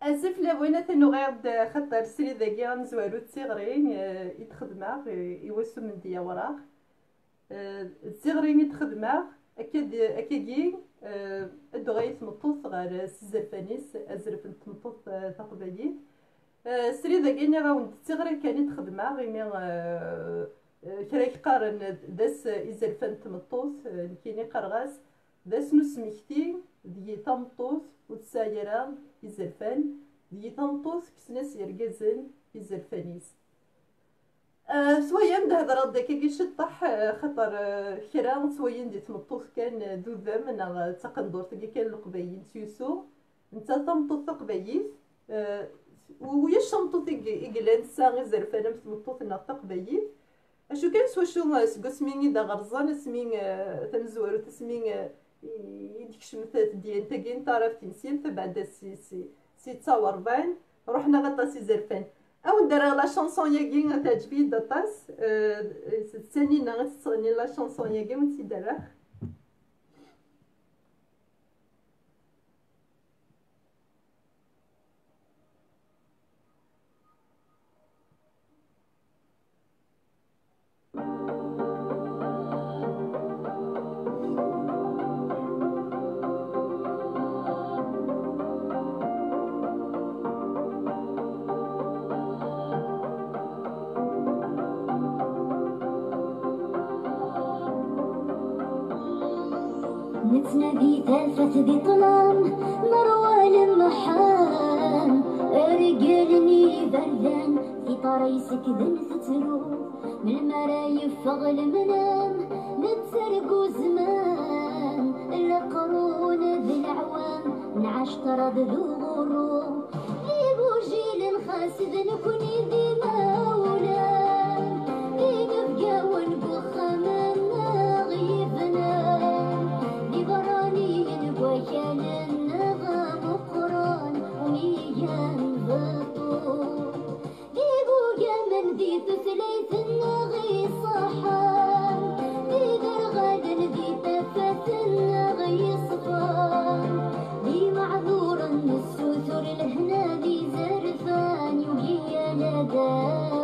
اسف لابوينا تنو غير خاطر سري ذاكي غنزوالو التيغرين يتخدماغ يوسو من ديا وراغ التيغرين يتخدماغ اكاكي ادو غاية تمطوط غير سزرفانيس ازرف تمطوط تقبايل سري ذاكي ني غاوند التيغرين كان يتخدماغ غيمي كرا يقارن داس إزرفان تمطوط كيني قرغاس داس نسمكتي دي تمطوط وتسايرا إزرفان دي تمطوط كسناس يرقزن إزرفانيس سويا مدهضرات داكا شطح خاطر كرا سويا دي تمطوط كان دوذا من تقندور تلقى كان القبايل تيوسو نتا تمطوط تقبايل ويا الشمطوط إقلان ساغي زرفان تمطوط نا تقبايل اشو كان سوا شو سميني دا غرزان سمين تنزورو تسمين يديك شمثات ديال تاكين طرف تنسيم تبعد سي تصاوربان رحنا غطاسي زرفان او ندير لا شونسون ياكي تعجبني داطاس تسانينا غتغني لا شونسون ياكي ونتي دارها نتنادي تلفت ذي ظلام مروى المحام رجالني بردان في طريسك ذن فتلو من المرايف فغل منام نتسرقو زمان القرون ذي العوام نعاش طرد ذو غروم ليبو جيل خاسد نكوني ذي مولان لي نبقى ونبخ من غيبنا وكان النغم قران وميان بطول ليبويا من ذي تثليث النغي صحان لي درغد ذي تفت النغي صفان لي معذور السوثر الهنا ذي زرفان يوهي لدابو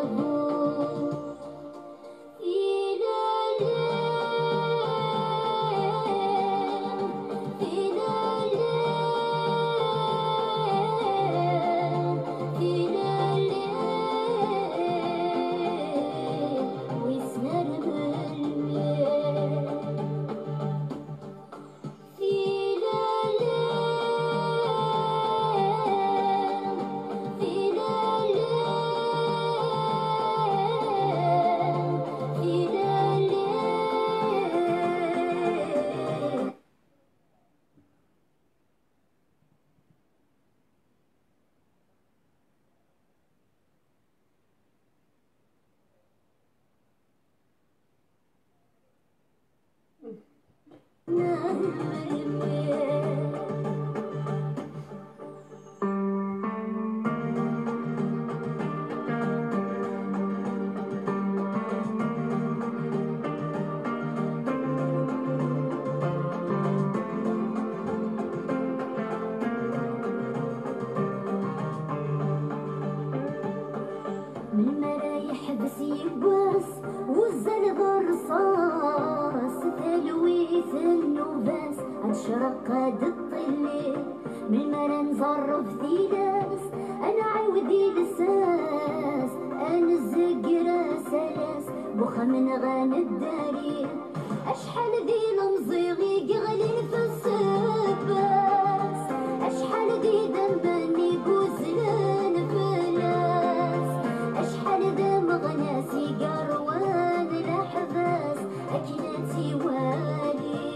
شرقد الطليل من مرة نزرف ثيلاس أنا عودي لساس أنا الزقرة سلاس بخ من غان الداري أشحال ذي المزيغي قغلين في السباس أشحال ذي دمبني بوزلان فلاس أشحال ذا مغناسي قروان الأحباس أكناتي والي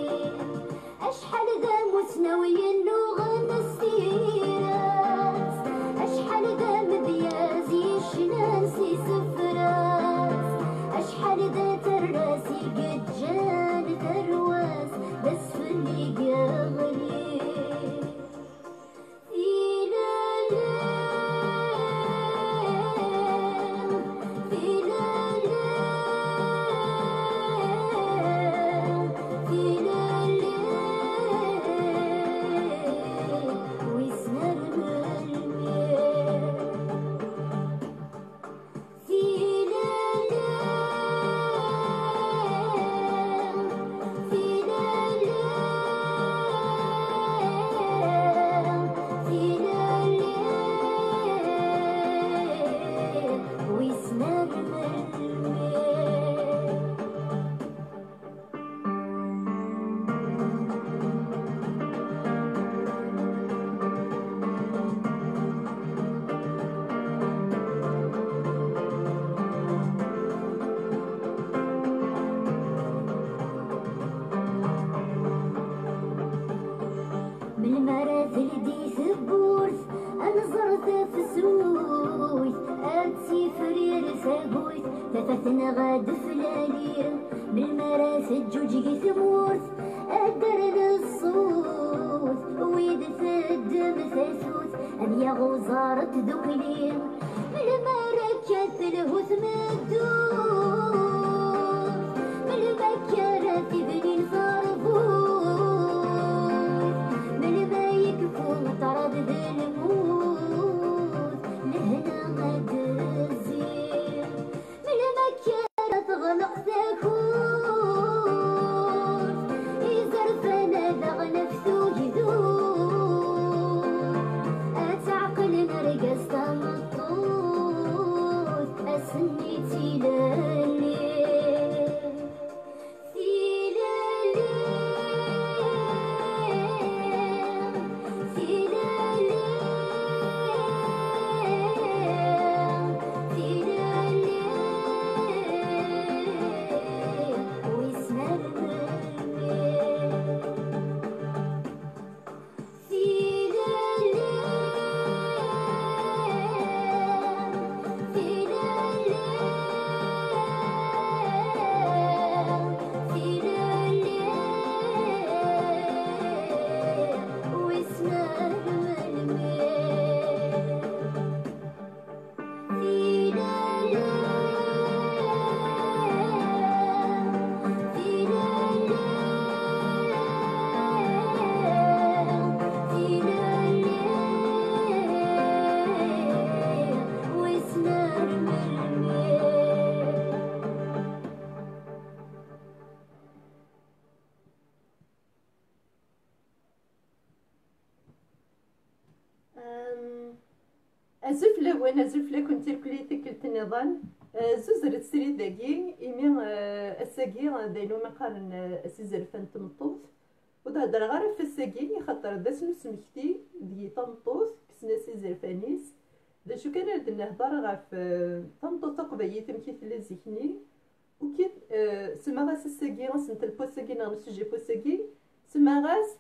أشحال ذا مسنوي اللغة نستيراس أشحال ذا مذيازي شناسي سفراس أشحال ذا تراسي قد جان ثرواس بس في اللي تفاثنا غاد فلالير بالمراس الجوج ثمورت أدر للصوت ويد الدم ثاثوت أبيا غوزارة ذكلير بالمركة الهوث مدود بالبكرة تبني الفربوط بالما يكفو طرد ذي الموت لهنا غاد الزين بالمكرة تغلق ثاكور يزرفنا دغ نفسو جذور أتعقل نرقص تمطوط أسني تيلالي أزفلة وانا زفلة كنت ركليتي كلت النظام زوز رتسري داكي إيمي الساقي داينو مقارن أسيزر فان تمطوط وتهدر غير في الساقي خاطر دا سمكتي دي تمطوط كسنا سيزر فانيس دا شو كان رد نهضر غاف تمطوط تقبيي تمكيث لزيكني وكي سماغاس الساقي غاسنت البوساقي نغمس جي بوساقي سماغاس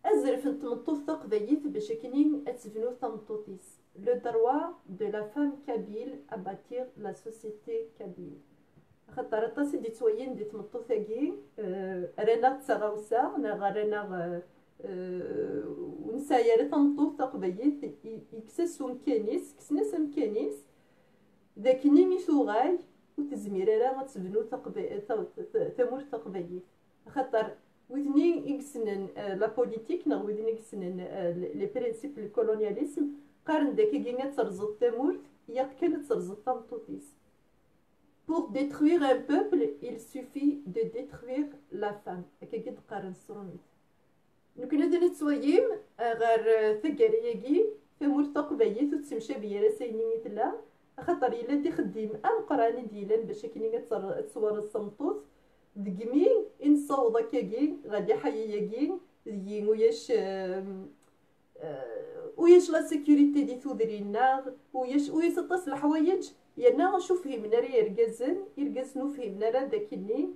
أزرف تمطوط تقبيت باش كنين أتفنو تمطوطيس le droit de la femme kabyle à bâtir la société kabyle خاطر طاسي دي توين دي تمطوطاكي رانا تسغاوسا رانا ونسايا تمطوط تقبيت يكسس مكانيس كسناس مكانيس ذاك نيمي ثوغاي وتزمير راه تبنو تمور تقبيت خاطر وذني يكسنن لا بوليتيك نا وذني يكسنن لي برينسيپ الكولونياليزم قارن داكي كينا ترزط تمورت ياك كانت ترزط تمطوطيس pour détruire un peuple il suffit de détruire la femme هكا قد قارن السرونيت نكون هذا نتسويم غير ثقارياكي تمورت تقبيت وتسمشى بيا راسيني مثلا خاطر الا دي خديم ام قراني ديالان باش كاين تصور الصمطوط دقمي نصوض كاكي غادي حياكي دي وياش لا سيكوريتي دي تودرينا وياش تطس الحوايج يانا نشوف فهمنا راه يرقز نفهمنا راه داكني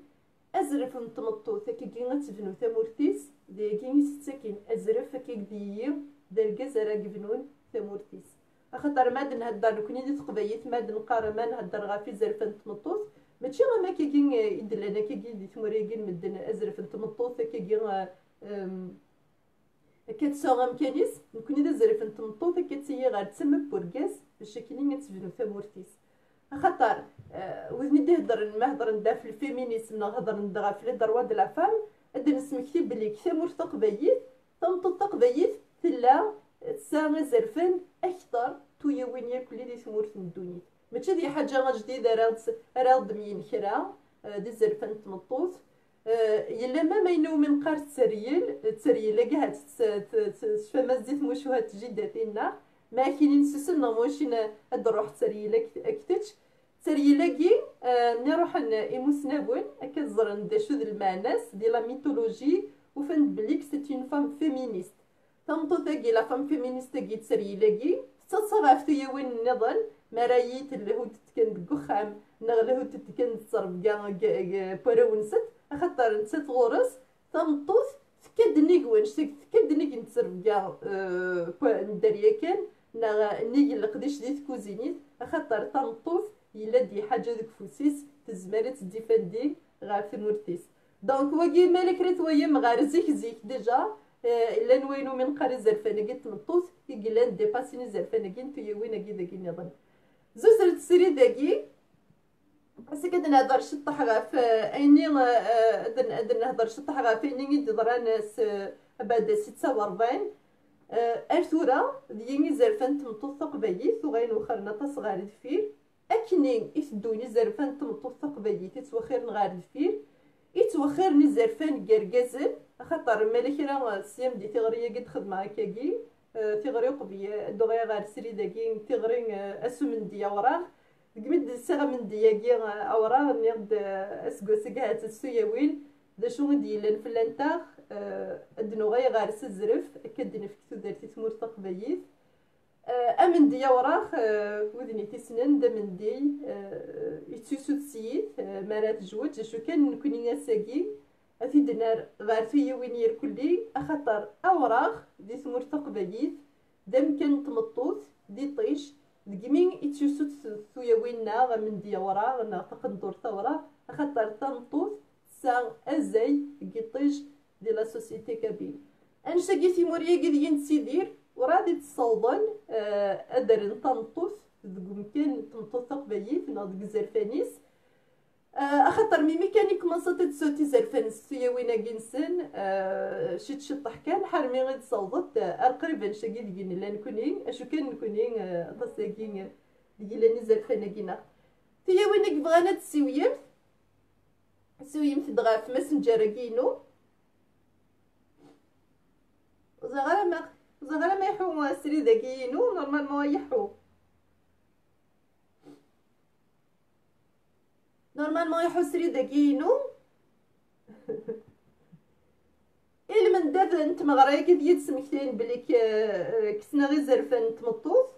ازرف نتمطوط كي غتبنو تمورتيس داكي ستاكين ازرف كي ديي دركز راه كبنون تمورتيس خاطر ما نهضر كوني دي تقبيت ما نقار ما نهضر غا في زرف نتمطوط ماشي غير ما كيكين يدلنا كيكين دي تموريكين مدن ازرف نتمطوط كيكين كتسوغ مكانيس نكوني دا زرف نتمطوط كتسيي غير تسمى بوركاس باش كاينين تبنو تمورتيس خاطر وذني دي هضر ندا في الفيمينيزم نهضر ندا في لي دروا د لا فام اد نسمكتي بلي كثمور تقبيت تمطوط تقبيت تلا سا زرفن اكثر تويا وين ياكل لي ثمور في الدنيا ماشي دي حاجه جديده راه ضمين كرا دي زرفن تمطوط يلا ما ينو من قار تسريل كاع فما زيت موشوهات جداتنا ما كاينين سسنا موشين هاد الروح تسريل اكتش تسريلاكي نروح ايموسنابون هكا زرن دا شو المعناس دي لا ميثولوجي وفند بليك سي اون فام فيمينيست تمطوطاكي لا فام فيمينيست كي تسريلاكي تصرف يا وين النضال مرايت اللي هو تتكن دكخام نغله هو تتكن تصرف كاع براونست خاطر نسات غورس تمطوط تكدني كوانش تكدني نتصرف كاع نداريا كان نيجي لقديش ديت كوزينيت خاطر تمطوط إلا دي حاجة ديك فوسيس تزمر تديفاندي غير ثمورتيس. دونك واكي مالك ريت ويم غير زيك ديجا إلا نوينو من قري زرفانكي تمطوط يقلان ديباسيني زرفانكي نتويوين أكي داكي نظن زوز السيري داكي بس كده نهضر شطح غاف أيني أدن نهضر شطح غاف أيني تضرا ناس بعد 46 أرثورا ديالي زرفان تمطوط تقبايث وغاين وخرنا تصغار دفير أكني يسدوني زرفان تمطوط تقبايث يتوخر نغار دفير يتوخرني زرفان كركازن خاطر مالك راه السيام دي تيغريه قد خدمه هكاكي تيغري قبيه دوغيا غير سري داكي تيغري اسو من ديا وراه قمد الساغه من دياكي اوراه نيغد اسكو سكات السياوين دا شو ديالن فلانتا ادنو غير سزرف كدن في دارتي تمور تقبايث امن ديا وراه ودني تسنن دا من دي يتسوسو تسيد مرات جوج شو كان نكوني ناساكي أثي دنار غير فيا وين يركلي أخطر أوراق دي ثمور تقبايث دم كان تمطوط دي طيش دقمين يتشوسو ثويا ويننا غا من ديا وراغ نا تقندور ثورة أخطر تمطوط سان أزاي قطيش دي لا سوسيتي كابيل أنشاكي ثموريا قد ينسيدير ورادي تصوضن أدرن تمطوط دقم كان تمطوط تقبايث ناض زرفانيس اخطر ميمي كان يكمصت تسوتي زرفان السياوينا جنسن شت شطح كان حرمي غير صوضت قريبا شاكي ديال لا نكونين اشو كان نكونين تصاكين ديال زرفانه كينا سياوينا بغانا تسويم تدغا في ماسنجر كينو زغرا ما يحو سري داكينو نورمالمون يحو نورمالمون يحسري داكينو من داب انت مغرايا كي تسمكتين بلي كسنا غير زرفان تمطوط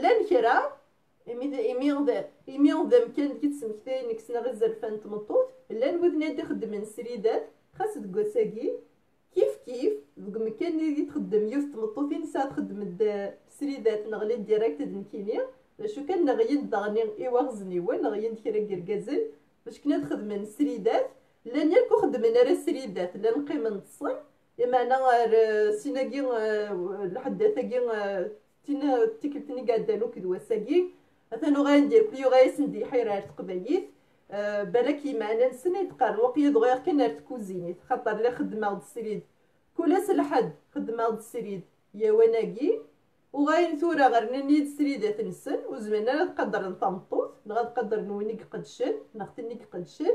لا نكرا يمي غدا كان كي تسمكتين كسنا غير زرفان تمطوط لا نودنا دي خدم سريدات خاص تكوساكي كيف مكان اللي تخدم يوس تمطوطين ساعه تخدم سريدات نغلي ديريكت دنكينيا شو كان نغيد دغني إيواغزني وين نغيد كرا كركازن باش كنا نخدم سريدات لان ياكو خدمنا راه سريدات لا نقيم نتصل اما انا سيناكي الحداثاكي تينا تيكلتني قادانو كدوا ساكي مثلا غندير كليو غايسندي حيرار تقبايث بالك معنا نسني تقارن وقيا دغيا كان تكوزيني خاطر لا خدمه السريد كل سلحد خدمه السريد يا وناكي وغاين ثورة غير نيد سريدة نسن وزمنا لا تقدر نطمطوط لا تقدر نونيك قدشن نختنيك قدشن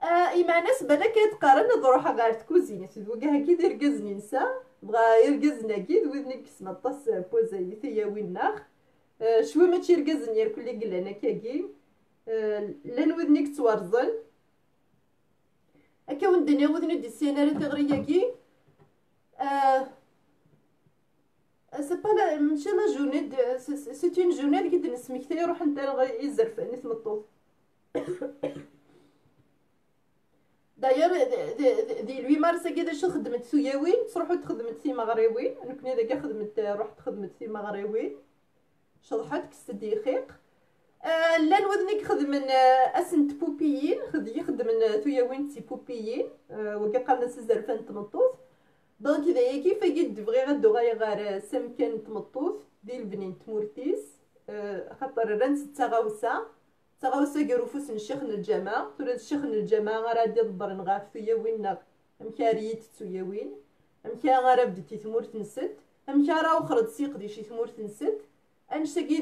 إما ناس بلا كيتقارن نروح غير تكوزيني سيدوكا هكي يركزني نسا بغا يركزنا كيد وذني كسما طاس بوزاي ثيا وين ناخ شوي ماشي يركزني يركل لي قلانا كاكي لان وذنيك توارزن هكا وندنيا وذني دي السيناريو تغرياكي سي با ماشي لا جورني سي اون جورني اللي كي نسمكتي يروح نتا يزرفني تمطوط داير دي 8 مارس كي شو خدمت سياوين تروحوا تخدمت في مغربيين انا كنا داك خدمت رحت خدمت في مغربيين شرحت كستدي خيق لا نوذنيك خدمن اسنت بوبيين خدمن ثياوين تي بوبيين وكا قالنا سزرفان تمطوط دونك اذا كيف قد بغي غدو غير سمكان تمطوط ديال البنين تمورتيس خاطر رانت تغاوسا كروفوس نشيخ الجامع تراد الشيخ الجامع غادي ضبر نغاف ثيا وين مكاريت ثيا وين مكا غير بديتي تمورت نسد مكا راه خرج سيق دي شي تمورت نسد انشتاكي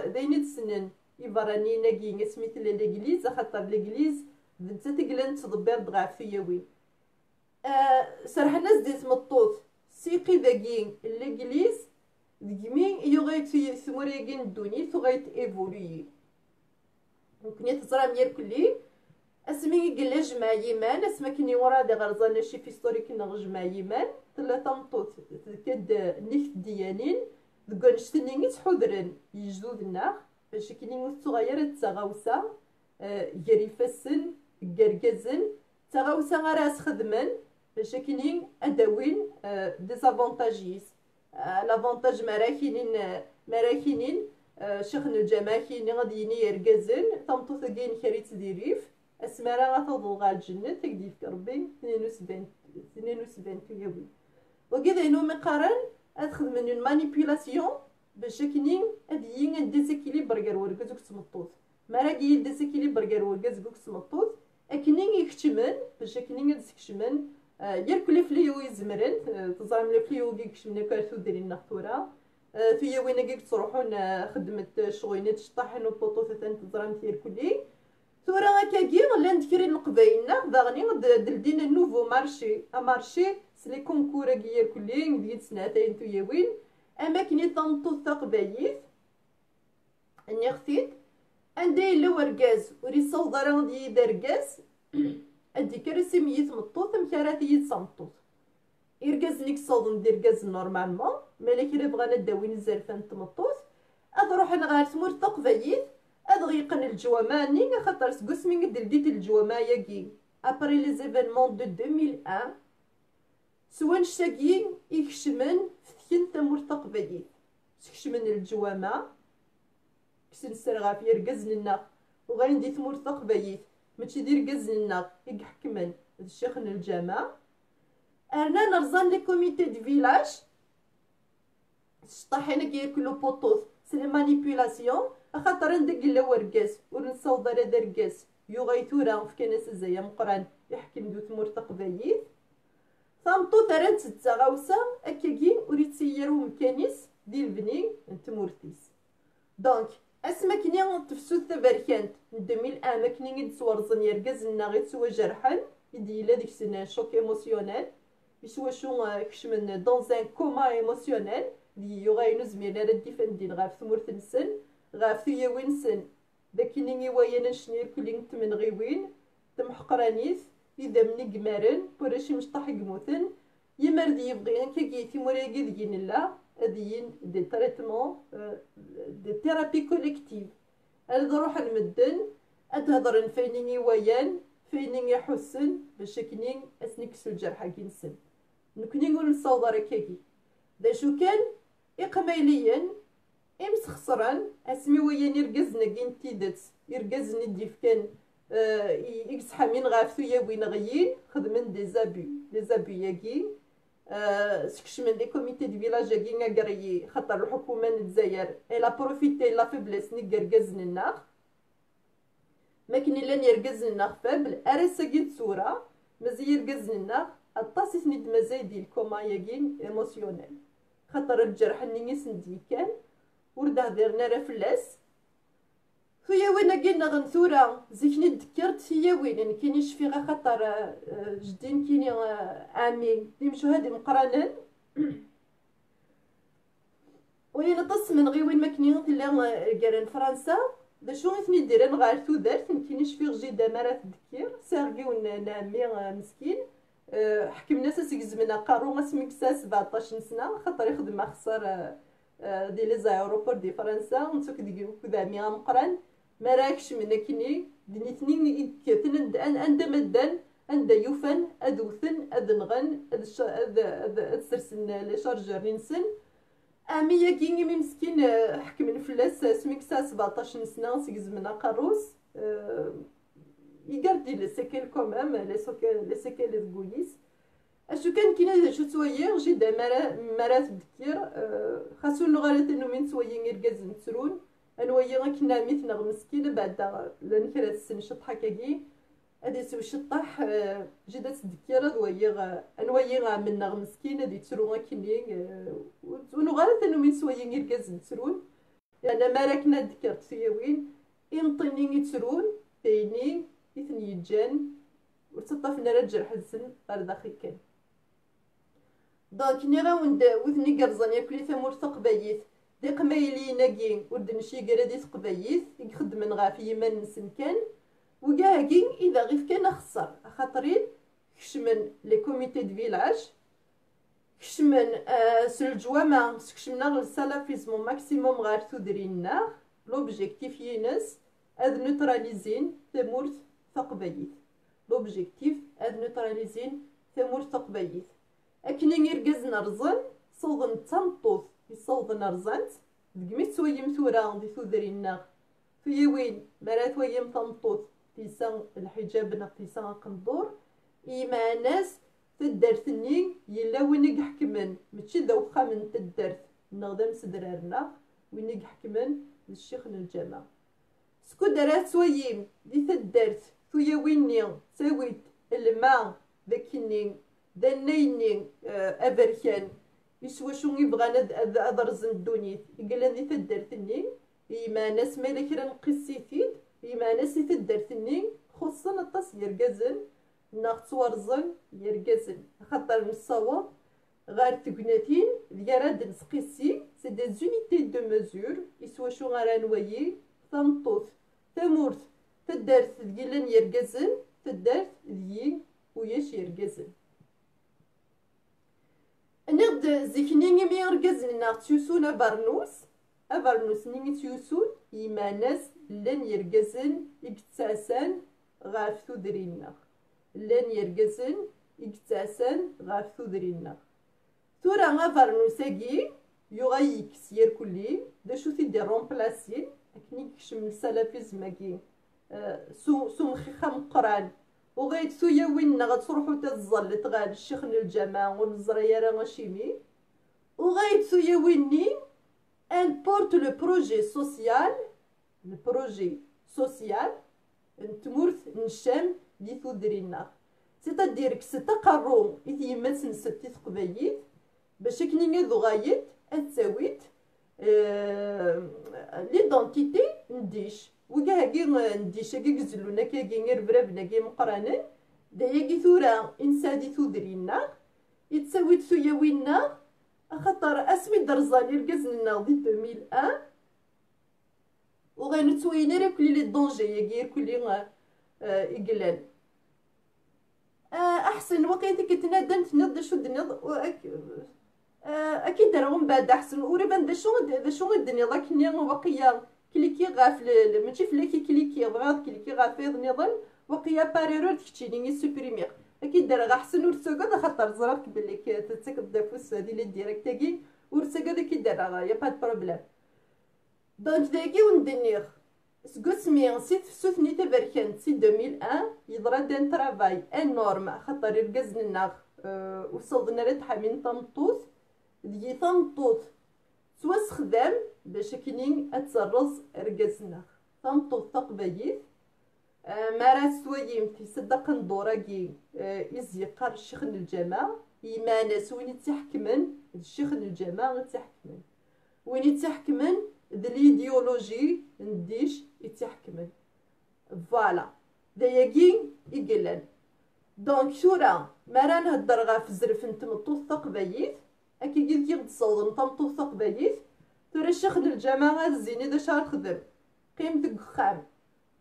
دايني تسنن يبراني ناكي سميت ليغليز خاطر ليغليز بنت تقلن تدبر دغاف ثيا وين سرح الناس دي تمطوط سيقي داكين ليغليز دكمين يوغيت ثموريكين الدوني ثغيت ايفولوي ممكن تزرع مير كلي اسمي قال جمع يمان اسما كني ورا دي غرزانه شي في ستوري كنا جمع يمان ثلاثه مطوط كد نيف ديانين دكون شتني تحضرن يجدود النار باش كني صغيره تغاوسا جريفسن كركزن تغاوسا راس خدمن باش كني اداوين ديزافونتاجيس لافونتاج مراكينين شيخ الجامع كيني غادي يني يركزن تمطوط كاين كريت ديريف اسمارا غتوضل غا الجنة تكدي في ربي 72 يوم وكذا ينو مقارن ادخل من المانيبيولاسيون باش كنين اديين ديزيكيليبر كار وركزوك تمطوط مراكي ديزيكيليبر كار وركزوك تمطوط اكنين يكتمن باش كنين يكتمن يركلي فليو يزمرن تزرم لي فليو كيكشمنا كارثو ديرين نختورا في وين كيك تروحون خدمة شغوينات شطاحن وبوطو ثان تزرم تيركلي ثورا هكاكي غلا نذكرين القبايلنا باغني دلدينا نوفو مارشي سلي كونكورا كيير كلي ديال سنتين توياوين اماكن تنطو قبايل اني خثيت عندي لو وركاز وري صوض راه دي دركاز ادي كرسي ميت مطوط مكاراتي يتصمطوط يركاز نيك صوض ندير كاز نورمالمون مالك الا بغانا داوين الزرفان تمطوط اضروح نغار تمور قبايل ادغيقن الجواماني خاطر سكوسمي دلديت الجواما ياكي ابري لي زيفينمون دو 2001 سوان شتاكي يكشمن فتكن تمور قبايل سكشمن الجواما كسن سرغا في ركزنا وغاندي تمور قبايل ماشي دير كزنا يحكمن الشيخ الجامع ارنا نرزان لي كوميتي دو فيلاج شطاحنا كياكلو بوطوس سي مانيبيولاسيون خاطر ندق لا وركاس ونصوض على دركاس يغيتورا في كناس زايا مقران يحكم دو تمور قبايل ثامطو ثرات ستة غاوسا اكاكي وريتسيرو مكانيس ديال بني نتمورتيس دونك اسما كني تفسو تباركانت 2001 ما كني نتصورزن يركزنا غير سوا جرحا يدي لا ديك السنه شوك ايموسيونيل يسوا شو كشمن دون ان كوما ايموسيونيل دي يوغاينو زميلا ردي فندين غاف ثمورت نسن غاف ثيا وينسن داكيني ويانا نشنير كلي نتمن غيوين تمحقرانيس اذا مني قمارن بوراشي مشطح قموثن يمردي يبغي كي ثموراكي ديين الله هذين دي تريتمون دي ثيرابي كوليكتيف هذا روح المدن اتهضر فينيني ويان فينيني حسن باش كنين اسنكسو الجرح كينسن نكوني نقول نصوض ركاكي دا شو كان اقماليا امس خسران اسمي ويان يرقزنا كين تيدت يرقزني ديف كان اكس حامين غافتو يا وين غيين خدمن دي زابي لي زابي ياكي سكشمن لي كوميتي دو فيلاج كينا كاري خاطر الحكومه الجزائر الا بروفيتي لا فيبليس نيكركزن الناخ ما كاين الا نيركزن الناخ فابل ارساكي تصوره مزي يركزن الناخ الطاسي سنيد مزاي ديال كوما ياكين ايموسيونيل خاطر الجرح ني سندي كان ورده درنا راه فلاس فيا وين كاين غنثوره زيكني تذكرت فيا وين كاينش في غا خاطر جدين كيني عامي يمشوا هادي مقرانن وين طس من غي وين ما كاين لا كارن فرنسا دا شو غيثني دير نغار ثودرت كاينش في جيدا مرات تذكر سارغيون نامي مسكين حكمنا ساسيك زمنا قارو اسمك 17 سنه خاطر يخدم خسر دي لي زايروبور دي فرنسا نتوك ديكو كذا مي مقران مراكش من كني دنيتني كتن عند مدان عند يوفن ادوثن ادنغن اد سرسن لي شارجور نسن امي كيني مسكين حكم فلاس سميك 17 سنه سيزمنا قروس يقردي لي سيكل كومام لي سيكل دغويس اشو كان كاين شو سوير جدا مرات تذكر خاصو اللغات انه من سويين يركز نترون انويا كنا مثنا مسكين بعد لنكرا السن شطحه كاكي هادي سو شطح جدا تذكر دويا انويا منا مسكين هادي ترون كني ولغات انه من سويين يركز نترون انا ما راكنا ذكرت فيا وين ينطيني يترون بيني اثني جان وتصطفنا رجل حزن غير داخل كان دونك ني راوند وثني قرزان ياكلي ثمور تقبايث دي قمايلي ناكين ورد نشي قرادي تقبايث يخدم من غافي من نسن كان وكاكين اذا غيف كان خسر خاطرين كشمن لي كوميتي دو فيلاج كشمن سلجوامع كشمنا للسلافيزمون ماكسيموم غير تدرينا لوبجيكتيف ينس اد نوتراليزين ثمور تقبايث لوبجيكتيف اد نوتراليزين ثمور تقبايث اكني يركز نرزن صوضن تنطوث يصوض نرزنت دقمي تويم ثورة دي ثودرينا في وين مرات ويم تنطوط تيسان الحجاب نقتيسان قندور إيما ناس تدرتني يلا وين يحكمن ماشي دوخة من تدرت نغدم سدرارنا وين يحكمن الشيخ الجامع سكو درات سويم دي تدرت ثويا ويني سويت الماء ذاكني دنيني أبركان يسوى شو يبغى أدرز الدنيا يقول لي تدرتني إيما ناس مالك راه نقسيتيد إيما ناس تدرتني خصنا الطاس يرقزن ناخت ورزن يرقزن خاطر نصوب غير تقناتين ديال نسقيسي سي دي زونيتي دو مزور يسوى شو غير نويي تنطوط تمورت تدرت ديالن يرقزن تدرت ديال وياش يرقزن نغد زيكني مي يرقزن ناخت تيوسون أبرنوس نيمي تيوسون إيما ناس لن يرقزن يكتساسن غاف ثودرينا لن يرقزن يكتساسن غاف ثودرينا ثورا أبرنوساكي يغيكس يركلي دا شو تيدي رومبلاسين أكني كشم السلافيزماكي سمخيخة مقران وغايت ثويا وين غتروحو تتزلط غال الشيخ الجامع والزريا راه غاشيمي وغايت ثويا ويني elle porte le projet social نتمورت نشام دي ثودرينا سيتادير كس تقرو إذ يمس نستي تقبايت باش كني ذو غايت أتساويت ليدونتيتي نديش وكاهاكي نديش هاكي كزلونا كاكي غير برابنا كي مقرانن داياكي ثورا إنسادي ثودرينا يتساويت ثويا وينا خاطر اسمي درزاني ركزنا دي 2001 وغنتوينا راه كلي لي دونجي ياكي كلي يقلان احسن وقيتك كتنادى نتنض شو دنيا اكيد راه من بعد احسن وريبا دا شو الدنيا لكن وقيا كليكي غاف ماشي فلاكي كليكي ضغط كليكي غاف نظن وقيا باريرو تكتيني سوبريمير اكيد راه غاحسن ورسوكا خاطر زرافك بلي تتسك الدافوس هادي لي ديريكتاكي ورسوكا داكي دار يا با بروبليم دونك داكي وندنيغ سكوسمي سيت سوثني تبركان سي 2001 يضرا دان ترافاي انورم خاطر يركزنا وصلنا لتحامين طمطوط دي طمطوط سوا خدام باش كينين اتسرز ركزنا طمطوط تقبايت مارا سويم في صدق ندوراكي يزيقر الشيخ الجامع إيما ناس وين يتحكمن الشيخ الجامع يتحكمن وين يتحكمن الإيديولوجي نديش يتحكمن فوالا داياكي يقلن دونك شورا مارا نهدر غا في زرف نتمطو ثقبايت اكي قلت يغد صوض نتمطو ثقبايت ترى الشيخ الجامع الزيني دا شهر خدم قيم دك خام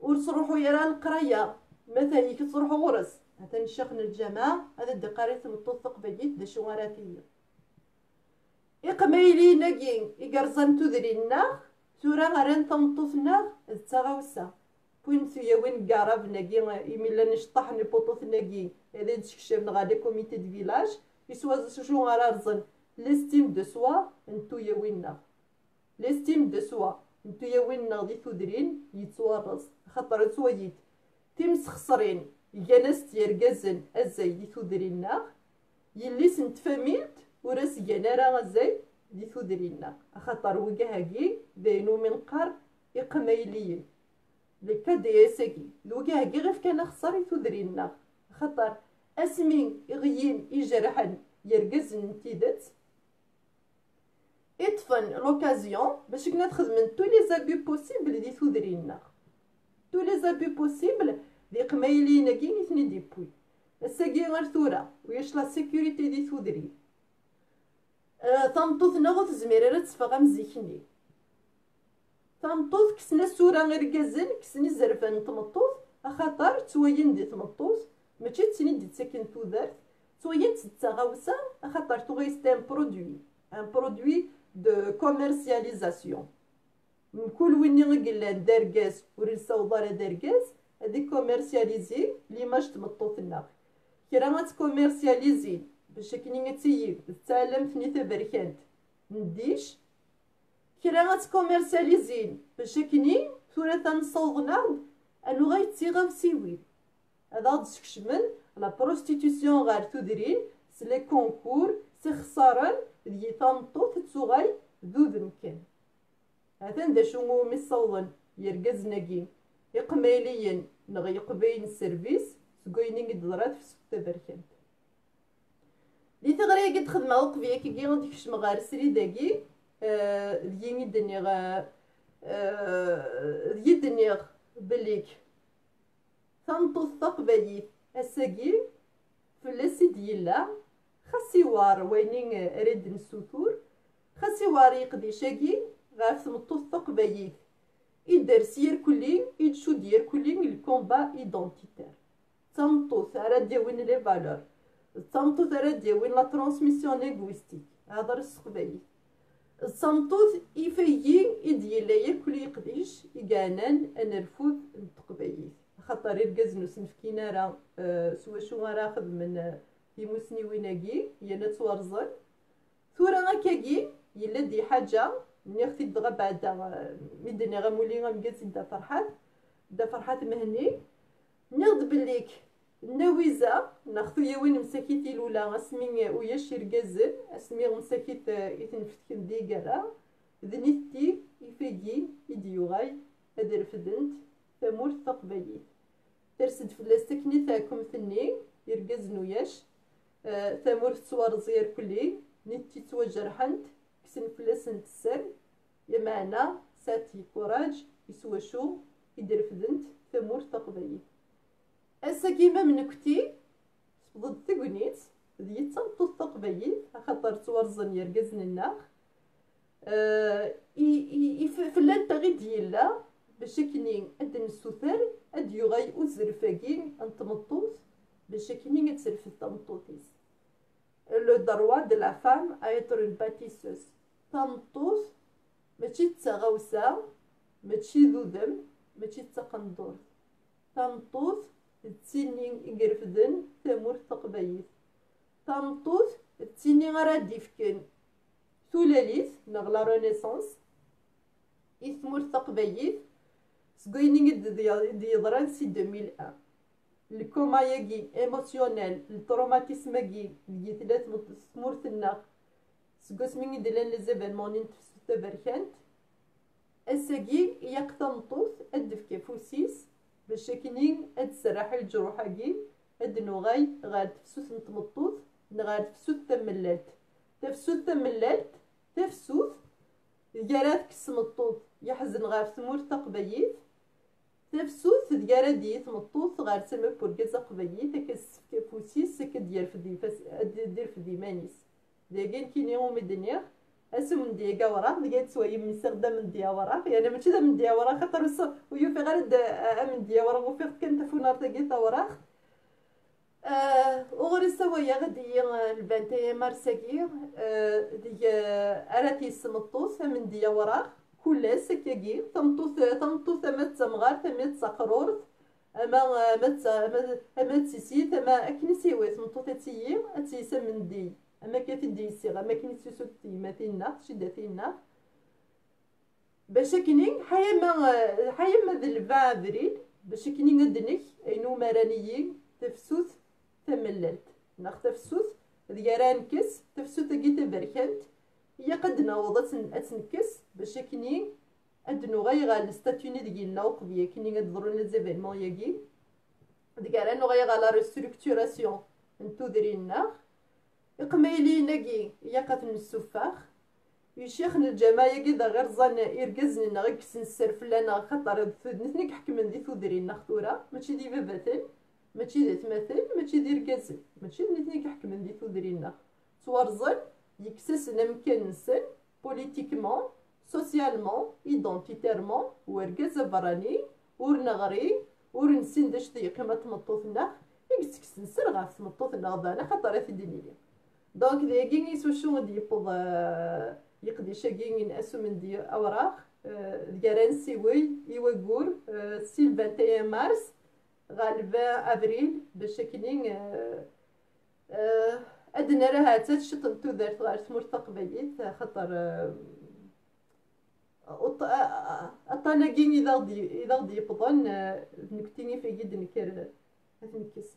ورصروحو يرى القرايه مثلا كتروحو غرس مثلا الشيخ الجامع هذا دي قريت متوثق بديت دا شو غراتيه إقميلي ناكي إقرزان تذرينا ثورا غران تمطوثنا التغاوسة كون ثويا وين قارب ناكي إميلا نشطح نبوطوث ناكي هذا تشكشف غادي كوميتي دو فيلاج يسوا شو غرارزن ليستيم دو سوا نتو يا وينا ليستيم دو سوا نتو يا وين غادي تدرين يتورز خاطر تويت تيمس خسرين يانس تيركازن ازاي دي تدرينا يلي سنت فاميلت وراس جنارا ازاي دي تدرينا خاطر وكاهاكي بينو من قر يقميليين لكا دياساكي لوكاهاكي غير كان خسر تدرينا خاطر اسمي يغيين يجرحن يركزن تيدت اطفن لوكازيون باش كنا تخدمن تو لي زابي بوسيبل دي تودرينا تو لي زابي بوسيبل دي قمايلينا كي نيتني دي بوي الساكي غير ثورا وياش لا سيكوريتي دي تودري تمطوط نغوت زميرة تفغى مزيكني تمطوط كسنا سورة غير كازن كسني زرفان تمطوط خاطر توين دي تمطوط ماشي تسني دي تسكن تودرت توين تتغاوسا خاطر توغيستي ان برودوي de commercialisation كل وين غيلان داركاس وريسا وضارة داركاس هادي كوميرسياليزي ليماج تمطوطنا كرا ما تكوميرسياليزي باش كيني تسيب تتعلم ثني تبركانت نديش كرا غاتكوميرساليزين باش كني ثورة تنصوغنا انو غايتيغا سيوي هذا غتكشمن لا بروستيتيسيون غير تدرين سلي كونكور سي خسارن دي تنطو تتسوغاي ذو ذمكن هذا دا شو مصوغن يرقزناكي يقماليا نغي يقبين السيرفيس سكوينين قدرات في ستة بركان دي تغري قد خدمة وقفية كي غادي كشم غير سري داكي ديني دنيغ دنيغ بليك تنطو الثقبايت الساقي فلاسي ديلا خاصي وار وينين ريد نسوتور خاصي وار يقضي شاقي غاف تمطو الثقبايت يدار سير كلي يدشو دير كلي الكومبا ايدونتيتير تنطو ثارا ديوين لي فالور تنطو ثارا ديوين لا ترانسميسيون لينغويستيك هضر الثقبايت الصمتوث يفيي يديلا ياكل يقديش يقانان انا الفوت التقبايت خاطر يركز نسنفكينا راه سوا شو راه خذ من في مسني ويناكي يانا توارزن ثورا هكاكي يلا دي حاجه ملي اختي دغا بعدا ميدني غامولي غامكازي دا فرحات مهني نغض بليك النويزة ناخذو يا وين مساكيتي الاولى اسمي ويا شيركازن اسمي مساكيت يتنفتك ديكارا ذنيتي يفيكي يديوغاي ادير فدنت ثمور الثقبايت ترسد فلاس تكني تاعكم ثني يركزن وياش ثمور تصوار زير كلي نتي توجرحنت كسن فلاس نتسر يا معنى ساتي كوراج يسوى شو يدير فدنت ثمور الثقبايت أسا كيما منكتي ضد تقنيت ذي تنطو الثقبايت خاطر توارزن يركزن الناخ فلان تغي ديلا باش كني اد نسوثر اد يغاي وزرفاكين انتمطوط باش كني تسرف التمطوطيس لو دروا دو لا فام ايتر اون باتيسوس تمطوط ماشي تسغاوسا ماشي ذودم ماشي تقندور تمطوط تسيني يقرفدن ثمور تقبايت تمطوط تسيني غرا ديفكن ثلاليث نغلا رونيسانس إثمور تقبايت سكويني دي يضران سي 2001 الكوما ياكي ايموسيونيل التروماتيسم ياكي دي ثلاث ثمور تنا سكوسميني دلان لي زيفينمون نتفسو تبركانت اساكي يقتنطوث ادفكي فوسيس باش كنين اد سراح الجروحاكي اد نوغاي غاد تفسوس نتمطوث نغاد تفسوس تملات تفسوس تملات تفسوس ديالات كسمطوط يحزن غير ثمور تقبايت تفسوس ديالات دي تمطوط غير تسمى بوركازا قبايت كسفكي فوسيس كدير فدي دير فدي مانيس داكين كيني هما الدنيا اسم ديكا وراه ديال سوايا من سغدا من ديا وراه يعني ماشي دا من ديا وراه خاطر ويو في غير من ديا وراه وفي كان تفونار تاكي وراه وغير سوايا غادي البنتي مارساكي دي اراتي سمطوس من ديا وراه كل سكاكي تمطوس ما تمغار تما تسقرور اما تسيسي تما اكنسيوي تمطوس تسيي تسيسا من دي اما كيف دي الصيغه ما كاين سوسوتي مثلنا شداتينا باش كاينين حيما ذا 20 افريل باش كاينين ندنك اينو مرانيين تفسوس تمللت ناخ تفسوس ديالانكس تفسوس كي تبركنت هي قد نوضت اتنكس باش كاينين ادنو غير الستاتوني ديالنا وقبيه كاينين يضروا لي زيفينمون ياكي ديالانو غير لا ريستركتوراسيون نتو درينا إقمايلي ناكي ياقات من السفاخ يشيخ الجماعة كذا غير زان يركزني غير كسن السرف لنا خاطر نثنيك حكمن دي ثودرين نختورا ماشي دي باباتن ماشي دي تماثل ماشي دي ركازن ماشي نثنيك حكمن دي ثودرين توارزن يكسسنا مكان نسن بوليتيكمون سوسيالمون ايدونتيتيرمون وركاز براني ورنغري ورنسين داش دي قيمة مطوطنا يكسكسن سر غاف مطوطنا غدانا خاطر في دينيلي دونك داكين يسوشو غادي يبوض يقضي شاكين اسو من دي اوراق ديالان سيوي يوغور سي 21 مارس غالبا ابريل باش كاينين ادنا راه تشطن تو دارت غير ثمور تقبايت خاطر أطاناكين إذا غدي يبضن نكتيني في جد نكر نكس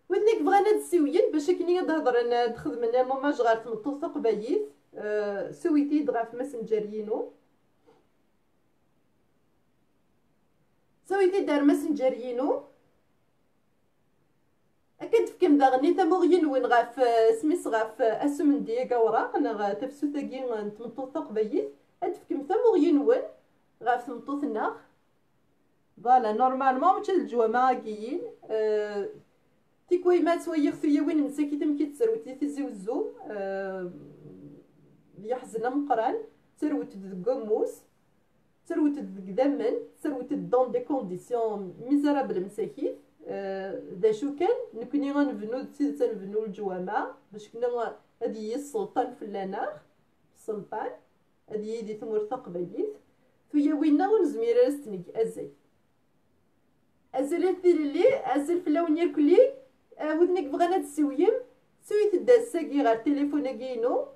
ودنك بغانا تسوين باش كني نهضر انا تخدمنا ماما جغار تمطوط قبايث سويتي دغا في ماسنجرينو سويتي دار ماسنجرينو اكيد فكم داغني تموغين وين غاف سميس غاف اسم ديا وراق انا غا تفسو تاكي تمطوط قبايث اد فكم تموغين وين غاف تمطوطنا فوالا نورمالمون ماشي الجوا ماكيين تيكوي ما تويغ ثويا وين مساكي تمكي تسروتي في زوزو يحزن مقران تروت دكموس تروت دكدمن تروت دون دي كونديسيون ميزرابل مساكي دا شو كان نكوني غنفنو تنفنو الجوامع باش كنا هادي السلطان في اللاناغ السلطان هادي دي ثمور قبايث ثويا وينا ونزمير راستنيك ازاي ازل اللي ازل في اللون ياكلي ودنك بغانا تسويم سويت الداساكي غير تليفوناكينو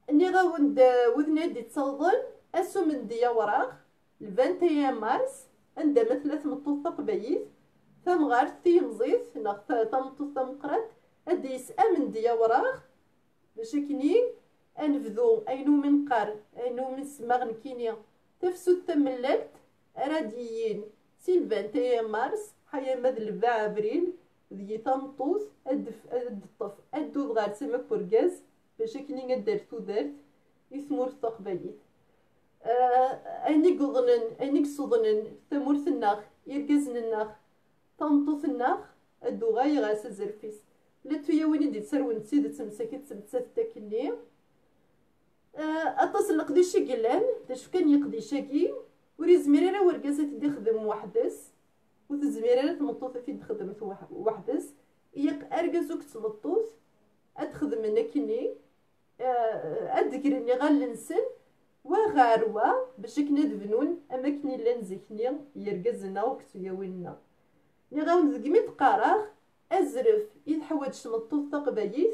اني غاوند ودنا دي تصوضن اسو من ديا وراغ 21 مارس عندما ثلاث مطوط قبايث ثم غير تيمزيت ناغ تمطوط مقرات ادي يسأل من ديا وراغ باش كني انفذو اينو من قار اينو من سماغ نكينيا تفسو تمللت راديين سي 21 مارس حيا مد 4 ابريل ذي تمطوط الطف ادو غير سما كوركاز باش كني ندير تودرت يثمر تقبليت اني قضنن اني صدنن ثمرت الناخ يركزن الناخ تمطوط الناخ ادو غاي غاس الزرفيس لا تويا وين دي تسرون تسيد تمسكت تمسات تاكني اتصل نقديش قلان باش كان يقضي شاكي وريزميرا ورقاسات دي خدم وحدس وتزميرا تمطوط في تخدم وحدس ياك ارقازوك تمطوط ادخدم نكني ادكرني غالنسن وغاروا باش كنا دفنون اماكن اللي نزكني يرقزنا وكتويا ويننا ني غاون زكميت قراغ ازرف يتحوج تمطوط قبايث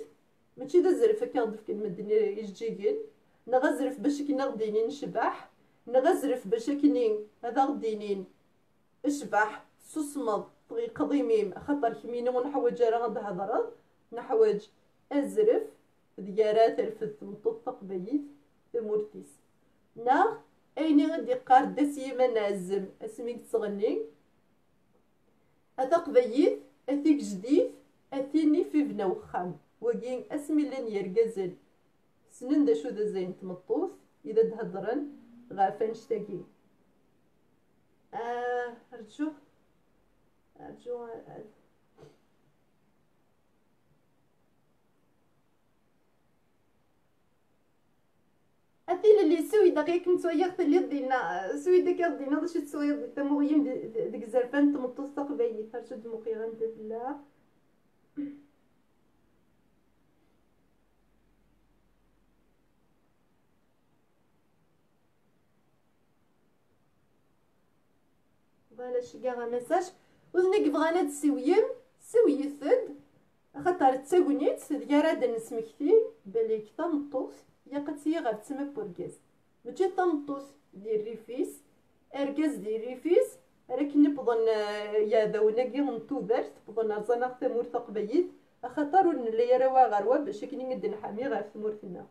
ماشي دا زرف هكا ضفك المدني يجيكن نغزرف باش كنا غديني نشبح نغزرف باش كني هذا غدينين اشبح سوسمض قضيميم خاطر كمينو ونحوج راه غد هضره نحوج ازرف ديارات الفت مطوط قبايث ثمورتيس نا ايني غدي قار داسي ما نعزم اسميك تصغني هذا قبايث اثيك جديد اثيني في بنا وخام وكين اسمي لين يرقزل سنن دا شو دا زين تمطوث اذا تهضرن غافا نشتاقي ارجو اثيل اللي سوي دقيق نتويا اللي دينا سوي داك دينا باش تسوي تموغيم ديك زرفان تمطوس تقبايل فرشد مقيغا لا فوالا شكا ميساج وذنك بغانا تسويم سويثد خاطر تساكونيت ديال نسمكتي بالك تمطوس يقتي غير تسمى بوركاز ماشي تمطوس ديال ريفيس اركاز ديال ريفيس راك نبضن يا ذوناكي نتودرت بضن زناق ثمور تقبيت خاطر اللي راه غروا باش كني ندن حامي غير ثمورتنا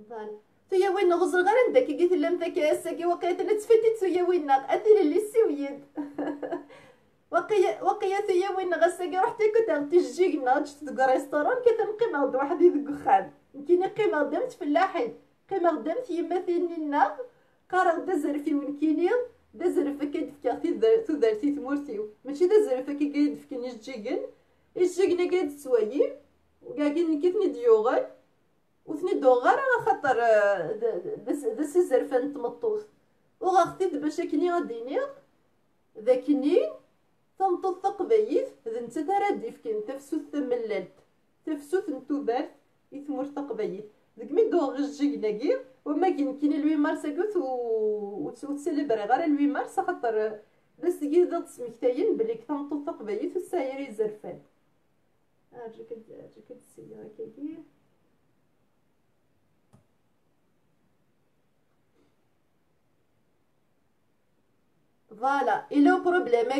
فان تيا وين غزر غير عندك قلت لهم ذاك الساكي وقيت تفديت تيا وين اثيل اللي سويد وقيا تيا وين غساكي رحتي كنت تجينا جت دك ريستورون كتنقيم عند واحد يدك خان كيني قيمه قدمت فلاحين قيمه قدمت يما ثينينا قرا دزر في وين كيني دزر فكيت فكاختي تودرتي تمورتيو ماشي دزر فكي قايد فكني جيجن الجيجنا قايد تسوايي وكاكين كيفني ديوغل وثني دوغار خاطر دس الزرفان تمطوس وغاختي باش كني غاديني ذاكني تمطوط تقبايث ذنت ترادي فكين تفسوت تمللت تفسوت نتوبرت يثمر تقبايث ذاك مي دوغ الجيكناكي وما كاين لوي مارس كوت وتسلبري غير لوي مارس خاطر بس كي ضد سمكتاين بلي تمطوط تقبايث والساير الزرفان أرجع كتسيا هكاكي. Voilà. Et le problème,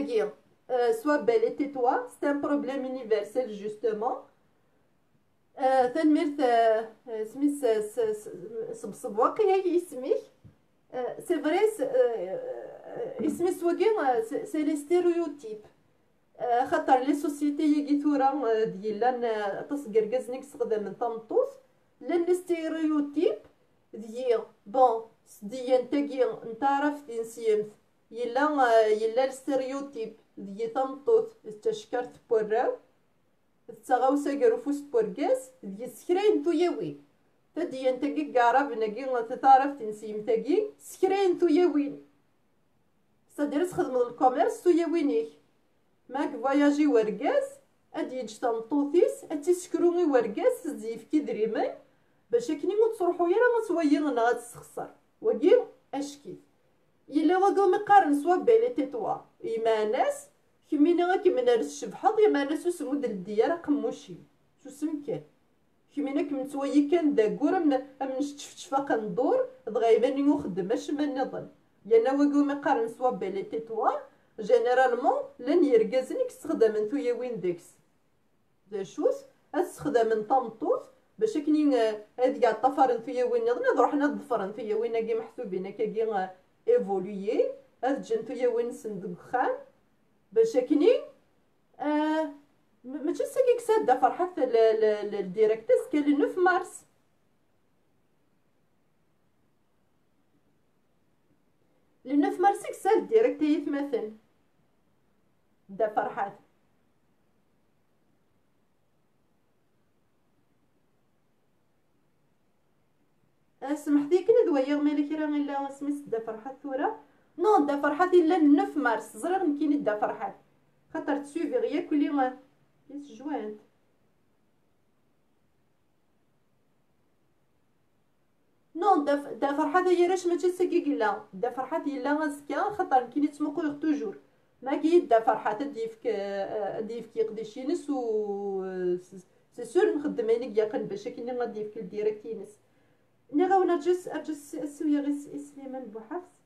soit belle et tais-toi, c'est un problème universel justement. تنمير سميت صبصب واقي اسمي سي فري اسمي سواقي سي لي ستيريوتيب خاطر لي سوسيتي يجي ثورا ديال تصقرقز نيك تخدم تنطوس لان لي ستيريوتيب ديال بون ديال نتاكي نتا عرفتي نسيمت يلا الستيريوتيب ديال تنطوس تشكرت بوراو تغاوسا كاروفوس بوركاس ديال سكراين توياوي تدي نتاكي كارا بناكي تعرف تنسيم تاكي سكراين توياوين صدير تخدم الكوميرس توياوينيك ماك فواياجي وركاس ادي يجي تنطوثيس اتسكروغي وركاس زيف كي دريمن باش كني متصرحو يرا ما تويغنا غتسخسر وكي اشكي يلا وكو مقارن سوا بيلي تيتوا يما ناس كمينا كيما الشبحاض يما ناس سمود الديار قموشي شو سمكان كمينا كمتوي كان داكور من شتفاق ندور دغايباني نخدم اش من نظن يانا وكو مقارن سوا بيلي تيتوا جينيرالمون لن يركزني كتخدم انتو يا وين ديكس دا شوس استخدم من طمطوط باش كني هادي كاع طفر انتو يا وين نظن روحنا ضفر انتو يا وين كي محسوبين كي ايفولوي هاد جنتو يا وين صندوق خان باش كني ما تشسكيك ساده فرحت الديريكتس كان 9 مارس ل 9 مارس كسال ديريكت يتمثل دا فرحات سمحتي كنا دويا مالك راه الا سميت دا فرحات ثورة نو دا فرحات الا 9 مارس زرغ نكين دا فرحات خاطر تسويفي غيا كلي يس جوانت نو دا فرحات هي راش ما تسكيك لا دا فرحات الا غاسكا خاطر كي نتمقو توجور ما كي دا فرحات ديفك يقديش ينس و سي سور نخدم عينيك يقن باش كي غادي يفك الديريكت ينس ني غاو نرجس سويا غير سليمان بوحفص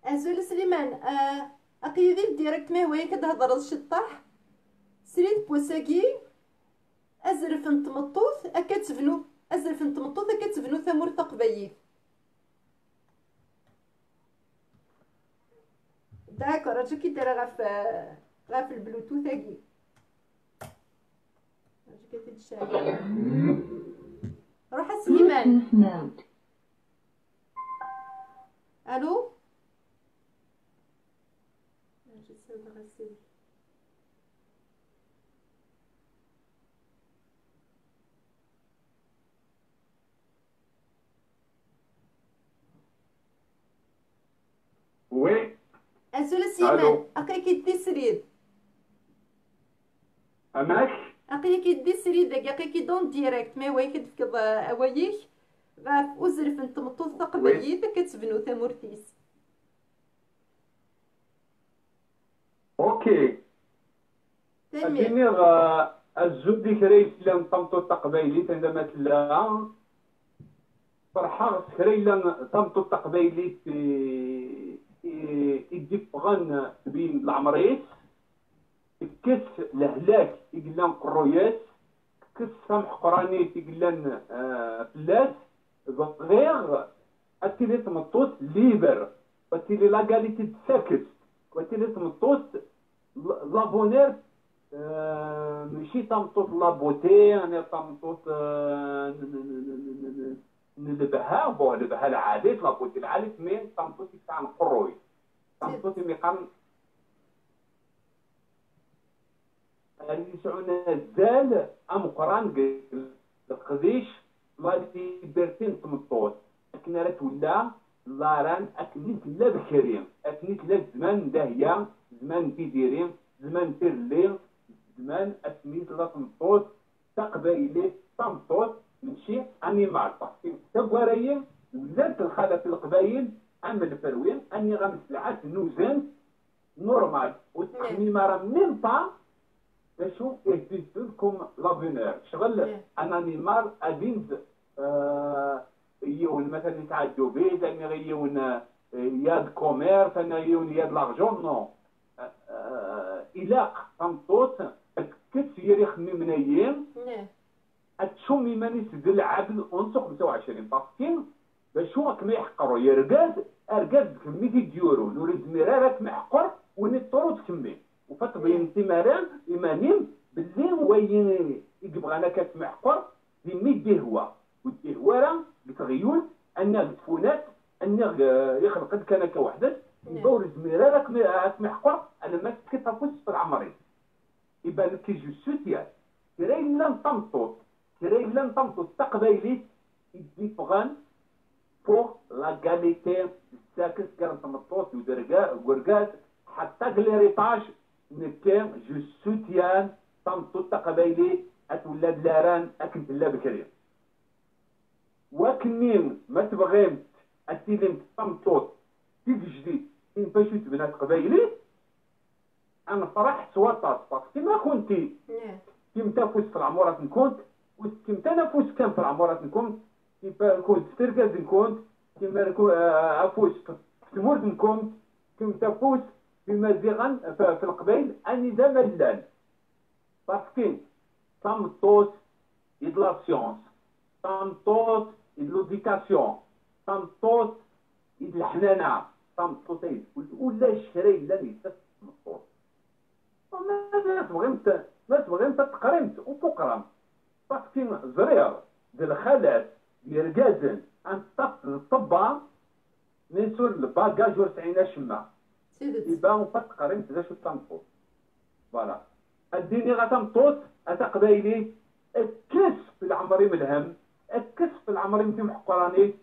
ازول سليمان اقيدي الديريكت ما هو كتهضر الشطاح سريت بوساكي ازرف نتمطوث اكتبنو ازرف نتمطوث اكتبنو ثمور تقبيل داكور اجا كي دايره غاف البلوتوث اكي اجا كتشاهد روح سليمان الو وي اسول سيمان اقيك يدي سريد اماك اقيك يدي سريد داك اقيك دون ديريكت ما وايك تفكض اوايك غاف وزرف انت مطوط تقبليت كتبنو ثمورتيس اوكي اديني الزبدي كريت لان طمطو تقبيلي عندما تلا فرحة كريلا طمطو تقبيلي في يدي بغن بين العمريس كس لهلاك يقلان قرويات كس سمح قراني يقلان فلاس غير اتيلي تمطوط ليبر واتيلي لاكاليتي تساكت واتيلي تمطوط لابونير ماشي تمطوط لابوتي انا تمطوط نلبها بو نلبها العادات لابوتي العادات مين تمطوط تاع القروي تمطوط ميقام اللي يسعونا الزال ام قران القديش لا ليبرتين تمطوط لكن راه تولى لاران اكنيت لا بكريم اكنيت لا زمان داهيه زمان تيديرين زمان تيرلي زمان اسميت لا تنطوط تقبايلي تنطوط ماشي انيمال باسكو تبورايين ولات الخاله في القبايل عمل فروين اني غنسلعات نوزان نورمال والتخميمه راه ميم با شو يهديت لكم لابونور شغل ان انيمال ادين يون مثلا يتعدوا به زعما غيون ياد كوميرس انا يون ياد لارجون نو الا تنطوط كثير يخمم منايم اتشومي ماني سدل عبد انسق 25 باسكين باش هو كما يحقروا ارقاد كمية ديورو نوري زميرارات محقر ونطرو تكمي وفتبين تمارين ايمانين باللي وين يبغانا كاس محقر بميدي هو ودي هو راه بتغيول انه تفونات انه يخلق كان كوحدة دور زميرارات محقر انا ما تكتفوش في العمري يبان كي جو سوتيان كراين لن تمطط كراين لن تمطط تقبايلي يدي فغان pour l'égalité ساكس كان تمطوط ودرقات حتى الهيريتاج نكام جو سوتيان تمطط تقبايلي اتولاد لاران اكنت لا بكريم وكنين ما تبغيم اتيلم تمطوط في جديد ان باشو بنات قبايلي انا فرح سواطات باسكو ما كنتي كيم تفوز في العمورات نكونت وكيم تنافس كان في العمورات نكونت كيما كنت تركز نكونت كيما نكون افوز في المورد نكونت كيما تفوز في مزيغان في القبائل اني زعما اللان باسكو تمطوط يد لا سيونس تمطوط يد لوديكاسيون تمطوط يد الحنانه تمطوط يد ولا الشراي لا يتمطوط ما تبغيم تقرمت وفقرم باسكو زرير ديال الخالات ديال ركازن عن الطبا من سور الباكاج ورسعينا شما يبان فات قريمت ذا شو تنطوط فوالا الديني غتنطوط اتقبايلي الكس في العمري من الهم الكس في العمري من محقراني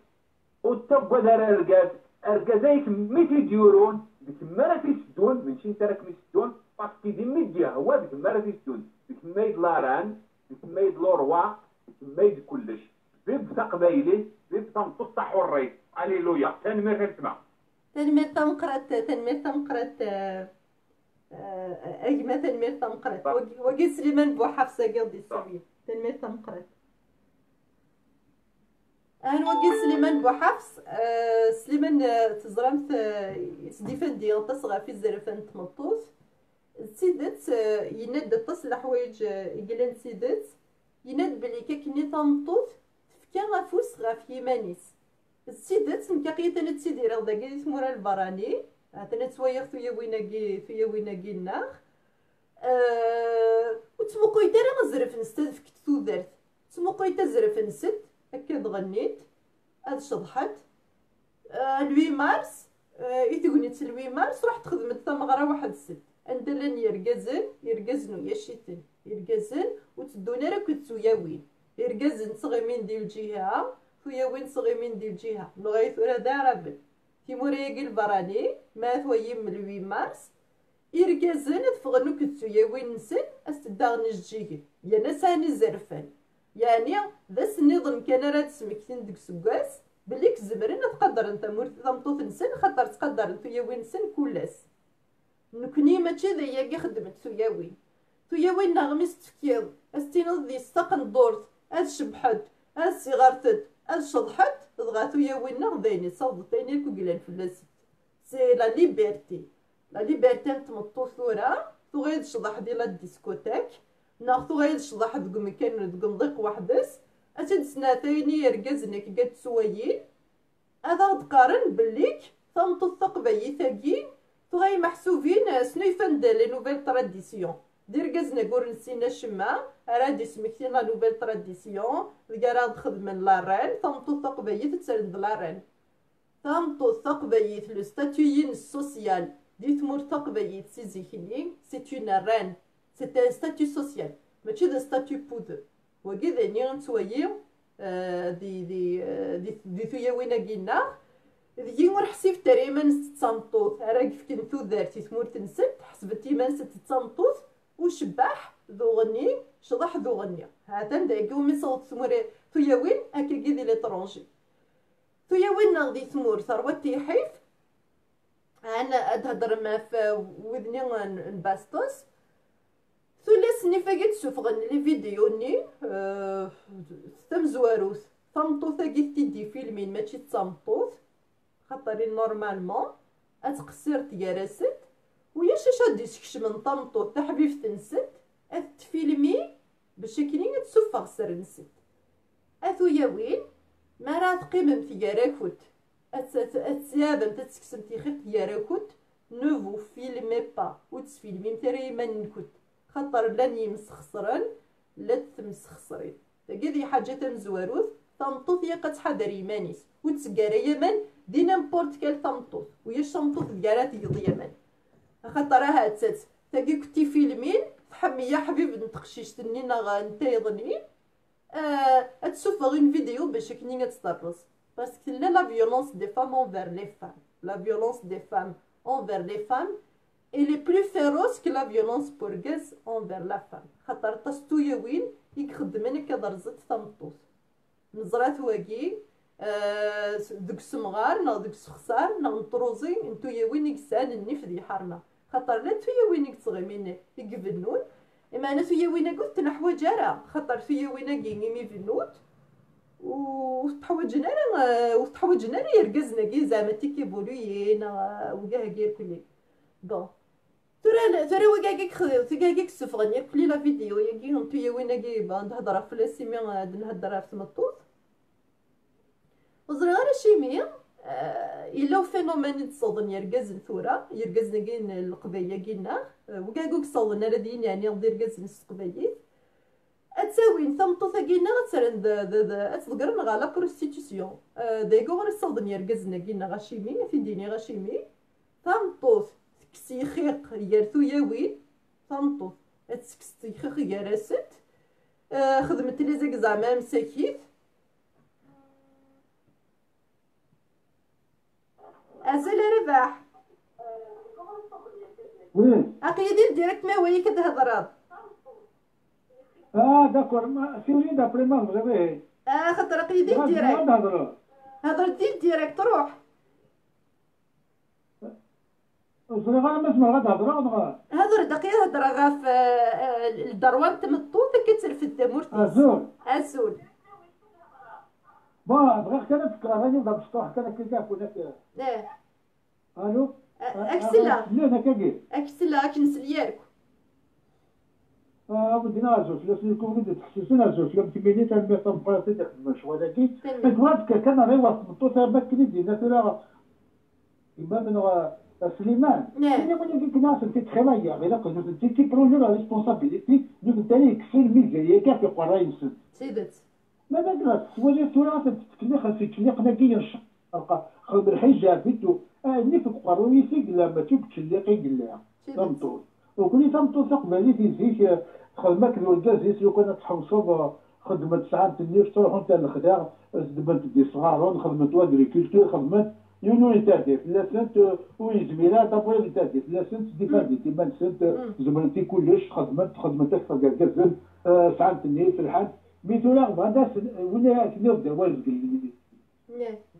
والطب دار ركازايك ميتي ديورون ديك ما راه تيسدون ماشي انت راك ميسدون باسكو دي ميديا هو ديك ما راه تيسدون ديك ما يد لاران ديك ما يد لوروا ديك ما يد كلش بيب تقبايلي بيب تنطط حري هاليلويا تنمير تسمع تنمير تمقرت اجمع تنمير تمقرت وقي سليمان بوحفصه قضي السبيل تنمير تمقرت انا وقي سليمان بوحفص سليمان تزرمت يسديفن دي تصغى في الزرفان تمطوط سيدت يند تصل حوايج يقلن سيدت يند بلي كاكني تمطوط كان غفوس غف يمانيس السيدات نكاقية تانا تسيدير غدا قيس مورا البراني تانا تسويغ ثويا ويناقي الناغ وتموقويتا راه نزرف نستاد فكت ثودرت تموقويتا زرف نسد هكا دغنيت هاد شضحت 8 مارس يتقولني 8 مارس رحت خدمت تمغرا واحد السد اندلن يرقزنو ياشيتن يرقزن وتدوني راه كنت سوياوين يرقزن صغيمين ديال الجهه خويا وين صغيمين ديال الجهه لغايه ورا دارب تيموريا البراني ما ثويم من 8 مارس يرقزن تفغنو كتسويا وين نسن استداغ نجيك يا ناس هاني زرفان يعني ذا النظام كان راه تسمكتين ديك سكاس بليك زمرنا تقدر انت مرت ضمطوط نسن خاطر تقدر ثويا وين نسن كلاس نكني ماشي ذايا خدمت ثويا وين نغمس تفكيض استينض دي السقن دورت شبحت صغرتت شضحت ضغاتو يا وين غدايني صوت تاني كوكلان فلاس سي لا ليبرتي نتمطو ثورا ثغيد شضح ديال الديسكوتيك ثغيد شضح دك مكان دك نضيق وحدس اتد سنتين يرقزني كي قد سويين هذا تقارن بليك ثمطو الثقبي ثاقين ثغي محسوبين سنيفان لي نوفيل تراديسيون دير قزنا قول نسينا شما رادي سمكتين لا نوفيل تراديسيون الكرا خدم من لارين ثمطو الثقبيت تسرد لارين ثمطو الثقبيت لو ستاتيين السوسيال دي ثمور ثقبيت سيزيكيني سيت اون رين سيت ان ستاتيو سوسيال ماشي دا ستاتيو بود وكذا ني نتويو دي ثويا وين قلنا ذي ور حسيف تقريبا ست تمطوط راك فكنتو دارتي ثمورت نسد حسبتي ما ست تمطوط وشباح ذو غني شضح ذو غني هذا دايقو مي صوت ثمور ثويا وين هكا كي دي ليترونجي ثويا وين نغدي ثمور ثروت تيحيف انا ادهضر ما في وذني نباستوس ثلاث نفاقات سوفغن لي فيديو ني ثم زواروث تمطوط كي تدي فيلمين ماشي تمطوط خاطر نورمالمون اتقصر تيارست ويا شاش غادي تكش من طمطوط تا حبيبه تنسد اتفيلمي باش كيني تسوفغ سر نسد اثويا وين ما راه تقيمم تياراكوت اتسيابم تتسكسم تيخيق تياراكوت نوفو فيلمي با وتسفيلمي متري منكوت خاطر لن يمسخسرن لا تمسخسرين تاكي حاجه تمزواروث طمطوط يا قتحضر يمانيس وتسكارا يمن دي نامبورت كال طمطوط وياش طمطوط ديالها تيض يمن خاطر هاتات تاكي كنتي فيلمين تحمي يا حبيب نتقشيش تنينا نتايضني تسوفغ اون فيديو باش كني تطرس باسكو لا فيولونس دي فام انفير لي فام لا فيولونس دي فام envers les femmes et les plus féroce que la violence bourgeoise envers la femme خاطر طستويا وين يخدمن كضرزت تمطوط نزرات واقي دوك السمغار نا دوك السخسار نا نطروزي نتويا وين يكسان النف دي حرمه خاطر لا تويا وين يكتغمين يقبلون اما انا تويا وين قلت نحو جارة خاطر تويا وين كيمي في النوت وتحوجنا يرقزنا كي زعما تيكي بولويين وكاع كير كلي بون ترى وكاكيك تكاكيك سفغني كلي لا فيديو ياكي نتويا وين كي نهضر في لاسيمي نهضر في تمطوط وزري غير شيمي الا فينومين تصدن يرقز ثورة يرقزنا كاين القبايه كينا وكاكوك صلنا ردين يعني ندير رقز القبايل اتساوين تمطوط كينا غتسرند اتذكر نغا لا بروستيتيسيون دايكو غير صدن يرقزنا كينا غاشيمي في ديني غاشيمي تمطوط تكسي خيق يارثو ياوين تمطوط تكسي خيق يارست خدمت لي زيك زعما مساكيت أزل رباح وي أقيدين ديريكت ما وي كتهضر داكور ما سيولي دابري ما غير خاطر أقيدين ديريكت هضر ديريكت روح زري غير ما سمع غتهضر هضر دقيقة هضر غا في الدروان تمطوط كترفد مورتيس أزول بغيت كان نفكر راني نبدا بالسطوح كان كيكاع كنا الو اكسلا لا انا كاكي اكسلا كنسليارك ودينا زوج لا سيكون بدي تحسسنا زوج لا تبيني تاع ما تنبرتي تخدم شويه ولكن كنت كان غير وسط الطوطه ما كندينا ترى إمام سليمان يقول لك ناس انت تخيليا غير قلت انت بروجي لا ريسبونسابيلتي دوك الثاني يكسر الميزانيه كيف يقول راه ينسد سيدت ما بدرت سواجه تورا تتكلي في تكليق نقي القى خذ الحجاب بيتو اني في قروي في لما تكليقي قلا تمطول وكل تمطول تقبلي في زيك خدمك الجازيس لو كانت تحوصوا خدمه ساعات النير تروحوا نتاع الخداع خدمت دي صغار خدمت واغريكولتور خدمت يونو يتادي لا سنت ويزميلا دابا يتادي لا سنت دي فادي تما سنت زمرتي كلش خدمت اكثر ديال كازن ساعات النير في الحد ميتولا هذا ولا كنبدا واجد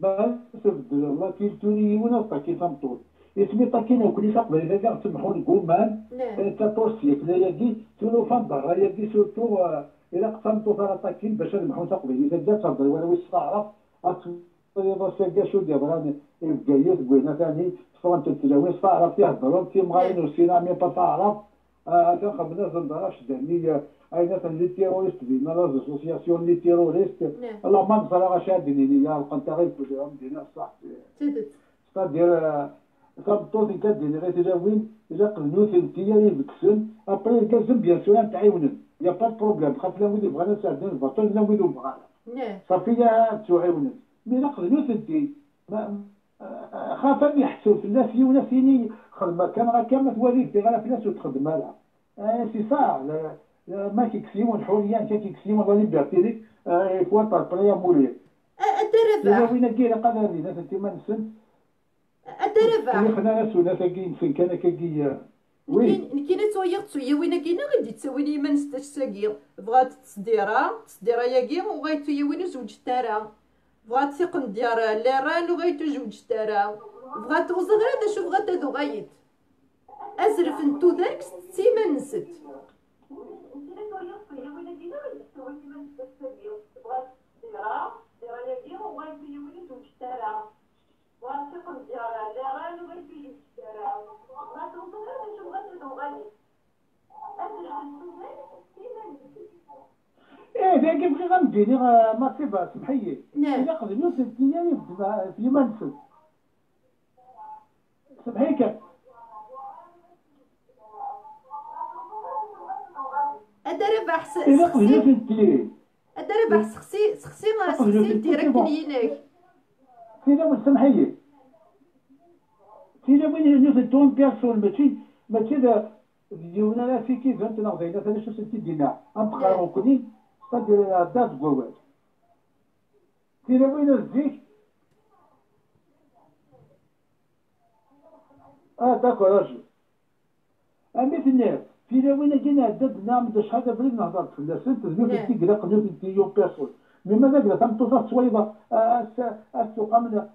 بس والله كيلتوني وانا طاكي تمطول اسمي طاكينا وكل شقبه اذا كاع تسمحوا لكم مان كاتورسيك لا يجي تونو فندر يجي سورتو الى قسمتو ثلاث طاكين باش نمحوا تقبل اذا جات تهضر ولا واش تعرف اطيب ساكا شو دابا راني الجايات بغينا ثاني فرنت التلاوين تعرف يهضروا في مغاين والسينما با تعرف هذا خدمنا زندراش داني ايضا لي تيروريست دينا لازوسياسيون لي تيروريست الله ما نصرا غاشادني يا القنت غير كلهم دينا صح ستادير كنطوطي كدير غير تجاوين اذا قلنوث انتيا يبكسن ابري كازم بيان سور تعاونن يا با بروبليم خاف لا ولي بغانا نساعدن البطل لا ولي بغانا صافي تعاونن مي لا قلنوث انتي خاف يحسوا في الناس وناسيني خدمه كان غا كامل تواليك غير في الناس وتخدم لها سي صح ما كيكسيون الحريه انت كيكسيون الله ليبرتي ليك فوا طاربريا مولي الدربه وين كاين قدر الناس انت ما نسن أدربع خلينا سونا تاكي نسن كان كاكي وي نكينا تويغ تسويا وين كينا غادي تسويني ما نستاش ساكي بغات تصديرا ياكي وغايتو يوين زوج تارا بغات تيقن ديال ليران وغايتو زوج تارا بغات وزغرا دا شو بغات هادو غايت ازرف نتو ذاك سيما نسد ايه ذاك بغي غنديري ما سيبا سمحيي الا قدرنا سنتيني في منسل سمحيك أدرب أحسن الا قدرنا سنتيني أدرب أحسن سخسي ديريكت ليناك سيدا سمحيي سيدا وين نوصل تون بيرسون ماشي ذا ديونا لا في كيف انت ناخذ انا شو سنتي دينا نبقى نكوني تدير دات جوات سيدا وين الزيك داكور راجل مثل في وين جينا عدد نعمل شهاده بلي نهضر في الناس تزمي في تيقرا قنوت انت يوم بيرسون مما ذاك تم توصل صويبه السوق من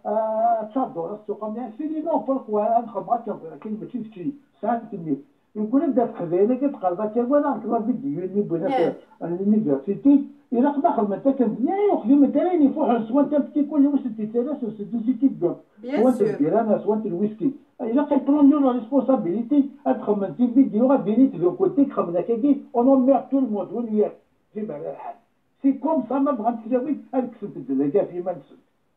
تشادور السوق من سيدي نو فرق ونخدم هكا لكن ماشي في ساعات تني يقول لك داك خذينا كتقرا كي وانا نطلع فيديو اللي بغينا في اليونيفرسيتي الى قد خدمه كنبني يخدم الدراري فوق سواء انت كيكون واش انت ثلاث سيتي دو سواء البيران سواء الويسكي الى كيبرون لو ريسبونسابيلتي تخدم انت فيديو غادي تدير كوتي خدمنا كي اون مير تو الموند وين في على الحال سي كوم سا ما بغات تساوي هذيك سنت الدلاكا في منسل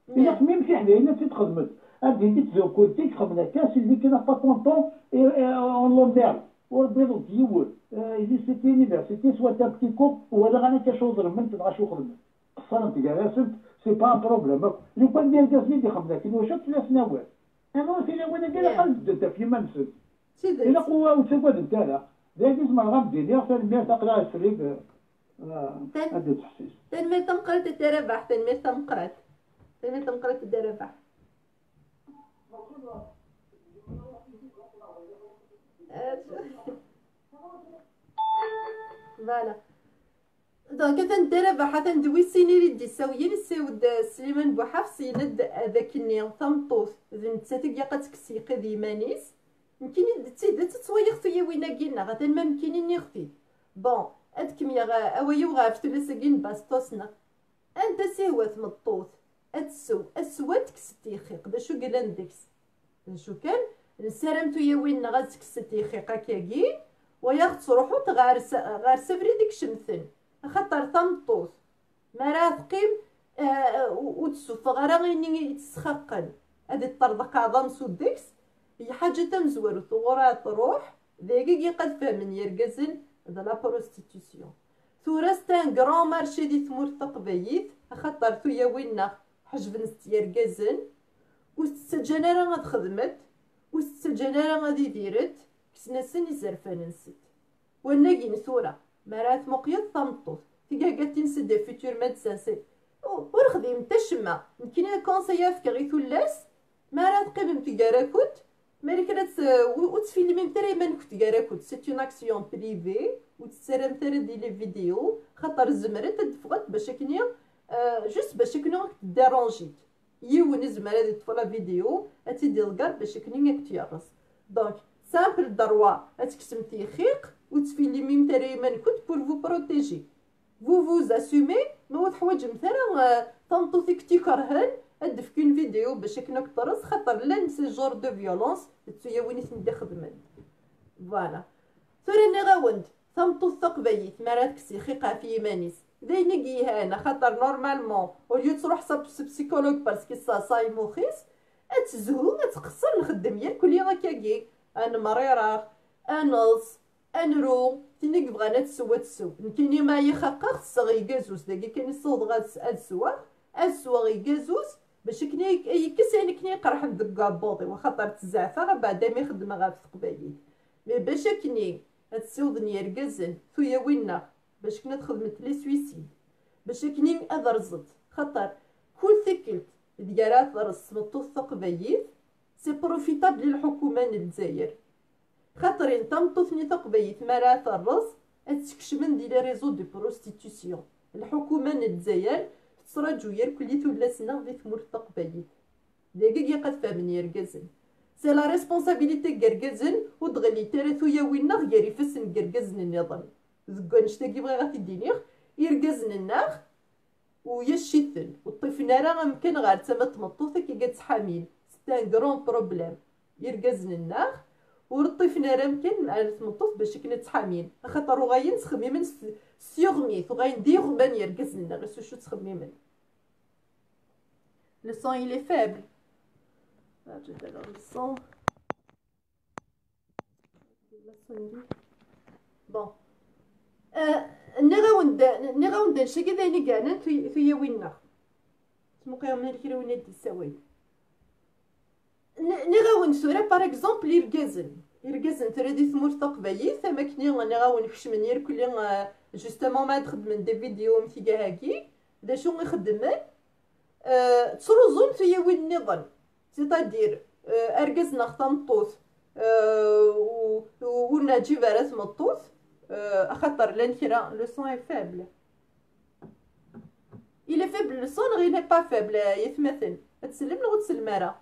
الى خميم في حدايا تخدمت غادي تدير كوتي خدمنا كاس اللي كاين با كونطون اون لونغ والبيض ديول إذا سيتي يونيفرسيتي سوا تا بتي كوب ولا غانا كشوز رمنت غا شو خدمت قصرت جالسنت سي با بروبليم لو كان ديال كاسني دي خدمنا كي واش 3 سنوات انا سي وانا كاع قلب انت في منسل الى قوه وتسوى انت ذاك اسم غادي دير حتى المير تقرا السريك هذا تحسيس تنمي تنقرت الدربح تنمي تنقرت الدربح فوالا دونك تندرب حتى ندوي السينيري دي ساويين السيود سليمان بوحفص يند هذاك النيل ثمطوط نتاتك قاتكسي قدي مانيس يمكن تزيد تتصويغ في وينا كينا غادا ما يمكن نيختي بون ادكم يا اويو غافتو لساكين باستوسنا انت سيوات مطوط اتسو اسواتك ستيخيق دا شو قلان ديكس شو كان نسرمتو يا وين غازك ستيخيقا كاكي وياخد تروحو غار سفري ديك شمثن خاطر تمطوط ما راه تقيم وتسوف غير غيني يتسخقن هادي الطردق عظام سودكس هي حاجه تمزور ثغورا تروح ذاكي قد فهمن يرقزن هذا لا بروستيتيسيون ثورستان غران مارشي دي ثمور تقبيت خاطر تو يا وين حجب نست يرقزن وستجنرا غاد خدمت وستجنرا غادي ديرت كسنا سن زرفان نسد وناقي نثورة مرات مقيد ثمطوط تيكا قالت نسد فيتور مادسان سي ور خديم تشما يمكن كونسايا في غي ثلاث مرات قبل تيكاراكوت مالكرات وتفيلمي متري ما نكت كاراكوت سي اون اكسيون بريفي وتسرم ترى دي لي فيديو خاطر الزمرة تدفغت باش كنيا جوست باش كنيا ديرونجيت يون الزمرة هادي تطفى فيديو اتيدي الكار باش كنيا كتيرس دونك سامبل دروا اتكسم تيخيق وتفيلمي متري ما نكت بور فو بروتيجي فوز اسومي ما حوايج مثلا تنطوثيك تيكرهن ادف كون فيديو باش كنا كطرس خاطر لا نسي جور دو فيولونس تسويا وينيت ندي خدمت فوالا ثورني غاوند ثمطو ثقبيت مرات كسي خيقا في يمانيس داينكي هانا خاطر نورمالمون وليو تروح صاب بسيكولوج باسكو صاي موخيس اتزهو اتقصر نخدم يا كل هكاكي انا مريره انص انرو تينيك بغانا تسوى نكيني ما يخاقا خصها غيكازوس داكي كان يصوض غاد السوا غيكازوس باش كني يكس يعني كني يقرح الدكابوطي وخاطر تزعفا بعد ما يخدم غا في قبايل مي باش كني هتسوضني يركزن ثويا وينا باش كنا تخدمت لي سويسيد باش كني ادرزت خاطر كل ثقلت ديالات رس مطوث قبايل سي بروفيتابل للحكومة الجزائر، خاطر انت مطوثني تقبيت مرات الرز اتكشمن دي لي ريزو دو بروستيتيسيون. الحكومة الجزائر تصراجو يركلي تولا سنة في ثمور تقبيت داكي قد فهمني يركزن. سي لا ريسبونسابيلتي كركزن ودغلي تاريثو يا وينا غير يفسن كركزن النظام زكون نشتاقي بغا غادي دينيغ يركزن الناغ ويشيثن والطفل راه ممكن غير تما تمطوطه كي كتحامين سيت كرون بروبليم يركزن الناغ والطفل راه ممكن مع تمطوط باش كنا تحامين خاطر غاين تخميمن سيغميت وغاين ديغ بان يركزن الناغ شو تخميمن. Le sang il est faible. Le sang. Bon. نغاوند نشي كذا نقانا في وينا سموقيا من الكيروينات دي السواي نغاوند سورة باغ اكزومبل يركزن ترى ثمور تقبايي ثما كني نغاون كشمن يركلي جوستومون ما تخدم دي فيديو متيكا هاكي دا شو نخدمن تروزون في وين نظن سيتادير اركزنا خطمطوث ونجي فارس مطوث خاطر لانكرا لو سون اي فابل il est faible le son غير n'est pas faible يتمثل تسلم له وتسلم راه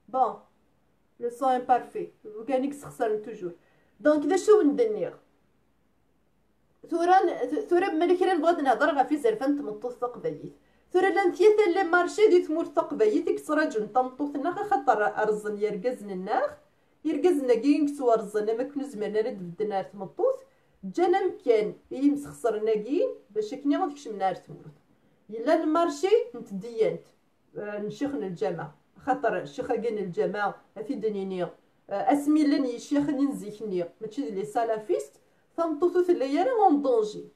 بون لو سون ان بارفي وكانك تخسر توجور دونك دا شو ندير ثورة ملي كنا نبغي نهضر غا في زرفان تمطوط تقبايت ثورة لانتيتا اللي مارشي دي ثمور تقبايت كتراجل تمطوط ناخ خاطر ارزن يركزن الناخ يركزنا كين كتو رزنا ما كنا زمان راه بدنا تمطوط جانا مكان يمس خسرنا كين باش كنا غنفكش من نار ثمور يلا المارشي نتدينت نشيخن الجامعة خاطر الشيخة كان الجامعة في دنينيا اسمي لن يشيخ نزيكني ماشي لي سالافيست تنطوثو ثلايا راه اون دونجي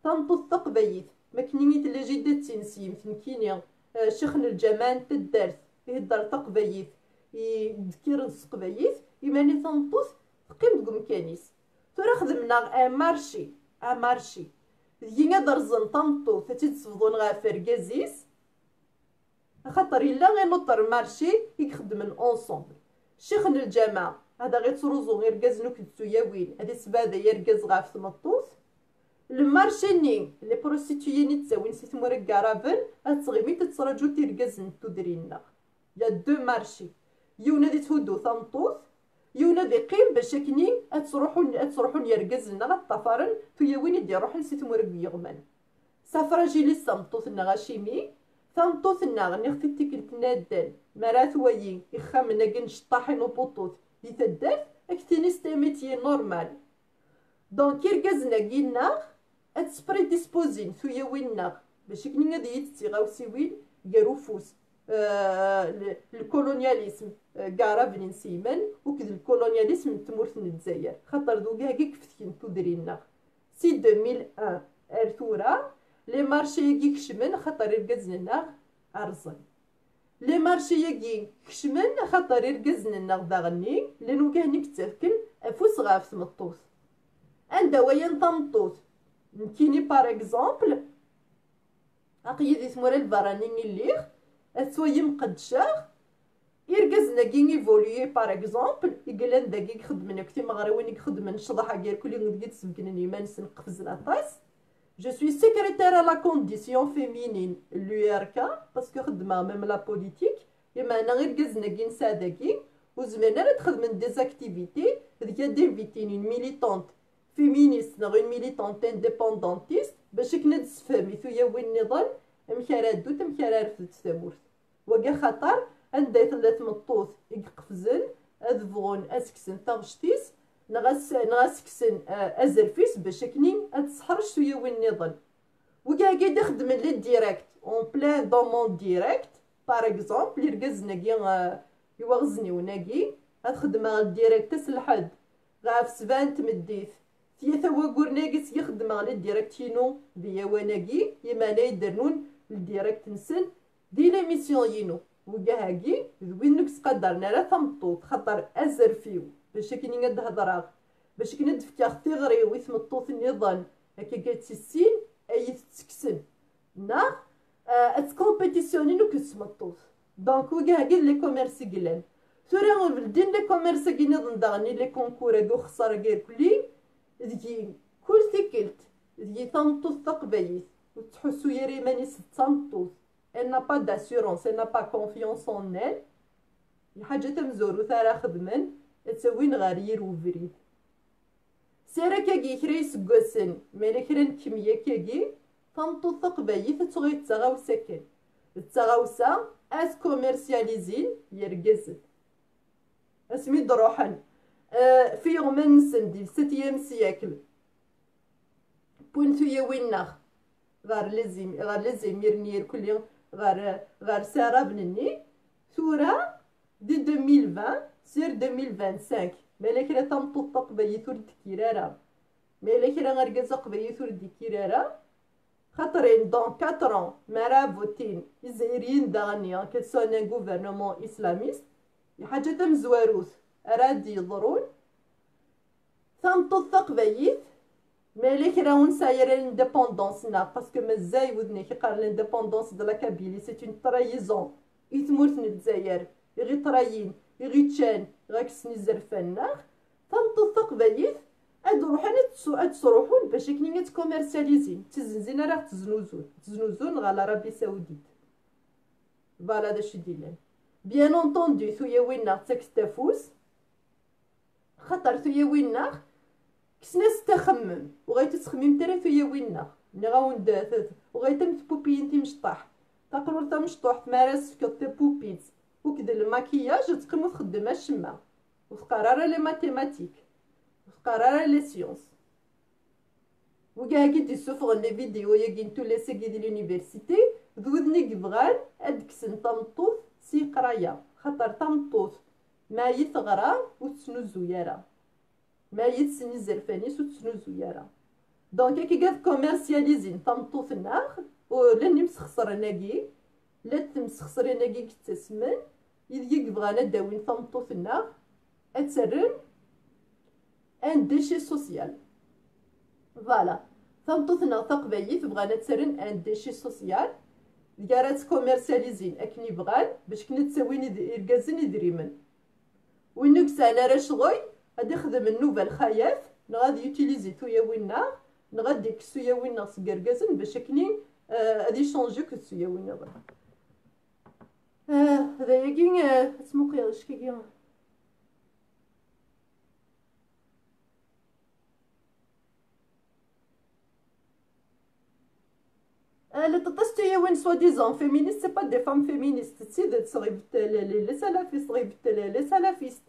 تنطوث تقبايت ما كنيت لا جدات تنسيم تنكينيا شيخن الجمال تدارت يهدر تقبايت يذكر التقبايت يماني تنطوث تقيم تقوم كانيس ترى خدمنا مارشي يينا درزن تنطوث تتصفضون غا فركازيس خاطر الا غير نطر مارشي يخدمن اونصومبل شيخن الجامعة هذا غير تروزو غير كازنو كنتو يا وين هادي سبادة يركز غا في تمطوط المارشيني لي بروستيتييني تساوين سيت مورا كارافن هتغيمي تتسراجو تيركزن تدرينا يا دو مارشي يونا دي تهدو تمطوط يونا دي قيم باش كنين اتروحون يركزنا غطفارن تو يا وين يدي روحن سيت مورا يغمان سافراجيلي سمطوط نغاشيمي تمطوط نغني ختي تيكلت نادال مرات ويين يخمنا كنش طاحين وبطوط يتدار اكتيني ستيميتي نورمال دونك يركزنا كينا اتسبري ديسبوزين ثويا وينا باش كني غادي يتسيغاو سيوين كارو فوس الكولونياليزم كارا بن سيمان وكذا الكولونياليزم تمورث الجزائر خاطر دوكا هكاك فتكين تدرينا سي 2001 ارثورا لي مارشي كيكشمن خاطر يركزنا ارزن لي مارشي ياكي كشمن خاطر يركزن داغني لانو كان كتاكل افوس غاف تمطوط عندها وين تمطوط كيني باغ اكزومبل اقيدي ثمورا البرانين الليغ اسوي مقدشاغ يركزنا كي ايفولوي باغ اكزومبل يقلن داكي يخدمنا كتي مغريوين يخدمن شضحه ديال كل يوم ديال تسبكنني ما نقفز لاطاس. Je suis secrétaire à la condition féminine, l'URK, parce que même la politique, et maintenant, des activités, il y a d'inviter une militante féministe, une militante indépendantiste, باش كنا نتفاهمي ثويا وين نضل مكاردو تمكارف تتامورت وكا خاطر عندها ثلاث مطوط يقفزن اذفغون اسكسن تغشتيس نغاسكسن ازرفيس باش كنين اتسحرش شويه وين نضل وكا قاعد يخدم لي ديريكت اون بلان دومون ديريكت باغ اكزومبل يركزنا كي يوغزني وناكي غتخدم الديريكت تسلحد غاف سبان تمديت ثيثا وقور ناقص يخدم على الديريكتينو ديا وناكي يمانا يدرنون الديريكت نسن دي ليميسيون ينو وكا هاكي وين نكس قدرنا لا تمطوط خاطر ازرفيو باش كي نهضر باش كي ندفكا تيغري ويث مطوط النظام هكا قالت السين اي تسكسن نا اتكومبيتيسيونين وكتسمطوط دونك وكاع كاع لي كوميرسي قلان ثورا بلدين لي كوميرسي كي نظن داغني لي كونكور دو خساره كاع كلي ديكي كل تيكلت ديكي تمطوط تقبايس وتحسو يا ريماني تمطوط elle n'a pas d'assurance elle n'a pas confiance en elle الحاجه تمزورو ثارا خدمن تسوين غارير وفريد سيرا كاكي كري سكوسن مالا كرا كمية كاكي تمطوط تقبايث تغي تغاوسا كان التغاوسا اس كوميرسياليزين يرقزن اسمي دروحن في يوم نسندي 7 سياكل بونتو يويناخ غار لازم يرنير كل يوم غار سارة بنني ثورة دي 2020 سير 2025 مالا كرا تمطوط تقبايث ولد كيرارا مالا كرا غرقزا قبايث ولد كيرارا خاطرين دون 4 ans مرا فوتين الجزائريين داغنيا كتسون ان غوفرنمون اسلاميست حاجه تمزواروث ارادي يضرون تنطط قبايث مالك راون ساير الانديبوندونس نا باسكو مازال ودني كيقال الانديبوندونس د لا كابيلي سي اون ترايزون يتمرتن الجزائر غي ترايين غي تشان غاكسني زرفنا تنطط قبايث ادو روحنا تصروحون باش كنين تكوميرسياليزين تزنزين راه تزنوزون غا العربيه السعوديه فوالا داكشي ديالنا بيان اونطوندو ثويا وينا تاكستافوس خاطر ثويا وينا كسنا تخمم وغايتتخمم ترى ثويا وينا ملي غاوند وغايتم بوبين تي مشطاح تقرر تا مشطوح تمارس كتي بوبيز وكذا الماكياج تقيم تخدم الشمع وتقرر لي ماتيماتيك قرار لي سيونس وكاع كي تيسوفغ لي فيديو يا كينتو لي سيكي ديال لونيفرسيتي ذودني كبغان ادكسن تمطوط سي قرايه خاطر تمطوط ما يثغرا وتسنوزو يارا ما يتسني زرفانيس وتسنوزو يارا دونك كي قاد كوميرسياليزين تمطوط ناخ ولا نمسخسر ناكي لا تمسخسر ناكي كتسمن يدي كبغان داوين تمطوط ناخ اتسرن ان ديشي سوسيال فوالا تمطوطنا تقبايث بغانا تسرن ان ديشي سوسيال كارات كوميرسياليزين اكني بغان باش كنا تساوين يركازن يدريمن وينو كسانا راه شغوي غادي يخدم النوفال خايف غادي يوتيليزي تويا وينا غادي كسويا وينا سكركازن باش كني غادي يشونجيو كسويا وينا هذا كين اسمو قياش كي les tatas وين سوا ديزون féministes c'est pas des femmes féministes تسيدت صغيبت لي سلافيست صغيبت لي سلافيست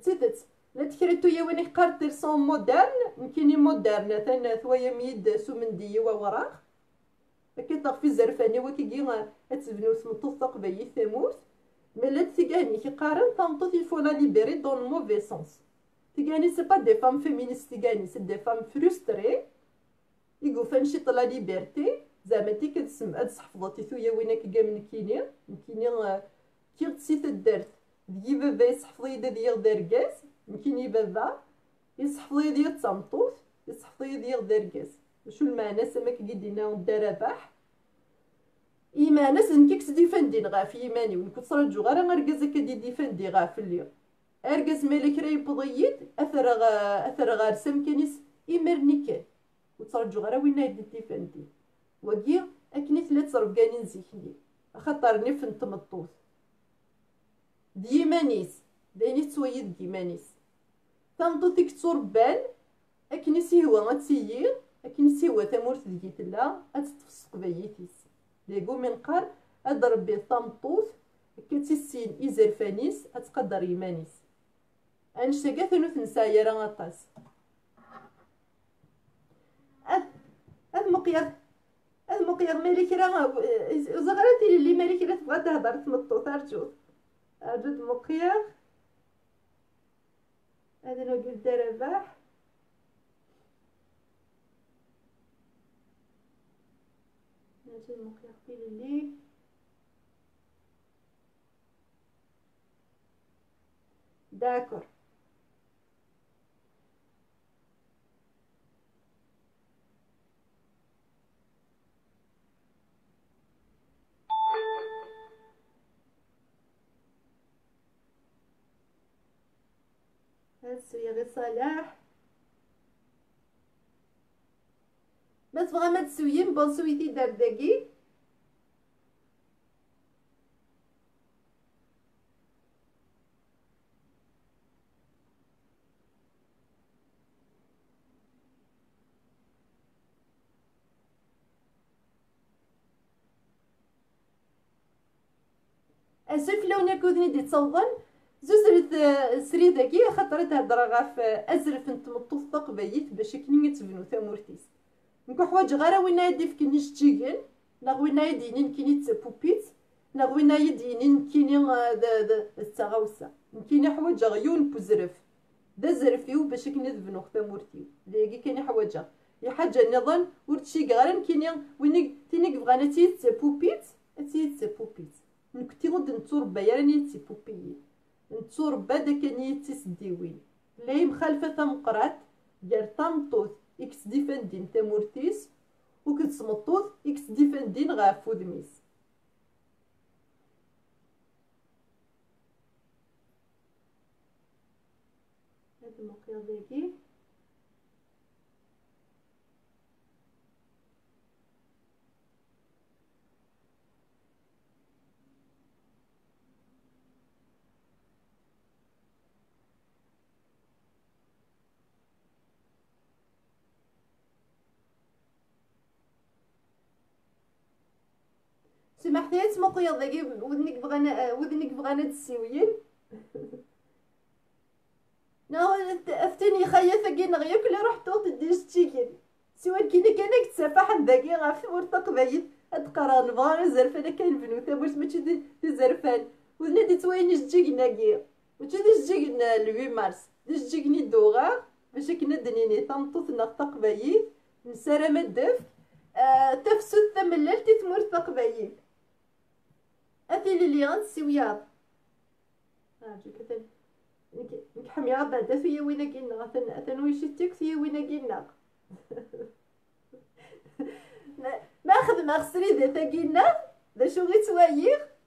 تسيدت لا تكريتو يا وين قارت سون مودرن يمكن مودرن ثنا ثويا ميد سومندي ووراغ كي طاغ في زرفاني وكي تبنو سمطو ثقبي ثموت مي تيغاني كي قارن تنطو il faut la libérer dans le mauvais sens تيغاني c'est pas des femmes féministes تيغاني c'est des femmes frustrées يقول فنشيط لا ليبرتي زعما تي كتسمع تحفظتي ثويا وينك كاع من كيني كي غتسيت الدرت دي بابا يصحفظي ديال داركاس يمكن بابا يصحفظي ديال تمطوط يصحفظي ديال داركاس شو المعنى سما كيدينا الدرباح ايمانس نكيكس ديفندين غا في ايماني ونكون صراجو غير غركاز كدي ديفندي غا في اليوم اركاز مالك راي بضيد اثر غار سم كنيس ايمرني كان وترجو غير وين يدي ديفندي وكي اكني ثلاث ربقانين زيكني خاطرني في التمطوط ديمانيس دايني تويد ديمانيس تمطوطيك تربان اكني سيوا غتسيير اكني سيوا تمورت ديت لا اتتفسق بيتيس ليغو من قار اضرب بالتمطوط كتسين ازرفانيس اتقدر يمانيس انشتا ثنوث نسايا راه غطاس المقير مالك راه زغرتي اللي مالك راه تبغى تهضر تمطو ترجو جد مقير هذا لو قلت رباح نجي المقير في الليل داكور السوية غير صلاح ما تبغى ما تسويين بون سويتي دار داكي اسف لو نكودني دي تصوضن زوزرت سري داكي خاطر تهضر غاف ازرف نتمطو تقبيت باش كني تبنو تامورتيس نكو حوايج غير وين يدي فكني جتيكن لا وين يدينين كيني تبوبيت لا وين يدينين كيني التغاوسه كيني حوايج غيون بزرف دا زرفيو باش كني تبنو تامورتيو ليكي كاين حوايج يا حاجه نظن ورتشي غير كيني وين تيني بغانا تبوبيت تبوبيت نكتي غد نتوربا يا راني تيبوبيي نتوربا داك ني تيسديوين لاي مخالفه تمقرات ديال طامطوط اكس ديفندين تامورتيس وكتسمطوط اكس ديفندين غا فودميس هاد المقيا داكي سمحتي تمقيا داكي ودنك بغانا تسويين نا افتني خايا ثقي نغيا كل رحتو تديش تشيكين سواء كينا كانك تسافح ذاكي غاف ورطق بايت اتقرا نبغى زرفان كاين بنوته باش ماشي دي زرفان ودنا دي تويني جيكناكي وتي دي جيكنا ل 8 مارس دي جيكني دوغا باش كنا دنيني طمطوط نطق بايت نسرا ما الدف تفسد ثملل تتمر تقبايل اثي اللي غنسويا اجي كتن نك حميا بعدا فيا وين كاينا ثانوي شتيك فيا وين كاينا ناخذ ما خسري ذا ثقينا ذا شو غي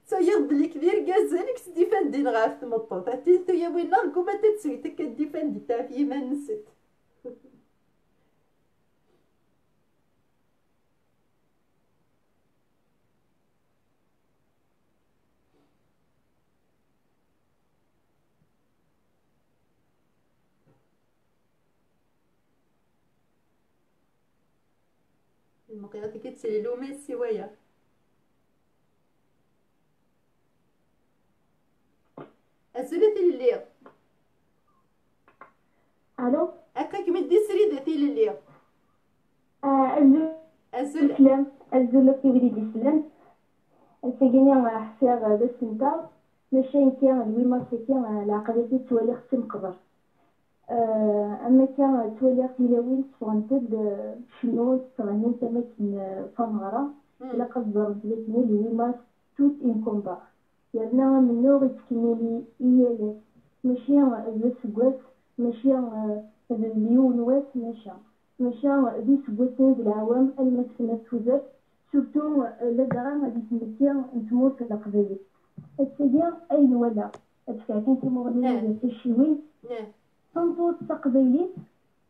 توايغ بلي كبير كازانك سدي فندين غاف تمطوط حتى ثيا وين نكوما تتسوي تكدي فندي تاع في ما نسيت المقياس كيتسالي لو مي السوايا اسولتي الليل الو هكاك مدي سريدتي الليل اسول سلام ازول في وليدي سلام السجيني حساب بس نتا ماشي انتي الوي مارسيتي العقبتي توالي ختي مقبر اما كان توالي تيلاوين تفغنتد شنو تغني تماكن فمغرا الا قدر بلاتني الوي مارس توت ان كومبا يرنا من نوع تكملي ايالي ماشي ذا سكواس ماشي اليون واس ماشي ذي سكواسين العوام المكسنة توزر سورتو لدرا غادي تمتيا نتمور في القبيل السيديا اي ولا اتفاكين تمغنية تشيوين تنطوط تقبيليت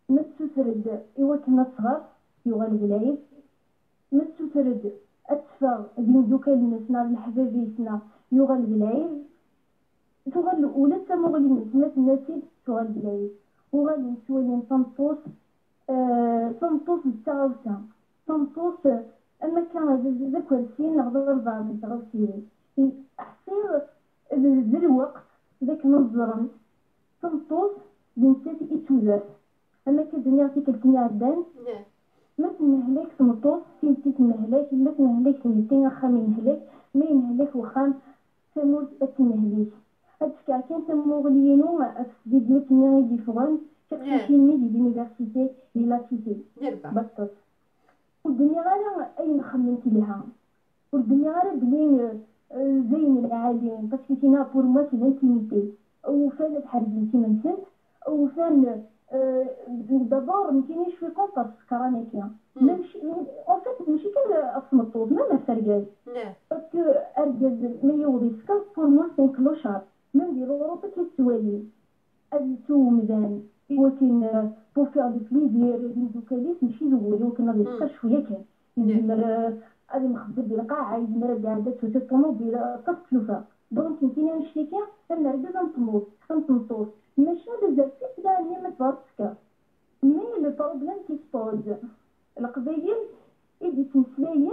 متسو ترد ايوا كنا صغار يغال بلايب متسو ترد اتفا دين دوكا لنسنا الحبابيسنا يغال بلايب تغال ولا تمغلي نسمات الناسي تغال بلايب وغادي نسوي تنطوط تنطوط التغاوسا تنطوط اما كان ذاك السين نغضر 4 من تغاوسين حسير ذا الوقت ذاك نظرا تنطوط بنتي إتوزر أما كدنيا تيك الكنيا عدان ما تنهلك تمطوط تيمتي تنهلك ما تنهلك تمتين أخا ينهلك ما ينهلك وخام تموت أتنهلك أتفكا كان تموغلينو أفسدي دلتني دي فغن تكتشيني دي دينيفرسيتي دي لاتيتي بطل والدنيا غالا أين خممتي لها والدنيا غالا بلي زين العالين باسكو تينا بور موا تي لانتيميتي وفان تحرزنتي منسن وفان دابور مكاينش في كونطاس كرانيكيا ماشي اون فيت ماشي كان اصمطوط ما سرقاز باسكو ارجاز ما يوضي سكا بور موا سين كلوشار من ديال اوروبا كيتوالي سو مزان ولكن بو فيغ دو بليزير دوكاليس ماشي زوين ولكن غادي يبقى شويه كان يدير غادي مخبر ديال القاعه يدير هاد عندها توت الطوموبيل تصلفها دونك كنتيني نشتكي انا رجع نطمطوط ماشي بزاف كدا هي ما تباركش مي لو بروبليم كيسبوز القبايل يدي تمسلاين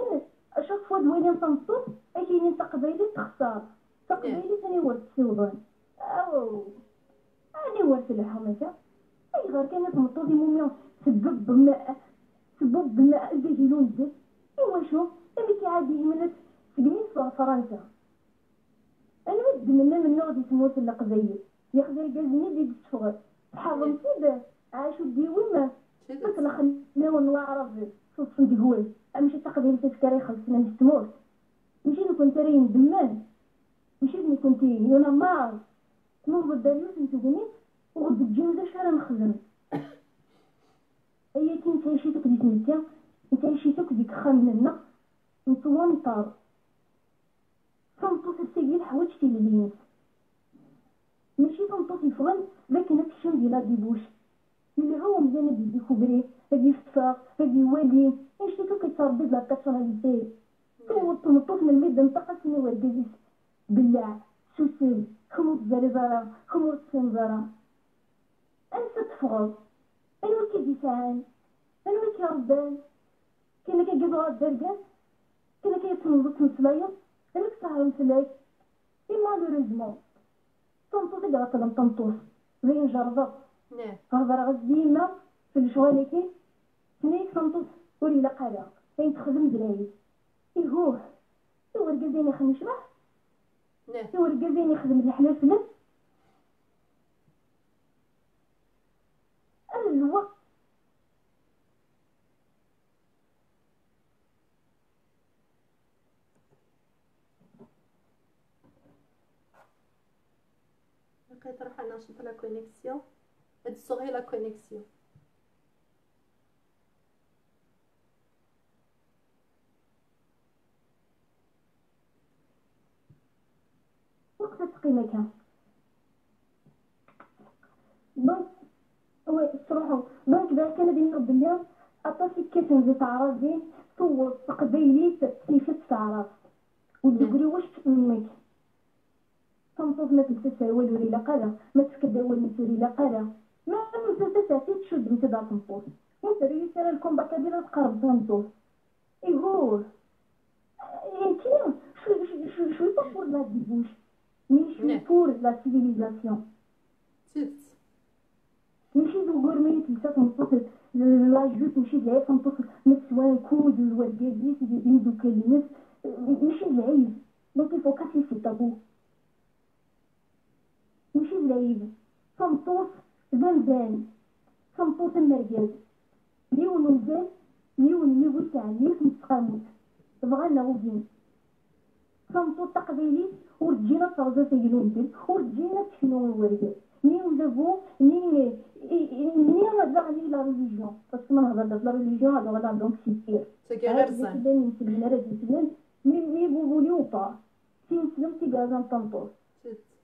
اشاك فوا دويني نطمطوط كاينين تقبايلي تخسر تقبايلي ثاني ورد السودان او اني ورد الحماسه اي غير كان يطمطو دي موميون سبب بالماء الجاهلون بزاف ايوا شوف اللي كيعادي من سكنيس في فرنسا انا ود من غادي تموت القبايل ياخذ الكازني ديال الشغل حرمتي به عاشوا ديوما مثلا خليو نعرف صوت ديكول ماشي تقبيل تذكري خلصنا نستمر ماشي نكون ترين دمان ماشي كنتي يونا مار نوض الدريوس نتوغني وغد الجنزة شحال نخدم هي كي نتعيشيتك ديك نتا نتعيشيتك ديك خامننا نتوى نطار تنطوط السيدي الحوايج تيلينيس ماشي تنطوط يفغن لكن هاك الشام ديال ديبوش اللي هو مزيان هادي ديكوبري هادي يفتر هادي يوالي نشتيتو كيتربي بلا بيرسوناليتي هو تنطوط من الميد نطاقة سني ورقازيس بلاع سوسل خمور زرزارة خمور سنزارة انسى تفغض ايوا كيدي ساعان ايوا كيربان كاين كيقيدو هاد الدركات كاين كيتنوض تمسلايا انا كتعرف مسلاي اي مالوريزمون تنطوط كاع تنطوط زي نجرب هضر غزيمة في الشواليكي سنيك تنطوط ولي لا قالا كاين تخدم درايب ايوا ركازين يخدم شبح ايوا ركازين يخدم الحلا فلس الوقت بقيت نروح نشوف لا كونيكسيون هاد الصغير لا كونيكسيون وقت تقيمة كان دونك وي صراحة دونك دا كان بين رب الله أطاسي كيسن زي تعرضي صور تقبيليت سيفت تعرض ودقري واش تأمك تنطوط ما تلتسى والوري لا قالا ما تفكد اول مسوري لا قالا ما نمسا ساعتي تشد انت دار تنطوط وانت ريسالة لكم كبيرة تقرب تنطوط ايهور انتي شو بور لا ديبوش ماشي بور لا سيفيليزاسيون ماشي دوغور ميت تلتا تنطوط لا جوت ماشي العيب تنطوط نسوان كود والورقازيس يدو كلمات ماشي العيب دونك يفو كاسي سي تابو ماشي العيب تنطوط زنزان تنطوط المرقاز ليون مزال ليون ميبو تاعني نتقاموت بغانا ودين تنطوط تقبيلي ورجينا ترزا سيلون ورجينا تشنو الورقاز ني ولافو ني غادي لا ريليجيون باسكو ما نهضر لا ريليجيون هذا غادي عندهم كثير تاكي غير زين نسلم راه نسلم مي بوبولي وبا سي نسلم تي غازان طنطوس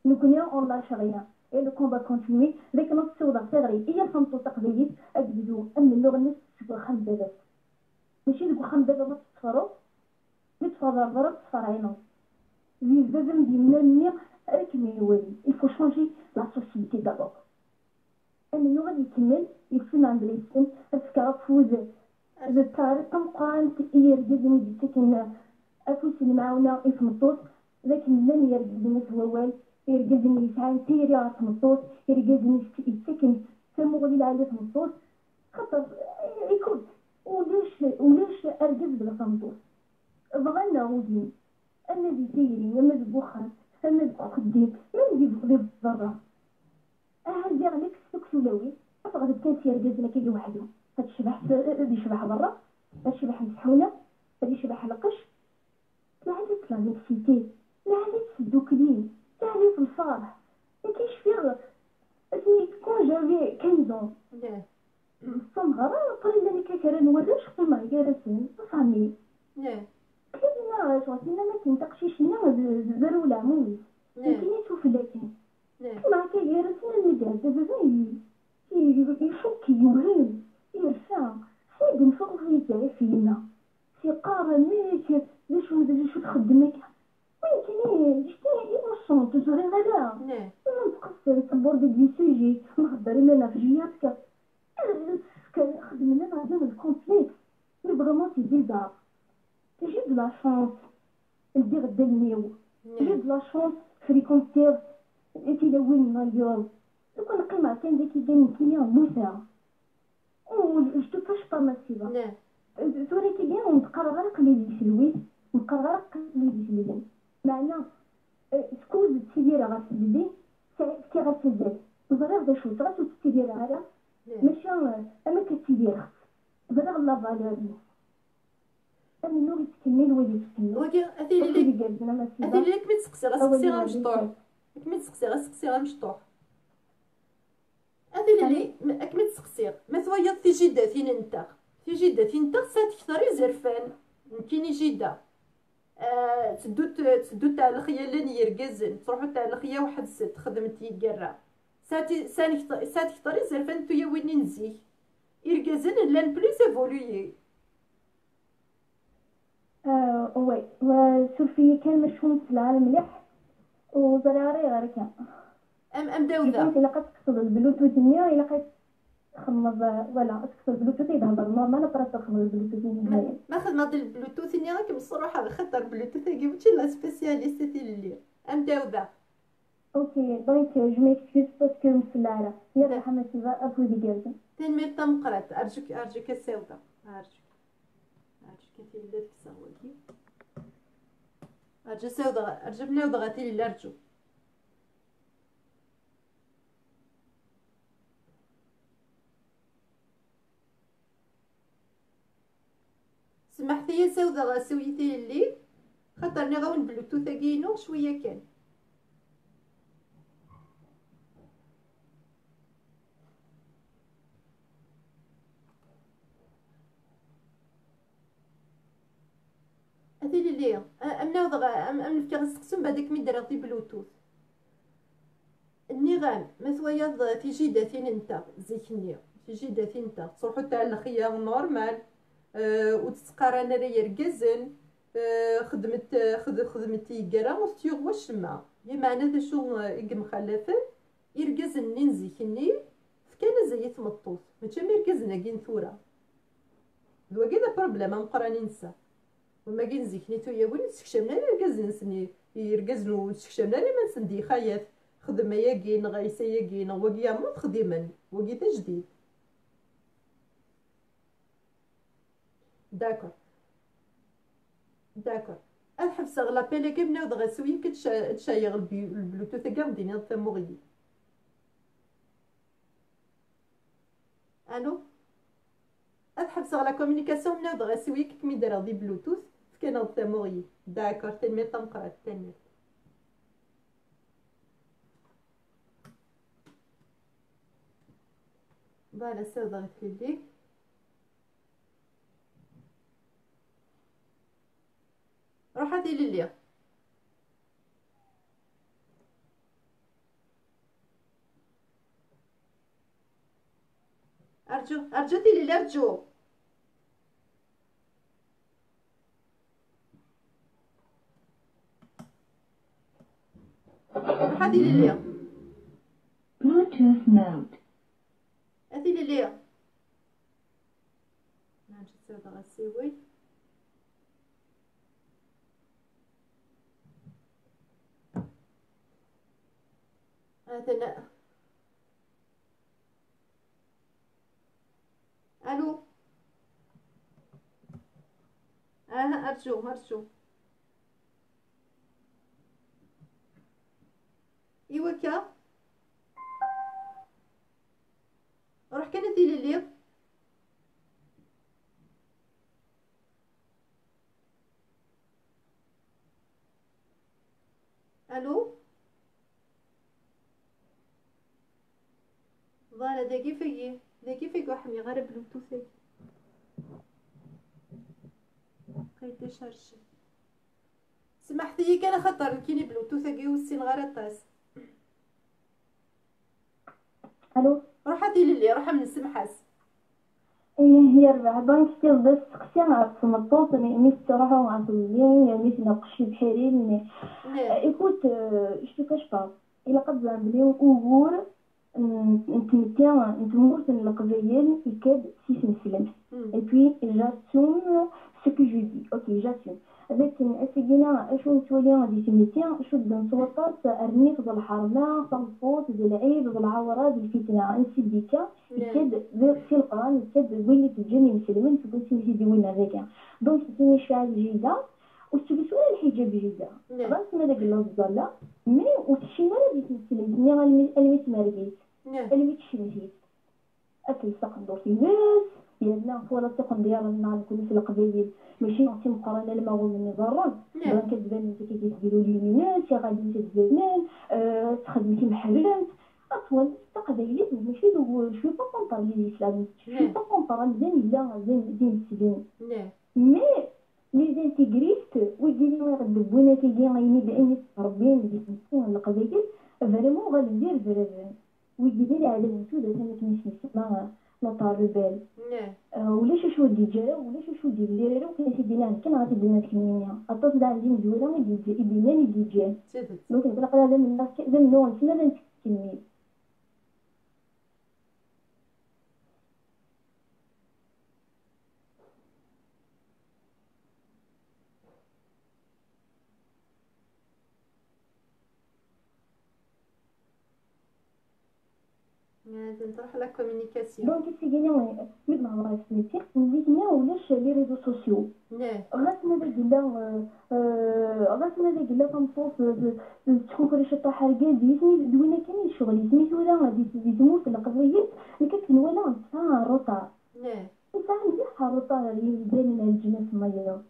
نكونيا اون لا شغيا اي لو كومبا كونتينيي لكن نص سودا صغري هي طنطوس تقبيليت اجبدو ان اللغه الناس تبغى خمبابات ماشي ديك خمبابه ما تصفرو نتفضل ضرب تصفرينو لي زادم ديالنا ني راكمي يولي يفو شونجي لا سوسيتي دابور انه غادي يكمل يكفي عند الانسان الفكره تفوز الطريقه مقارنه يرجعني بسكن افوسني معاونا يفمطوط لكن لن يرجعني سوال يرجعني يسعى تيري على فمطوط يرجعني يسكن سمو غادي على فمطوط خاطر يكون ولاش ارجز بلا فمطوط بغينا ودين انا دي ديري انا دي بوخر انا دي خدي من دي بالضرة هادي غنيك السكسولوي غادي كان سيرجازنا كي وحدو هاد الشبح هادي شبح برا هاد الشبح مسحونه هادي شبح لقش لا عندي طلع ميكسيتي لا عندي تسدو كلين لا عندي في الفرح مكاينش فيها اسمي كون جافي 15 الصمغرة طرينا لي كاكرا نوراش قيمة كارسين صامي كلنا شواتينا ما كنتقشيشنا زرو العمومي ممكن يشوف لكن مع كيرسنا المدرسة دابا يفك يوهل يرفع سيد نفوق في تعرفينا في قارة ميك ليش تخدمك وين كاين شتي الشنط تجري غدا نتقصر تبور دي سيجي نهضر انا في جياتك خدمنا هذا الكومبليكس مي فريمون سي بيزار تجي د لا شونس ندير غدا النيو تجي د لا شونس فريكونتير تيلوين اليوم دوكا نقيم كان داك كاين كليان موسى او جو تو كاش با ماسيفا توري كي بيان نتقرر قليل سلويت نقرر قليل سلويت معنى سكوز تيدير غاسبلي كي غاسبل وزرير دا شو تراسو تيدير على ماشي اما كتيدير بلا لا فالور انا نوري تكمل ولي تكمل وكي اثيلي لك ما تسقسي غا مشطوح كمل تسقسي غا مشطوح اثيلي كمل تسقسي ما ثويا في جده فين انت في جده فين انت ساتكثري زرفان كيني جده تسدو تاع الخيال يرقزن تروحو تاع الخيا واحد ست خدمت يقرا ساتي كثري زرفان تويا وين نزيك يرقزن لان بليس ايفولوي وي وسولفي كان مشهور في العالم مليح وزراري غير كان ام داوده الا قد تقصد البلوتوث نيا الا قد خمض ولا تقصد البلوتوث يهضر نورمال انا برا تخمض البلوتوث نهاية ما خدمه البلوتوث نيا راكم الصراحه خاطر البلوتوث كيفاش لا سبيسياليست اللي ام داوده اوكي دونك جو ميكسكيوز باسكو مسلعه يا رحمه الله ابو دي جالس تنمير تم قرات ارجوك السوده ارجوك انت اللي ديك السهوكي ارجو سوده ارجو بنا وضغطي لي ارجو سمحتي يا سوده غاسويتي اللي خاطرني غاون بلوتوث كاينو شويه كان هذه اللي امنا وضغ ام نفكر نسقسم بعدك مي دار غدي بلوتوث النغام مثويا في جيداتين انت زيكني في جيداتين انت تروحو تاع الخيام نورمال وتتقارن راه يرقزن خدمت يقرا وستيغ واش ما هي معنى ذا شو يقم خلافن يرقزن نزيكني فكان زيت مطوط ماشي ميرقزنا كين ثورة دوا كذا بروبليم مقراني نسا وما كاين زيكنيتو يا ولي تسكشمنا يرقز نسني يرقزنو تسكشمنا ما نسندي خايف خدمه ياكين غايسه ياكين وكيا مو خديما وكي تجديد داكور الحبس غلا بيلي كيبنا ودغا سوي كتشايغ البلوتوث كاع دينا تموغي الو الحبس غلا كومونيكاسيون منا ودغا سوي كمي داير دي بلوتوث كان التموغي داكور تنمير تنقرا تنمير فوالا سودا غتفيديك روح هاتي لي ارجوتي لي ارجو هذه ليليا Bluetooth mode. هذه ليليا نجي هذا غنسوي هذا الو ارجو ايوكا روح كانت لي الو فوالا داكي فيك وحمي غير بلوتوث قيد شارجي سمحتي كان خطر كيني بلوتوث كي وسين غير طاس الو روح ديري روح من السمحاس. هي ربع دونك كتير بس تقسي مع الصمطوط مي تروحوا مع الزين يعني تناقشي بحرير مي écoute je te cache pas إلا قد بلي أوغور نتموت القبيل يكاد سيس مسلم et puis j'assume ce que je dis ok j'assume لكن أسجينا أشو تولي غادي تميتين أشو بدن صوتات أرني في الحرمة صنفوت ذي العيب ذي العورات ذي الفتنة أنسي ديكا يكاد في القرآن يكاد وين تجني مسلمين تقول سيدي دي وين هذاك دونك تسمي شعر جيدة وتبي سؤال الحجاب جيدة غاس ماذا قال له الظلة مي وتشي ما غادي تمثل الدنيا اللي متمارقيت اللي متشمتيت أكل ساق ندور في الناس يالنا فولا تقن ديالنا نكون في القبيل ماشي نعطي مقارنه لما هو من ضرر بان كتبان انت كيديروا لي الناس يا غادي انت تزينان تخدمتي محلات اصلا تقبيلات ماشي شويه با كونطار لي الاسلام شويه با كونطار مزيان لا زين السجن مي لي زانتيغريست ويجي لي يغلبونا كيجي غيني بان ربين اللي تمثلون القبائل فريمون غندير فريمون ويجي لي على المسوده انا كنمشي نسمع نطار البال ولاش شو ديجا ولاش شو دير لي راه كاين سيدينا كان غادي دينا كمينيا اطاس دا عندي مزوره يديناني ديجا دونك نقول هذا من الناس كذا نوع سنه نتكمل تروح لا كومونيكاسيون دونك سيدينا ميد ما عمرها سميتي وليتنا ولاش لي ريزو سوسيو غاس ماذا قلا تنصوص تكون كل شي طاح رقادي دوينا كاين شغل سميتو ولا غادي تموت القضيه اللي كتكون ولا نتاع الروطار نتاع ندير الروطار اللي دايرين الجنه الميه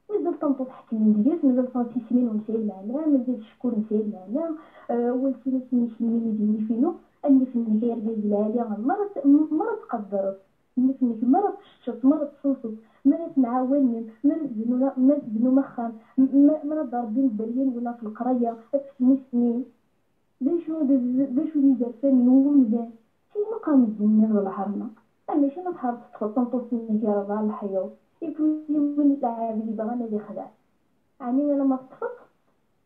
مازال تنطوط حتى ندير مازال صافي سنين ونسير معنا مازال شكور نسير معنا ولسنا سنين يديني فينو اللي في النهاية رجال العالية مرة تقدرت اللي في النهاية مرة تشتت مرة تصوصت مرة تنعاون مرة تبنو مخام مرة ضاربين البريين ولا في القرية في سنين باشو اللي زرفان يوم ذا شي مقام الدنيا ولا حرمة أما شي ما تحرص تخطن توصلني يا ربع الحياة يكون من اللاعب اللي بغانا دي خدع يعني أنا ما تفق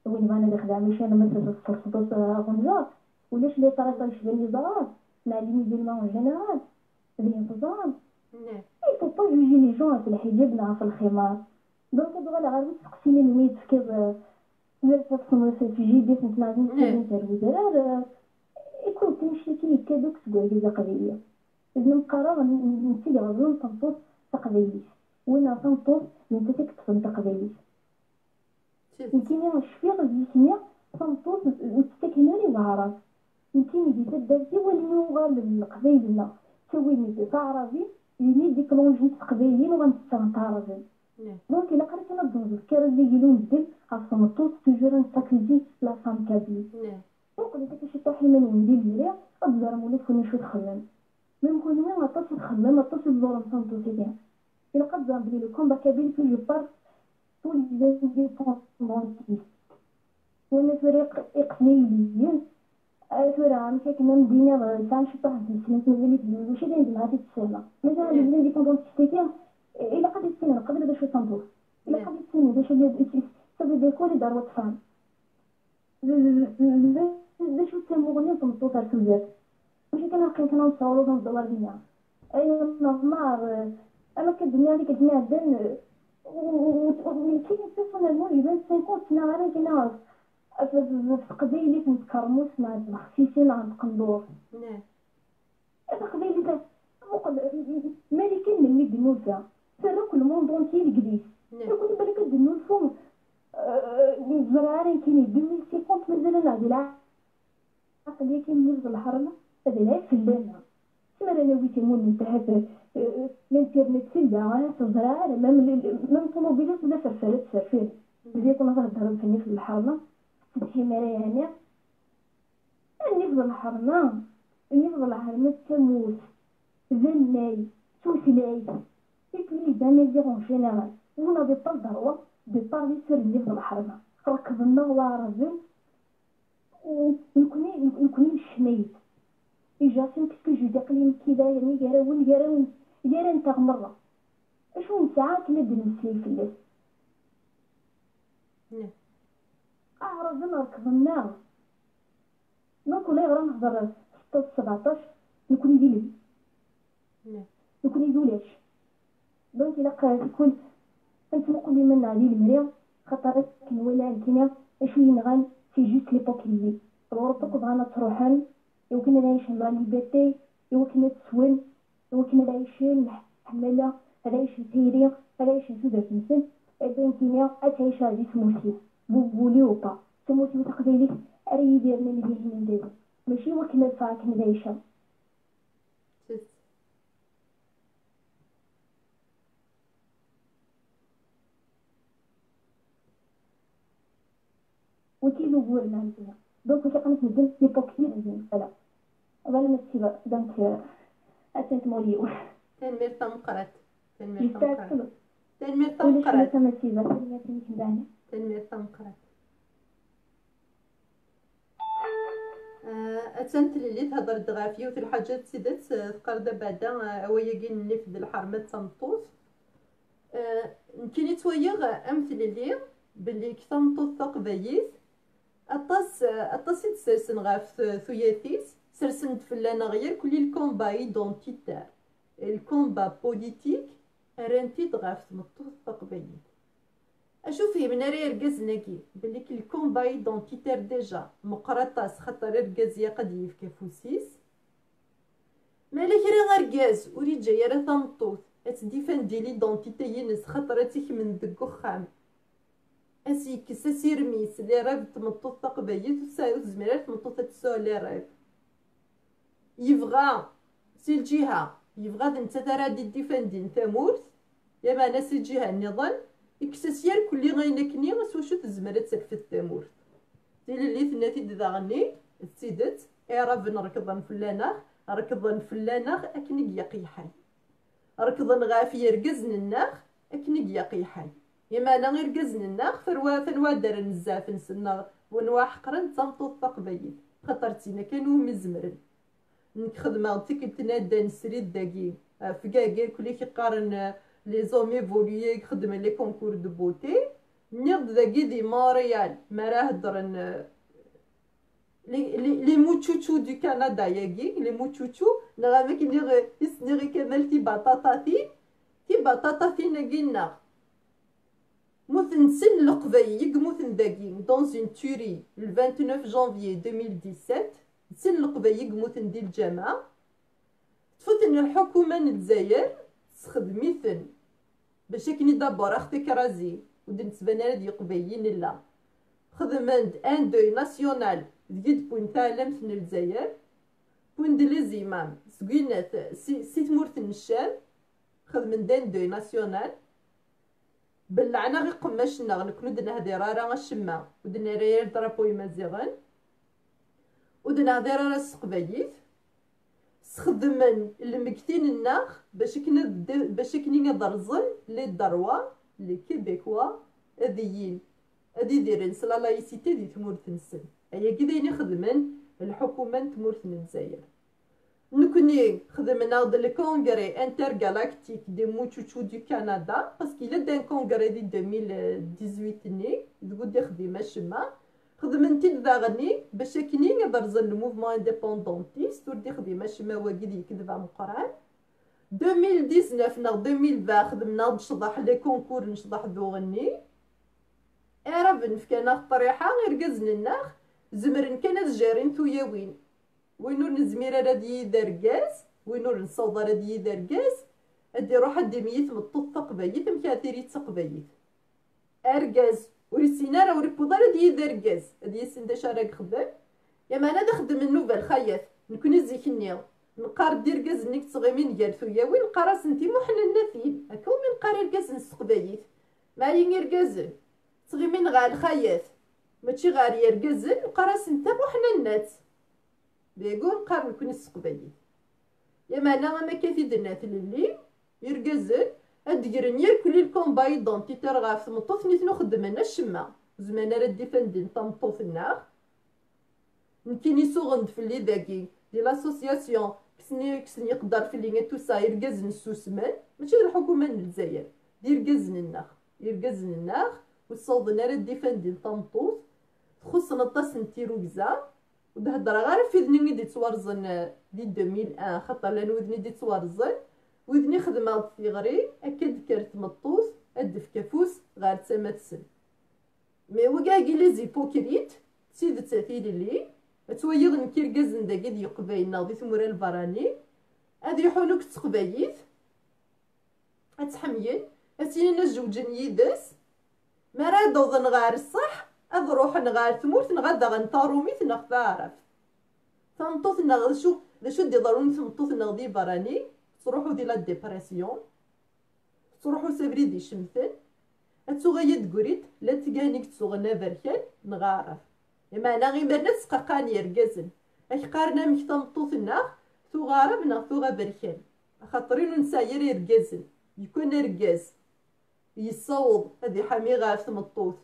وين بغانا دي خدع ماشي أنا مثلا تصرفت غنجات ولاش لي طريقه يشبه لي ضرار مع لي ميزلمان جينيرال الانتظام il faut pas juger les gens في الحجاب لا في الخمار دونك دوغا لا غير تقسيني الميت كيف لا تصوم في جيبي كنت لازم نتا الوزراء يكون تمشي كي كادوك تقول لي قضيه اذا نقرر نتي غير تنطوط تقضيه وانا تنطوط انت تكتب تقضيه يمكن الشفيق الجسميه تنطوط وتستكناني وعرف يمكن يدي تدرتي والموغا للقبيلنا سوي ميدي عربي يني ديك لونجي قبيلين وغنتعرض دونك الا قريت انا الذكر اللي يقولون بدل خاصهم الطوط توجور نساكلي لا فام كابي دونك انت كشي طاحي من ولدي ليا الدار مولك فين شو تخدم ميم كون وين غطاس تخدم غطاس الدور نصنتو سيدي الا قد زعبلي لو كومبا كابيل في جو بار طول دي بونطيس وانا فريق اقليمي تورا عم كنا مدينه تاع شي طاح مسلمات مازال واش اللي عندنا هذه السنه مثلا اللي دي كونطون تستيكي الا قد السنه قبل باش تنطوف الا قد السنه باش اللي سبب ديكوري دار وطفان باش تمغني تنطوف على السوزات واش كنا نصوروا ندور بينا اي نظمار اما كدنيا اللي كدنيا عندنا وكاين بيرسونيلمون يبان 50 سنه غير كنعرف في قبيلة متكرموس مع الخسيسين عند قندور هذا قبيلة مالكين من ميد نوفا سروا كل موندونتي القديس يقول بالك الدنوفو الزراري كاين 2050 مازال نعدي العقل كاين نفس الحرمة هذا لا فلانة سما انا ويتي مون نتهب الانترنت سلة في الزراري مام طوموبيلات ولا فرفرات سرفين زي كنا نهضروا في الحرمة تدحي مرايا هنا نفضل الحرمة تموت ذناي توسلاي يكلي دامي ديرون جينيرال ونا دي طال ضروة دي طال يسر نفضل الحرمة ركضنا وعرضن ونكوني الشميت إجاسم كسكو جودي قليل كذا يعني جراون تاع مرة أشو نساعة كنا دنسلي في الليل أعرض نركض النار دونك ولا يغرى نهضر 17 نكون يديلي نكون يدولاش دونك إلا يكون نقول لي من هذه المريض خاطر كنولى كنا أشو ينغان في جوست ليبوك اللي أوروبا بغانا تروحن يو كنا نعيش مع ليبرتي يو كنا تسون يو كنا نعيشين حملة نعيش تيري نعيش سودة نسن بين كنا أتعيش هذه سموتي بولي وبا سموتي وتقبيلي أريد يديرنا اللي هنا نديرو ماشي وكنا فاك نعيشها وكيلو بورنا عندنا دونك كي قنت ندير لي بوكيل عندنا فلا ولا ما تسيبا دونك اتنت موليو تنمير تمقرات يستاكلو تنمير تمقرات ما تسيبا تنمير تمقرات تنمير تمقرات أتنت اللي تهضر دغافية وفي الحاجات سيدات تقرد بعدا أوياكي نفذ الحرمة تمطوط يمكن يتويغ أمثل اللي باللي كتمطوط تقبايث أطاس يتسرسن غاف ثياثيس سرسن فلانا غير كل الكومبا ايدونتيتار الكومبا بوليتيك رانتي دغاف تمطوط تقبايث أشوف من راه ركزناكي باللي الكومبا ايدونتيتار ديجا مقرطاس خاطر ركزيا قد يفكا فوسيس مالك راه ركاز وريد جايه راه تمطوط اتديفاندي ليدونتيتي ينس خاطر تيكمن دك وخام اسيكس اسيرميس لي راه تمطوط تقبايث وزميرات تمطوط تسوى لي راه يبغى سي الجهه يبغى انت ترى ديفاندي نتامورت يا ما ناس الجهه النظام إكساسيار كل غينكني سوشو تزمرت سلف التامورت تيلي اللي ثناتي داغني تسيدت راه نركضن فلانه ركضن فلانه اكنك يقيحي ركضن غافي ركزن الناخ اكنك يقيحي يما انا غير ركزن الناخ فنوا دار نزاف نسنا ونوا حقرن تمطوط تقبيل خطرتينا كانوا مزمرن نخدمه تيك تنادى نسريد داكي فكاكي كلي كيقارن لي زومي فوليي خدم لي كونكور دو بوتي نيض داكي دي مونريال ما راه هضرن لي موتشوتشو دو كندا ياكي لي موتشوتشو نغا كيدير يسنيغي كمال تي بطاطا فينا كينا موثن لقبايق موثن داكي دون اون توري le 29 جانفي 2017 سن لقبايق موثن ديال الجامعه تفوتن الحكومه الجزائر تخدميثن باش كني دابور اختي كرازي ودنتبان راه ديال قبايين لا خدمند ان دوي ناسيونال ديال بوين تعلمت من الجزائر بوين دي لي زيمام سكينات سي تمورت الشام خدمن دان دوي ناسيونال بلعنا غي قماشنا غنكونو درنا هادي راه الشما ودنا راه درابوي مزيغان ودنا هادي راه السقبايت سخدمن المكتين الناخ باش كنا درزن لي دروا لي كيبيكوا هذيين هذي دايرين سلا لايسيتي دي تمورت نسن هيا كي خدمن الحكومه تمورت الجزائر نكوني خدمنا د الكونغري انتر غالاكتيك دي موتشوتشو دو كندا باسكو الا دان كونغري دي 2018 ني تقول دي خدمه شما خدمتي داغني باش كني درزن الموفمون انديبوندونتيست ودي خدمه شما واكد يكذب مقران 2019 نا 2020 خدمنا نشطح لي كونكور نشطح دوغني راه بنفكانا الطريحه غير كازن زمرن كان جارين ثوياوين وينو نزمير راه دي دركاز وينو نصوض راه دي دركاز ادي روح ادي ميت مطط تقبايت مكاتيري تقبايت اركاز ورسينا راه وريبوضا راه دي دركاز ادي سنداش راك خدام يا ما انا نخدم النوفل خياط نكون زيكني نقار دير كاز نيك تصغيمين ديال ثوياوين نقرا سنتي محنا النافين هكا من قاري الكاز نسقبايت ما ينير كاز تصغيمين غا الخياط ماشي غير يركزن نقرا سنتا محنا الناس بيقول قارن كون السقبايل يا مانا ما كافي درنات اللي يركزن اديرن يركل الكومبا ايدونتيتي راه في مطوف نيتنو خدمنا الشما زمان راه ديفندين طمطوف النار يمكن يسوغند في اللي داكي ديال لاسوسياسيون كسني يقدر في اللي توسا يركز نسوسمان ماشي غير الحكومه الجزائر يركز الناخ والصوضنا راه ديفان ديال طنطوس خصنا طاس نتيرو كزا ودهضر غير في ذني دي توارزن دي 2001 خاطر لان وذني دي توارزن وذني خدمه في غري اكيد كرت مطوس ادف كافوس غير تما تسن مي وكاكي لي زيبوكريت سيد تاثير لي تويغ نكيركاز نداكي دي قبايلنا دي ثمورا البراني هادي يحونوك تقبايت اتحميل اتيني نجوجن يدس ما راه دوضن غير الصح اضروح نغار ثمورت نغدا غنطارومي نغتعرف تنطوط نغ شو دي ضروري تنطوط نغدي براني تروحو دي لا ديبرسيون تروحو سابري دي شمثل اتوغيد قريت لا تقانيك تسوغنا بركان نغارف اما انا غير برنا تسقاقاني يركزن اش قارنا مش تنطوطنا ثغارب ثوغا بركان خاطرين نساير يركزن يكون ركاز يصوض هذه حامي غاف تمطوط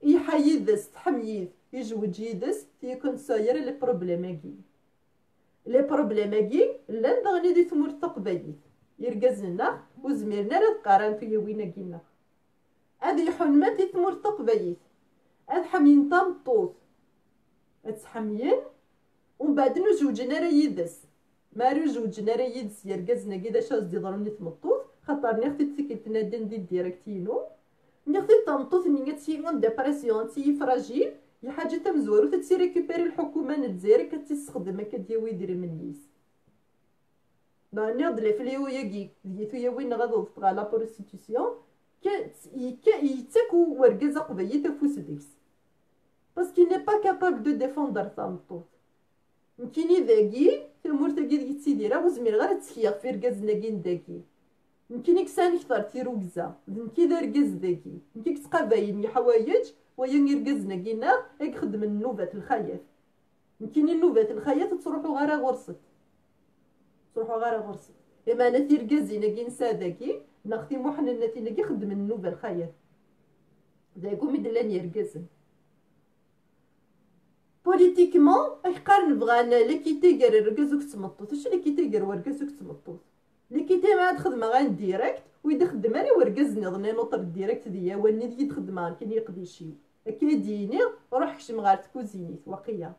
يحيدس تحميد يجوج يدس تيكون ساير لي بروبليماكي لا دغني دي ثمور تقبايت يركزنا وزميرنا راه قارن في وينا كينا هذه يحن ما دي ثمور تقبايت هاد حمين طنطوط اتحمين ومن بعد نجوجنا راه يدس ما رجوجنا راه يدس يركزنا كدا شاز دي ضروني تمطوط خاطر نختي تسكلتنا دي ديريكتينو نختي طنطوط نيغا تيغون ديبرسيون تي فراجيل هي حاجه تمزورو تتسي ريكوبيري الحكومه الجزائريه كتستخدم كديوي دير منيس ناض لي فليو ياكي ديتو يا وين غادو تطغى لا بروستيتيسيون يتاكو وركز قبايت فوس ديكس باسكو ني با كابابل دو ديفوندر طنطوط يمكن داكي ثمور تاكي ديك تيديرها وزمير غير تسكيغ في ركازنا كين داكي يمكن كسان كثر تيروكزا يمكن دا ركز داكي يمكن تقاباين حوايج ويا يركزنا كينا ياك خدم النوبات الخياط يمكن النوبات الخياط تروحو غير غرست اما انا تيركازينا كين ساداكي نختي محنا النتيجه كي خدم النوبه الخياط داكو مدلان يركزن بوليتيكمون ايقار نبغى ليكيتي كار ركزوك تمطوط اش ليكيتي كار وركزوك تمطوط ليكيتي ما تخدم غير ديريكت ويدا خدم انا وركزني ظني نوطر ديريكت ديا وني دي تخدم كان يقضي شي اكيديني روح كشم غير تكوزينيت واقيا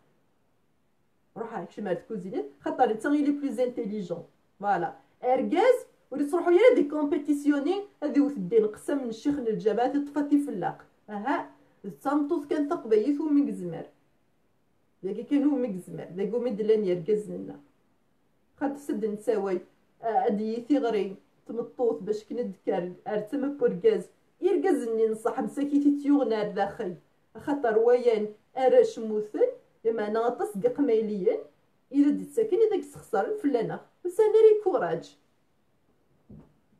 روح كشم غير تكوزينيت خاطر انت غير لي بلوز انتيليجون فوالا اركاز ولي تروحوا يا دي كومبيتيسيوني هذه وثدي نقسم من الشيخ للجبات طفتي في اللاق التنطوط كان تقبيت ومن زمر داكي كانوا مكزمر داكو مدلان يركزنا خاطر سد نساوي ادي ثغري تمطوط باش كندكر ارتم بوركاز يركزني نصح مساكيتي تيوغنا داخل خاطر ويان اراش موثل لما ناطس قميليا اذا ديت ساكن اذا تخسر فلانه بس انا ري كوراج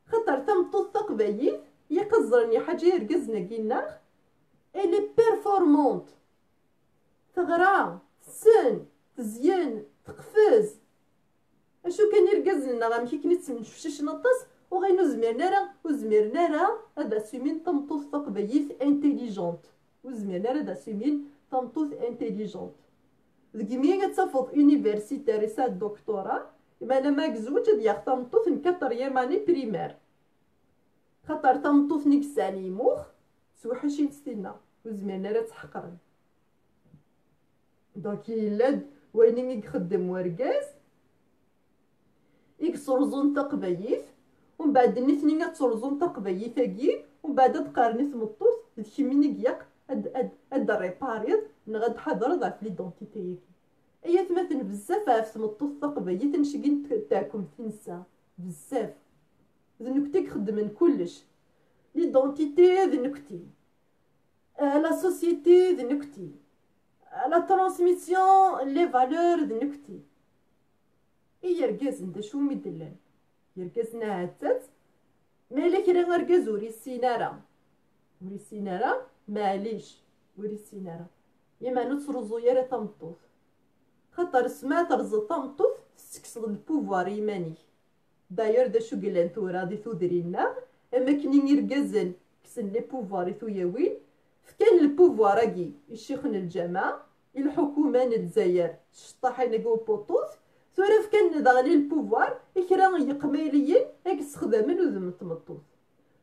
خاطر تمطوط تقبايت يقزرني حاجه يركزنا كينا الي بيرفورمونت تغرى سن تزيان تقفز اشو كان يركز لنا غامكي كنت منشفشش نطس وغينو زميرنا راه هذا سيمين طمطوط تقبايت انتيليجونت وزميرنا راه هذا سيمين طمطوط انتيليجونت دكيميا كتفوض يونيفرسيتير سا دكتوراه اما انا ما كزوج ديال طمطوط نكاتريام اني بريمير خاطر طمطوط نكساني موخ سوحشين ستينا وزميرنا راه تحقرن دونك الا وين يخدم وركاز يكسرزون تقبايت ومن بعد نثني تسرزون تقبايتاكي ومن بعد تقارني تمطوط تكميني كياك اد ريباريد نغاد حضر ضعف ليدونتيتي ايا تمثل بزاف عرفت تمطوط تقبايت نشكين تاعكم تنسى بزاف ذنكتي خدمن كلش ليدونتيتي ذنكتي لا سوسيتي ذنكتي لا ترانسميسيون لي فالور ذنكتي يركز ندا شو مدلان يركزنا عتات مالك راه ركز وري السيناره معليش وري السيناره يما نترزو يا راه طمطوط خاطر سما ترز طمطوط تسكسد البوفوار يماني داير دا شو قلان تورا دي ثودرينا اما كنين يركزن كسن لي بوفوار ثوياوين فكان البوفوار كي الشيخ الجامع الحكومة الجزائر شطاحين كو بوطوس ثورف كان داغني البوفوار إكرا يقماليين هاك استخدامن وذم تمطوط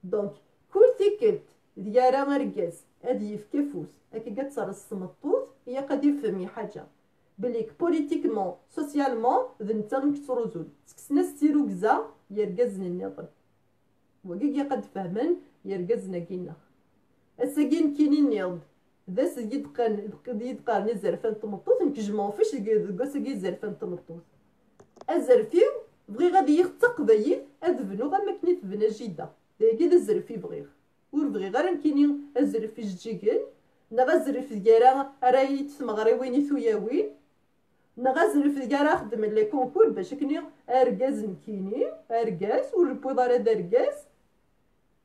دونك كل تيكلت ديارا مركز هادي يفكا فوس هاكي كتصار السمطوط هي قد يفهمي حاجة بليك بوليتيكمون سوسيالمون ذنتا نكتروزول سكسنا ستيرو كزا يركزن النظام وكيكي قد فهمن يركزنا كينا الساكين كينين نيض ذا سيد قان نزرفان تمطوط نكجمون فاش كاساكي زرفان تمطوط الزرفيو بغي غادي يختق باين ادفنو غا كني تبنى جده داكي ذا الزرفي بغيغ ور بغي غير نكيني الزرفي جيجن نغا الزرف ديالها راه يتسمغري وين ثوياوين نغا الزرف ديالها خدم لي كونكور باش كني اركاز نكيني اركاز والبوضاره داركاز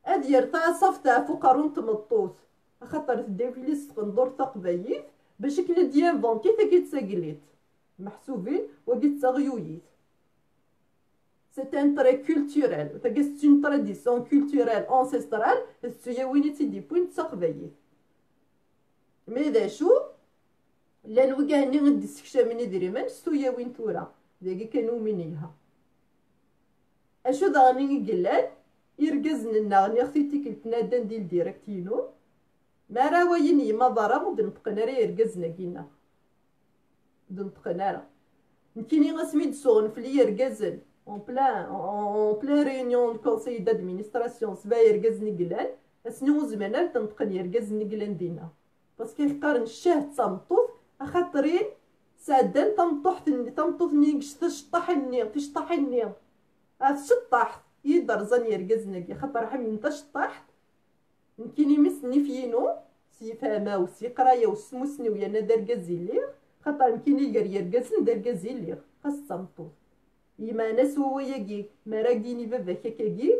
اد يرتا صفتا فقرون تمطوط خاطر تدير في لي سقندور تقبايل باش كنا ديال فونتي تاكي تساقليت محسوبين وكي تغيويت سي ان تري كولتوريل تاكي سي اون تراديسيون كولتوريل انسيسترال سويا وين تيدي بوين تقبايل مي ذا شو لا نوكاني غدي السكشا من دريمان سويا وين تورا داكي كانوا منيها اشو داغني قلال يركزن النغني اختي تيكلتنا دان ديال ديريكتينو ما راه وين يما ضرا ودنطقنا راه يركزنا كينا دنطقنا راه نكيني غاسمي دسوغن في لي يركزن اون بلان ريونيون كونساي دادمينستراسيون سبا يركزني قلال اسنو زمانا تنطقن يركزني قلال دينا باسكو يقارن الشاه تمطوط اخاطرين سادان تمطوطني تشطحني تشطح يدرزن يركزنا كي خاطر حمي نتا شطحت نكيني مسني فينو سي فاما وسي قرايه وسموسني ويا انا داركازي ليغ خاطر نكيني غير يركزن داركازي ليغ خاص تمطوط يما ناس هو ياكي ما راك ديني بابا كاكاكي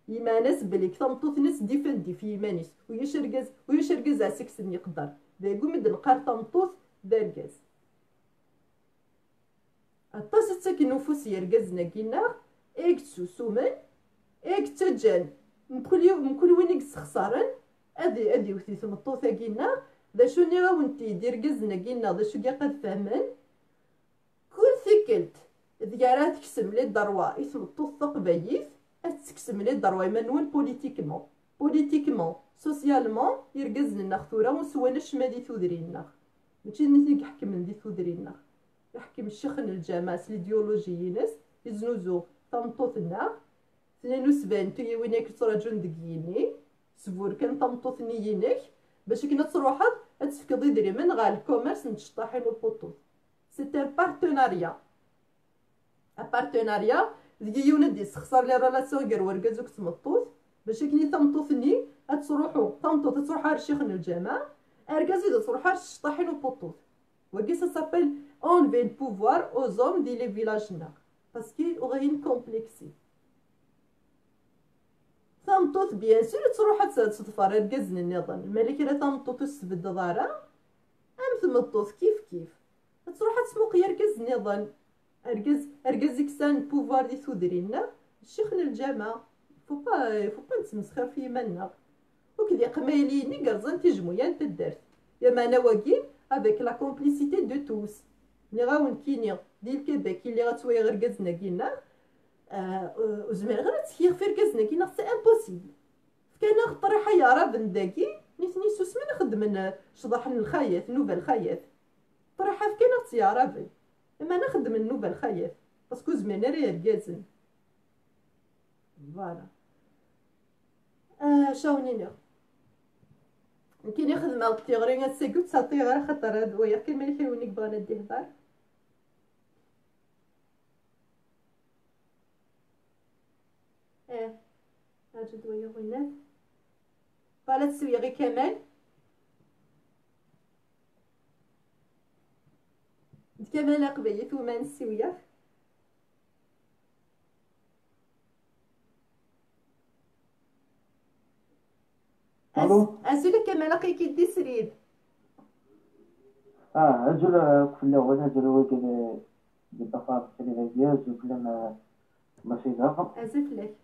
يما ناس بليك تمطوط ناس ديفندي في يمانيس ويشركز على سكسن يقدر داكو مد نقار تمطوط داركاز الطاس تساكن نفوس يركزنا كينا ايك تسوسومن ايك تجان مكل وين يخسرن ادي وثي تمطوطا كينا ذا شو نيغا ونتي ديركزنا كينا ذا شو قد فهمن كل ثقلت ديارا تكسم لي الدروا يتمطوط تقبايف تكسم لي الدروا منون بوليتيكمون سوسيالمون يركزنا خثورا وسواناش ما دي ثودرينا ماشي نتي يحكم دي ثودرينا يحكم الشيخن الجامعة الايديولوجيين يزنوزو تمطوطنا 72 تي وينك تراجون دقيني سبور كان تمطوطني ينك باش كنا تروحات تفكضي دريمن غا الكوميرس نتشطاحين البوطوط سي ان بارتناريا ديال يوندي سخسر لي ريلاسيون غير وركازوك تمطوط باش كني تمطوطني تروحو تمطوط تروح على الشيخ الجامع اركازي تروح على الشطاحين البوطوط وكي سا سابيل اونلفي البوفوار او زوم دي لي فيلاجنا باسكو اورين كومبلكسي تمطوط بيان سور تروح تطفر ركزن النظام الملك راه تمطوط السبد دارا ام تمطوط كيف تروح تسموق يركز النظام اركز كسان بوفوار دي ثودرينا الشيخ الجامعة فو با نتمسخر في منا وكذا قمايليني قرزان تجمويان تدرت يا ما نواقين افيك لا كومبليسيتي دو توس ملي غاون كيني ديال كيبيك اللي غتسوي غير كازنا كينا وزمان غير تسير في ركزنا كينا سي امبوسيبل كان طريحه يا راه بنداكي نيتني سوسمن نخدم شضح الخايف نوبه الخايف طريحه كاينه تيارافي اما نخدم النوبه الخايف باسكو زمان راه يركازن فوالا شاونيني كاين يخدم على التيغري سيكوت ساطي غير خاطر هاد ويا كاين ملي كيونيك بغا ندي هضر هاجد ويا غينات فوالا تسوي غير كمال كمال قبيت وما نسويه الو ازول كمال كي دي سريد اجل كل ولا اجل وكذا بالضفاف التلفزيون وكل ما في ذاك ازف لك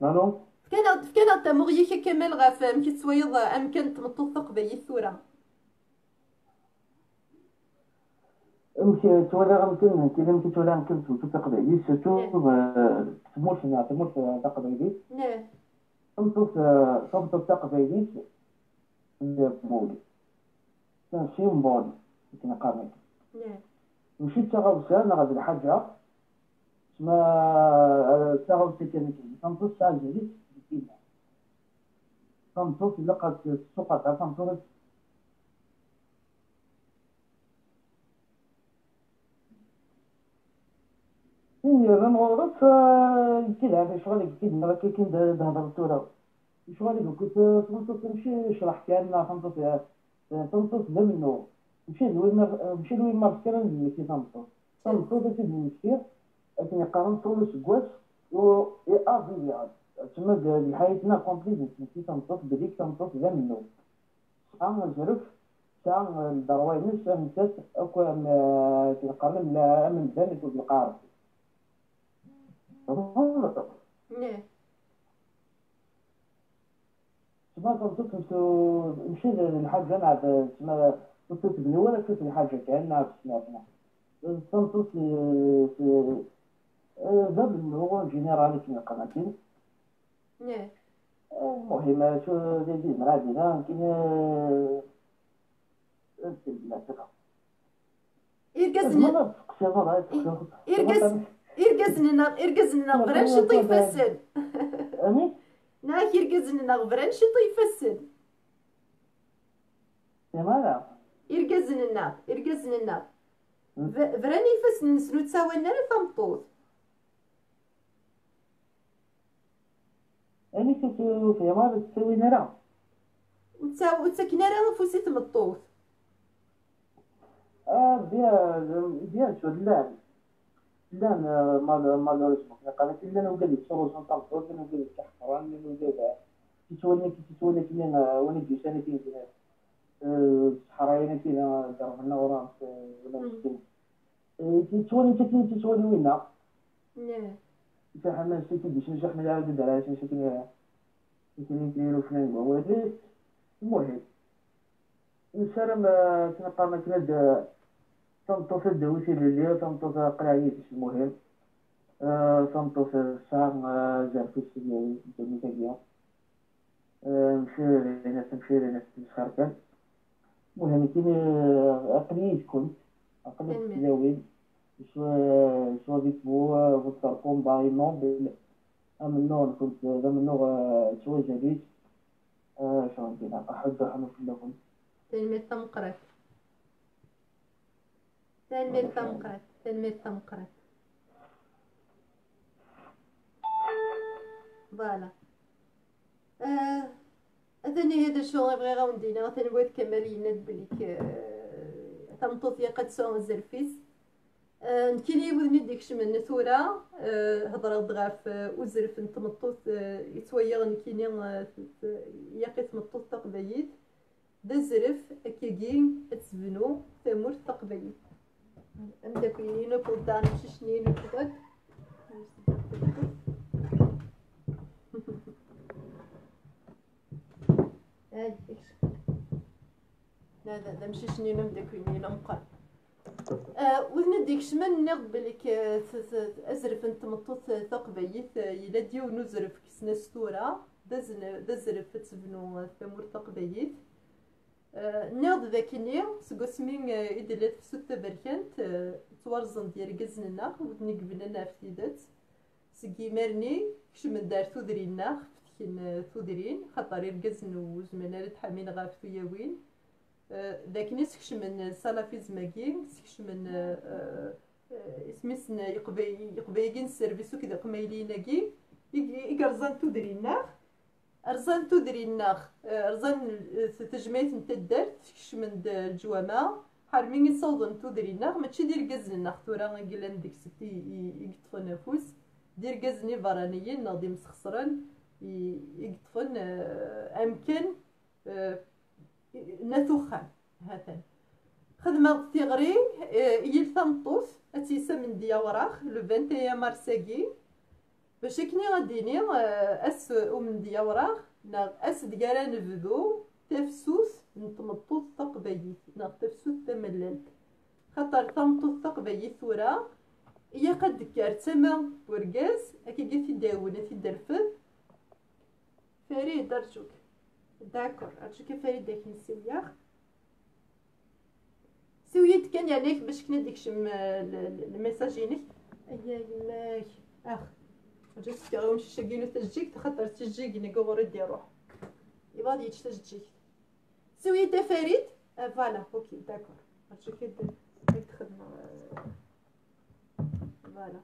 الو فكان تمغيك كمال غافام كي تسويض أمكن تمطوط تقبيل ثورة. يمكن تولى يمكن كي تولى يمكن تقبيلي سيرتو تموت تقبيلي نعم تمطوط تقبيلي مولي كان شي مبولي كنا قامين نعم مشيت تغوصة أنا غادي الحاجة تما تغوصة كانت تمطوط ساعة جديد تمطوط لقات السوق تاع تمطوط لما غرف كيلعب شغل كيدير كي كنهضر تورا شغل كنت تمطوط نمشي نشرح كان تمطوط لا منو مشي لوين ما فكر نمشي تمطوط تمطوط المشكل لكن يقارن طول سكواس و افي تما الحياتنا كومبليت ماشي تمطوط بديك تمطوط لا منو ساعة جرف ساعة الدروينس نسات اكو كيقارن لا من ذلك بالقارب نعم تما كنت نمشي للحاجة نعرف تما كنت تبني ولا كنت الحاجة كان نعرف سمعتنا تنطط في باب هو جينيرالي كيما قناتين نعم المهم شو دي مرادنا يمكن إرجزننا غفران شي طيفسن ناك إرجزننا غفران شي طيفسن ماذا إرجزننا فراني فسن نسلو تساوينا لا تمطوط أني كنت في ماذا تسوي نرى وتسكنا راه فوسي تمطوط بيان شو لا ما لوريسمو قالت لي انا وقال لي تصور شنو طلبت انا وقال لي تحقران انا وقال تتولي كنا وانا جي سنتين كنا صحراينا كنا ضربنا ورا ولا مسكين تتولي وينا نعم انت حماس كيدير شي حنا عاود دراش شي كنا نديرو فلان ولكن المهم نسالم كنا كنا تمطوط الدوسي اللي تمطوط قراية المهم تمطوط الساعة زرفوس ديالي ديالي تاقيا مشي لناس تسخركن المهم كاين أقليت كنت تلاوين شواديتو وتركم باي نوبل أمنون كنت أمنو شوي جديد شو عندنا أحد حنو في اللغة تلميذ تمقرت فوالا أثني هذا الشغل بغي غاوندينا تنبغي تكمل يناد بليك تمطوط قد سوى الزرفيس نكيني وذني ديك شمن ثورة هضرة ضغاف وزرف نتمطوط يتويا نكيني ياقي تمطوط تقبيت دا الزرف أكيكين تسبنو ثمور تقبيت أمداكينو بودان ششنين وكذا لا مشي شنين أمداكينو مقال وذن ديك شمن نغد بليك أزرف نتمطوط تقبيت يلا ديو نزرف كسنا ستورة دا الزرف تسبنو ثمور تقبيت ناض ذاكني سقسمين إدلات في ستة بركانت توارزن ديال قزننا ودني قبلنا في تيدات سقي مارني كش من دار ثودرينا فتكين ثودرين خاطر القزن وزمنا تحامين غاف ثياوين ذاكني سكش من صلافي زماكين سكش من اسمسنا يقبيقين السيرفيسو كذا قميليناكي يقرزن ثودرينا أرزان تدرينا أرزان تجمعت نتدرت كش من الجوامع حرمين يصوضن تدرينا ماشي دير قزننا ختورا قلن ديك ستي يقطفن نفوس دير قزني فرانيين ناضي مسخسرن يقطفن أمكن نثوخان هاتان خدمة تيغري يلثم طوف أتيسا من ديا وراخ لو 21 مارساكي باش كني غاديني اس أمندية وراغ ناغ اس ديالها نبدو تفسوس نتمطوط تقبيليت ناغ تفسوس تمللت خاطر تمطوط تقبيليت ثورا هي قد كار تما ورقاز اكي في داون في درفد فريد ارجوك داكور ارجوك فريد داك نسوياخ سويت كان يعني باش كنا ديكشم الميساجينك ايا يماك اخ جست كاغي مش شاكينو تجيك خاطر تجيك نقور دي روح يبغى ديتش تجيك سويت فريد فوالا اوكي داكور ارجوك هاك خدمه فوالا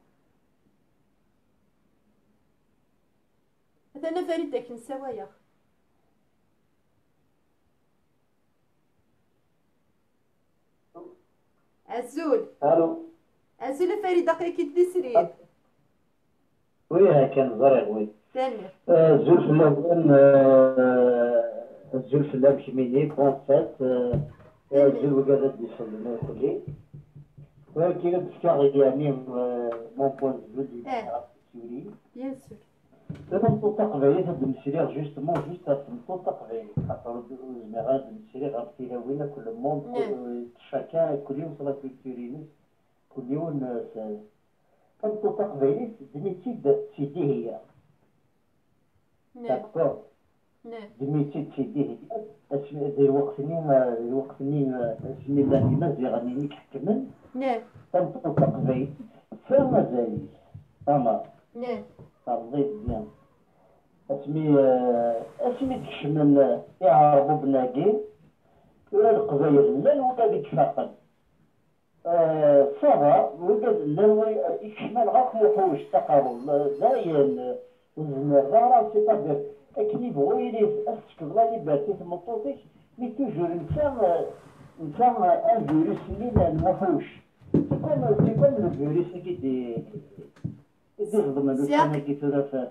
مثلا فريد داك نساويا عزول الو عزول فريد دقيقة تسريد وي كان زريع وي ثانية الزول في اللعب كيميني بونسات الزول وقادة ديسولنا كلي ولكن بسكاغي يعني مون بوان دو دي بيان سور تنمطو تقبيلي هاد المسيريغ جوستمون جوست هاد تنمطو تقبيلي خاطر زعما هاد المسيريغ هاد التلاوين كل موند شاكان كل يوم صلاة كولتورينيس كل يوم تنمطو تقبيلي دميتي سيدي هي داكور دميتي سيدي هي اسمي ذي الوقتني اسمي الله مازال غادي نحكمن تنمطو تقبيلي فما زايد فما ترضيت بيان اسمي تكشمن يعربوا بناقين ولا القبايل لا ولا بيتفاقد صافا ولا لا يكشمل غاك وحوش تقارب داين الزمر راه سي طابير اكني بغيلي اسك بلا ليبرتي تمطوطيك مي توجور انسان ان فيروس اللي الوحوش سي كوم لو فيروس كي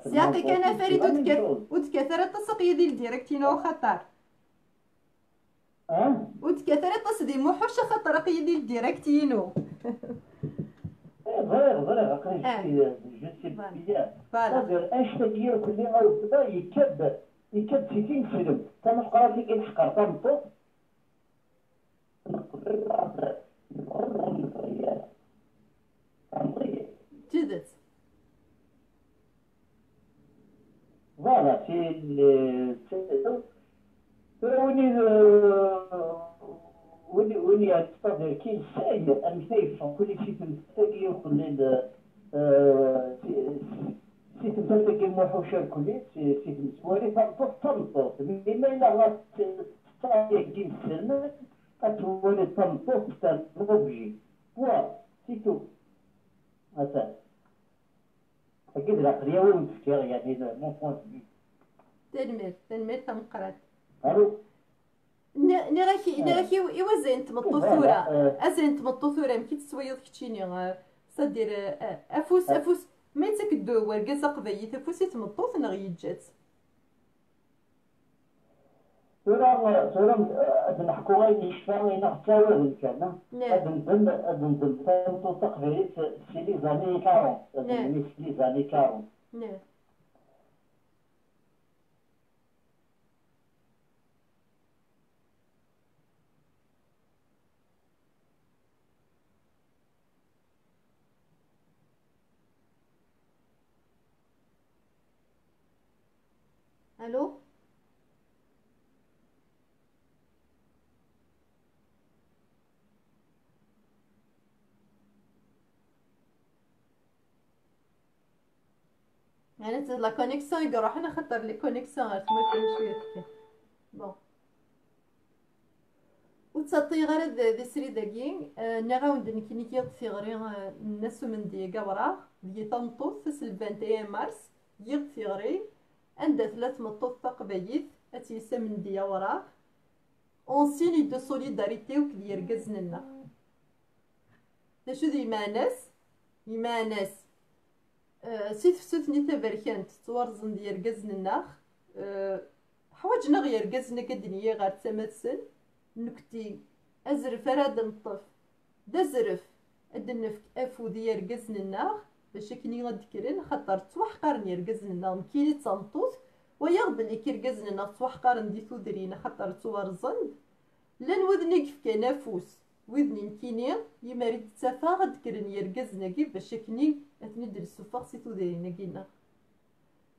سياقي كان فريد وتكاثر التصقية ديال ديريكتينو خطر وتكاثر التصدي موحوش خطر قيا ديال ديريكتينو غير عقلي جنسي بيان هذا اشتكي كل يوم بدا يكب 60 فيلم تنقرا اللي كيتحقر تنطو جدت فوالا وني أستطيع كي ساير أمثيل كل شيء تنتقي يخلي سي تنتقي موحوشة الكلي سي تنسواري تنطوط بما إلا غا تستطيع كي السلم أتولي تنطوط تنطوبجي وا سيتو مثلا أكيد العقلية وين تفكير يعني مون بوان دو تنمير تنقرات الو نراكي إوا زين تمطو ثورة أزين تمطو ثورة مكي تسويض كتشيني صدير أفوس ما يتكدو ورقاز قبيت أفوسي تمطو ثنا غيجات ثورة نحكو غير نشفى وين نحتاوى كان أدن تمطو تقبيت سيلي زاني 40 أدن سيلي زاني 40 الو يعني لا كونيكسيون يروح انا خطر لي كونيكسيون غتموت شويه كي بون وتصطي غير دي سري داكين نغاوند نكني كي تيغري الناس من دي قبره دي طنطو في 21 مارس يغتيغري عند 3 مطوط تقبيت اتيسا من دي وراه اون سيني دو سوليداريتي وكدي يرقزنا شو دي يماناس سيت فتوثني تبركانت توارزن ديال رقزن الناخ حواجنا غير رقزنا كدنيا غير تمثل نكتي ازرف راد نطف دا زرف ادنفك افو ديال رقزن الناخ باش كني غادكرن خاطر توحقرن يركزنا كيلي تنطوط ويغ بلي كيركزنا توحقرن دي تودرين خاطر توارزن لان وذني كان افوس وذني كيني يمارد تسافا غادكرن يركزنا كي باش كني اثني درسو فاغسي تودرين كينا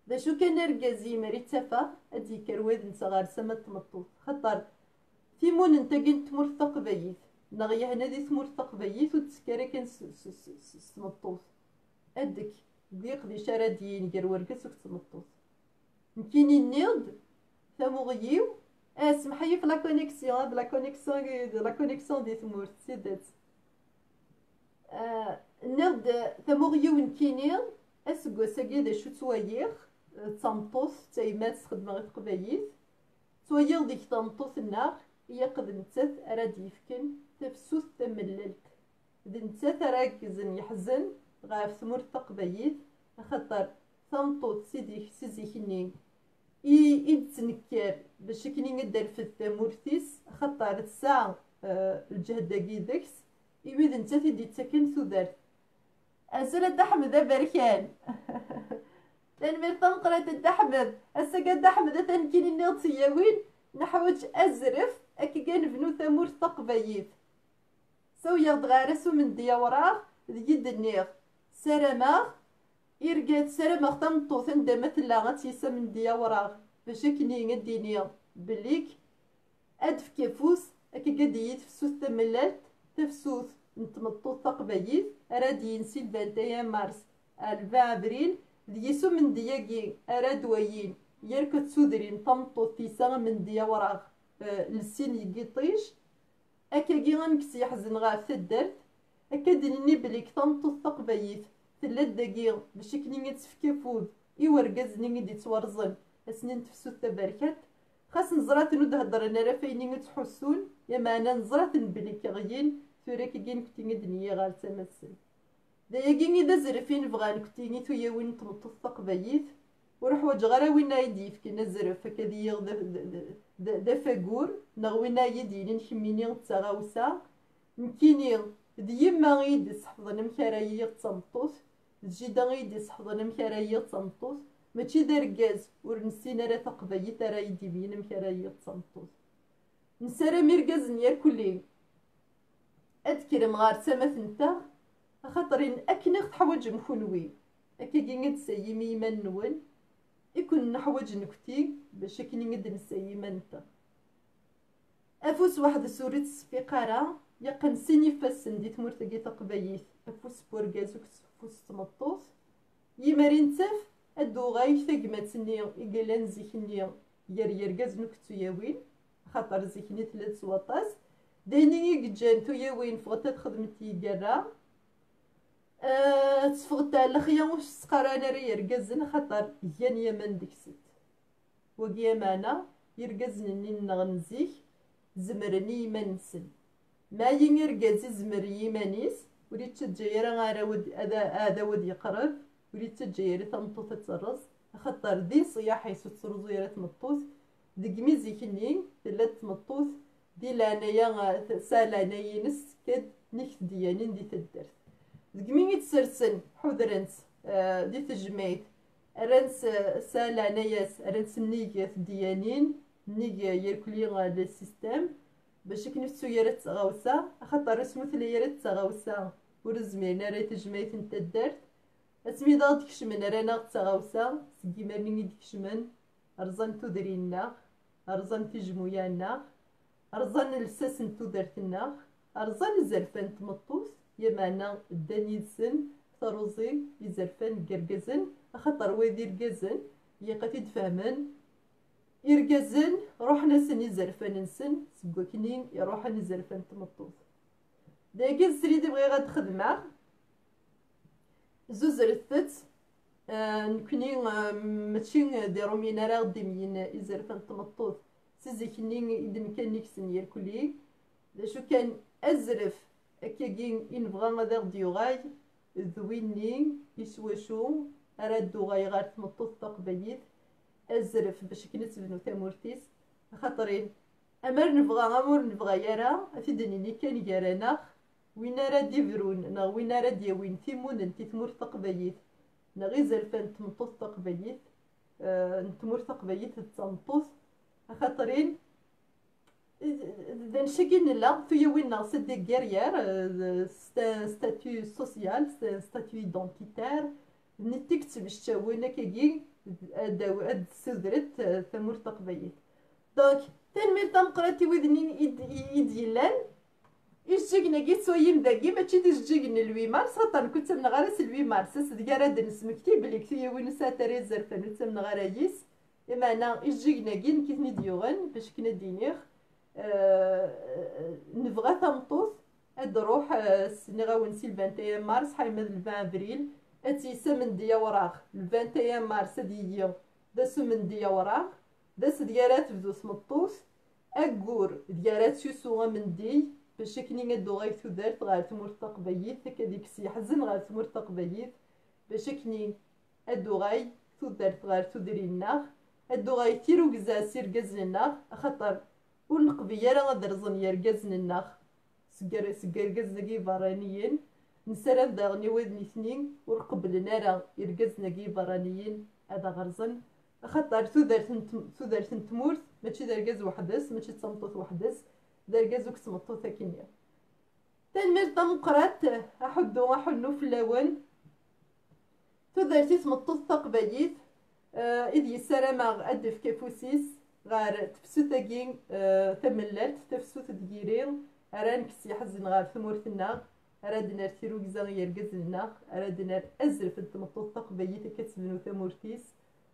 باشو كان ركازي مريد تسافا ادي كرواد نتا غار سما تمطوط خاطر تيمون نتا كين تمر ثقبيت نغيا هنا دي تمر ثقبيت وتسكرا كان سمطوط ادك ديق دي شارادين كار وركس وكتمطوط نكيني نيض ثمغيو اسمحي في لا كونيكسيون لا كونيكسيون دي تمور سيدات نيض ثمغيو نكيني اسكو ساكي دا شو توايير تنطوط تايمات تخدم غير تقبايت توايير ديك تنطوط النار هي قد نتات اراد يفكن تفسوس تمللت د نتات راكزن يحزن غاف ثمور تقبايت خاطر تنطوط سيزيكني يتنكر باش كني ندير في التمورتيس خاطر الساعة الجهد داكس يبيد نتا تيدي تسكن ثودارت أزول دحمد بركان لأن ميرطان قرات الدحمد أسا دحمد تنكيني نيطي وين نحوج أزرف أكي كنفنو ثمور تقبايت سو يغد غارسو من ديا وراه ديد النيغ سرماغ يرقاد سرماغ تنطوث ندا مثلا غتيسا من ديا وراه باش كني غديني بليك أدف كيفوس أكي قد يتفسوس تملالت تفسوس نتمطوط تقبايت أراد ينسي 21 مارس 20 أبريل ديسو من دياكي أراد وين يركض سودرين تمطوط تيسا من ديا وراغ لسين يقيطيش أكاكي غنكسي يحزن غاف تدرت أكادني بليك تمطوط تقبايت ثلاث دقيق باش كني تفكي فود يورقزني دي تورزن اسنين تفسو تباركات خاص نزرات نود هضرنا راه فاينين تحسون يا معنا نزرات بليك غيين ثورا كين كنتي دنيا غير تمثل دايا دا زرفين بغان كنتي تويا وين تمطط تقبايت وروح وجغرا وين يديف كنا زرف هكذا دا فاقور نغ وين يديني نحميني تغاوسا نكيني ديما غيدس حفظنا مكرايا تمطوط الجيدا غيدس حفظنا مكرايا تمطوط ماشي دا ركاز ورنسينا راه تقبايت راه يدي بينا مكرايا تمطوط نسارا ميركاز نيار كلي أذكر مغار سماث نتا خاطرين أكن تحوج نكونوي أكاكي نقد سيمي يمان نون يكون نحوج نكتي باش كي نقد نسيما نتا أفوس واحد سورة السفيقارة يقن سيني فاسن دي تمورتاكي تقبايت أفوس بوركازوك أفوس تمطوط يمارين تاف أدو غاي ثقماتني إقلان زيكني يركاز نكتو ياوين خاطر زيكني 3 سواطاس دايني يجان تويا وين فغتا خدمتي قرا تفغتا الخيا واش سقرانا راه يركزن خاطر يان يمن ديكست وقيا معنا يركزني نغنزيك زمرني منسن ما يركز زمري يمانيس وريت تجيرا غير ود هذا ود يقرب وريت تجيرا تمطوط ترز خاطر دي صياح يسو ترزو يا تمطوط ديك زيكني ثلاث تمطوط دي لانايا سالانايا نس كد نكت ديانين دي تدرت دقمي يتسرسن حضرنس دي تجميت رنس سالانايا رنس نيجا ديانين نيجا يركلي غاد السيستم باش كنفتو يرت غاوسا خاطر اسمو ثلا يرت غاوسا ورزمينا راه تجميت نتا درت اسمي ضاد كشمن رانا غاوسا سكيما مني ديكشمن رزان تدرينا رزان تجمويانا أرزان الساس نتو درتنا أرزان الزرفان تمطوس يمانا الداني السن ثروزي يزرفان قرقزن خاطر ويدي رقزن يقاتي تفهمن يرقزن روحنا سن يزرفان نسن سكوكنين يروح نزرفان تمطوس داكي السريد بغي غاد خدمة زوز رثت نكوني ماشي ديرو مينا راه غدي يزرفان تمطوس سيزيكني إذا كان نيكسن يركلي شو كان أزرف أكاكين ينبغى غادا ديوغاي ذويني يسواشو أراد دوغاي غار تمطوط تقبايت أزرف باش كنتبنو تامورتيس خاطرين أمر نبغى غامور نبغى يرا أفيدني كان يرانا وين راه ديفرون نا وين راه ديوين تيمون انتي تمور تقبيت نا غير زرفان تمطوط تقبيت نتمور تقبيت تمطوط خاطرين نشكين لا في وين ناقص دي غيرير ستاتيو سوسيال ستاتيو ايدونتيتير نتيك تمشاوينا كي اد سدرت ثمور تقبيت دونك تنمير تنقراتي وذنين يديلان يجيكنا كي سويم داكي ماشي تجيكنا لوي مارس خاطر كنت من غارس لوي مارس ديال نسمكتي بلي كتي وين ساتري زرفان كنت من غرايس انا يجيكنا كي كيتني ديوغن باش كنا دينيغ نبغى تمطوط ادروح السنه غاونسي 21 مارس حيمد 20 افريل اتي سمن ديا وراغ 21 مارس ديال دا سمن ديا وراغ داس ديالات بدو سمطوط اكور ديالات شوسو من دي باش كني ندو غاي تودارت غير تمور تقبيت هكاديك سي حزن غير تمور تقبيت باش كني ادو غاي تودارت غير تودرينا ادو غاي تيرو كزا سير كازنا خاطر ونقبي راه غادرزن يركزن الناخ سكر كازنكي برانيين نسرا داغني ودني اثنين ورقبلنا راه يركزنا كي برانيين هذا غرزن خاطر تودرت تمورت ماشي دركاز وحدس ماشي تمطوط وحدس دركاز وكتمطوط كينيا تنمير طمقرات احنو في اللون تودرتي تمطوط تقبيت إذ يسرما أدف كفوسيس غار تفسوتاكين تملات تفسوت ديرين أران كسي حزن غار ثمورتنا أرادنا تيرو كزا يركزنا أرادنا أزرف التمطوط تقبيت كتبنو ثمورتيس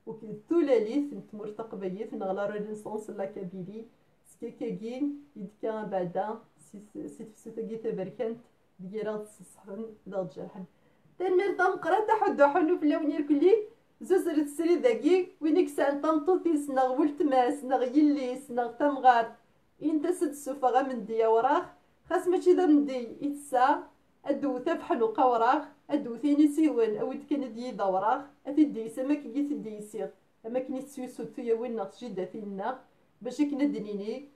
وكتولاليث نتمور تقبيت نغلا رينيسونس لا كابيلي سكيكاكين يدكا بعدا سي تفسوتاكي تبركنت ديرات صحن دا جرحن تنمير طمقرا تحدو حنو في اللون يركلي زوزر تسري داكي وينك سان طمطوطي سنغ ولتماس سنغ يلي سنغ تمغار انت سد سوفا من ديا وراغ خاص ماشي دا من دي يتسا ادو تفحلو قوراغ ادو ثيني سيوان اويد كان دي دوراغ اتدي سما كي تدي يسير اما كني تسوسو تيا وين ناقص جدا فينا باش كنا دنيني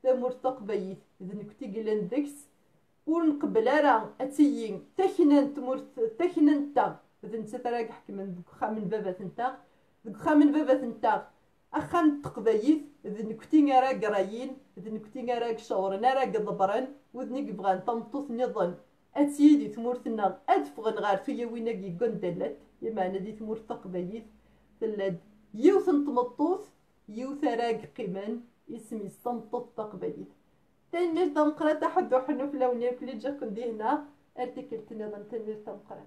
تمور تقبيت اذا كنتي قلان ديكس ونقبل راه اتيين تاكنان تمور تاكنان تا إذا نتا تراك من خامن بابات نتا خامن بابات نتا أخان تقبايث إذا نكتي راه قرايين إذا نكتي راه شاورن راه ضبرن وذني بغان طمطوط نظن أتيدي تمورتنا أدفغن غار فيا ويناكي قندلت يمانا دي تمور تقبايث تلاد يوث نتمطوط يوث راك قيمان اسمي طمطوط تقبايث تنمير تمقرا تحدو حنو في لوني كلي جا كندي هنا ارتكلت نظن تنمير تمقرا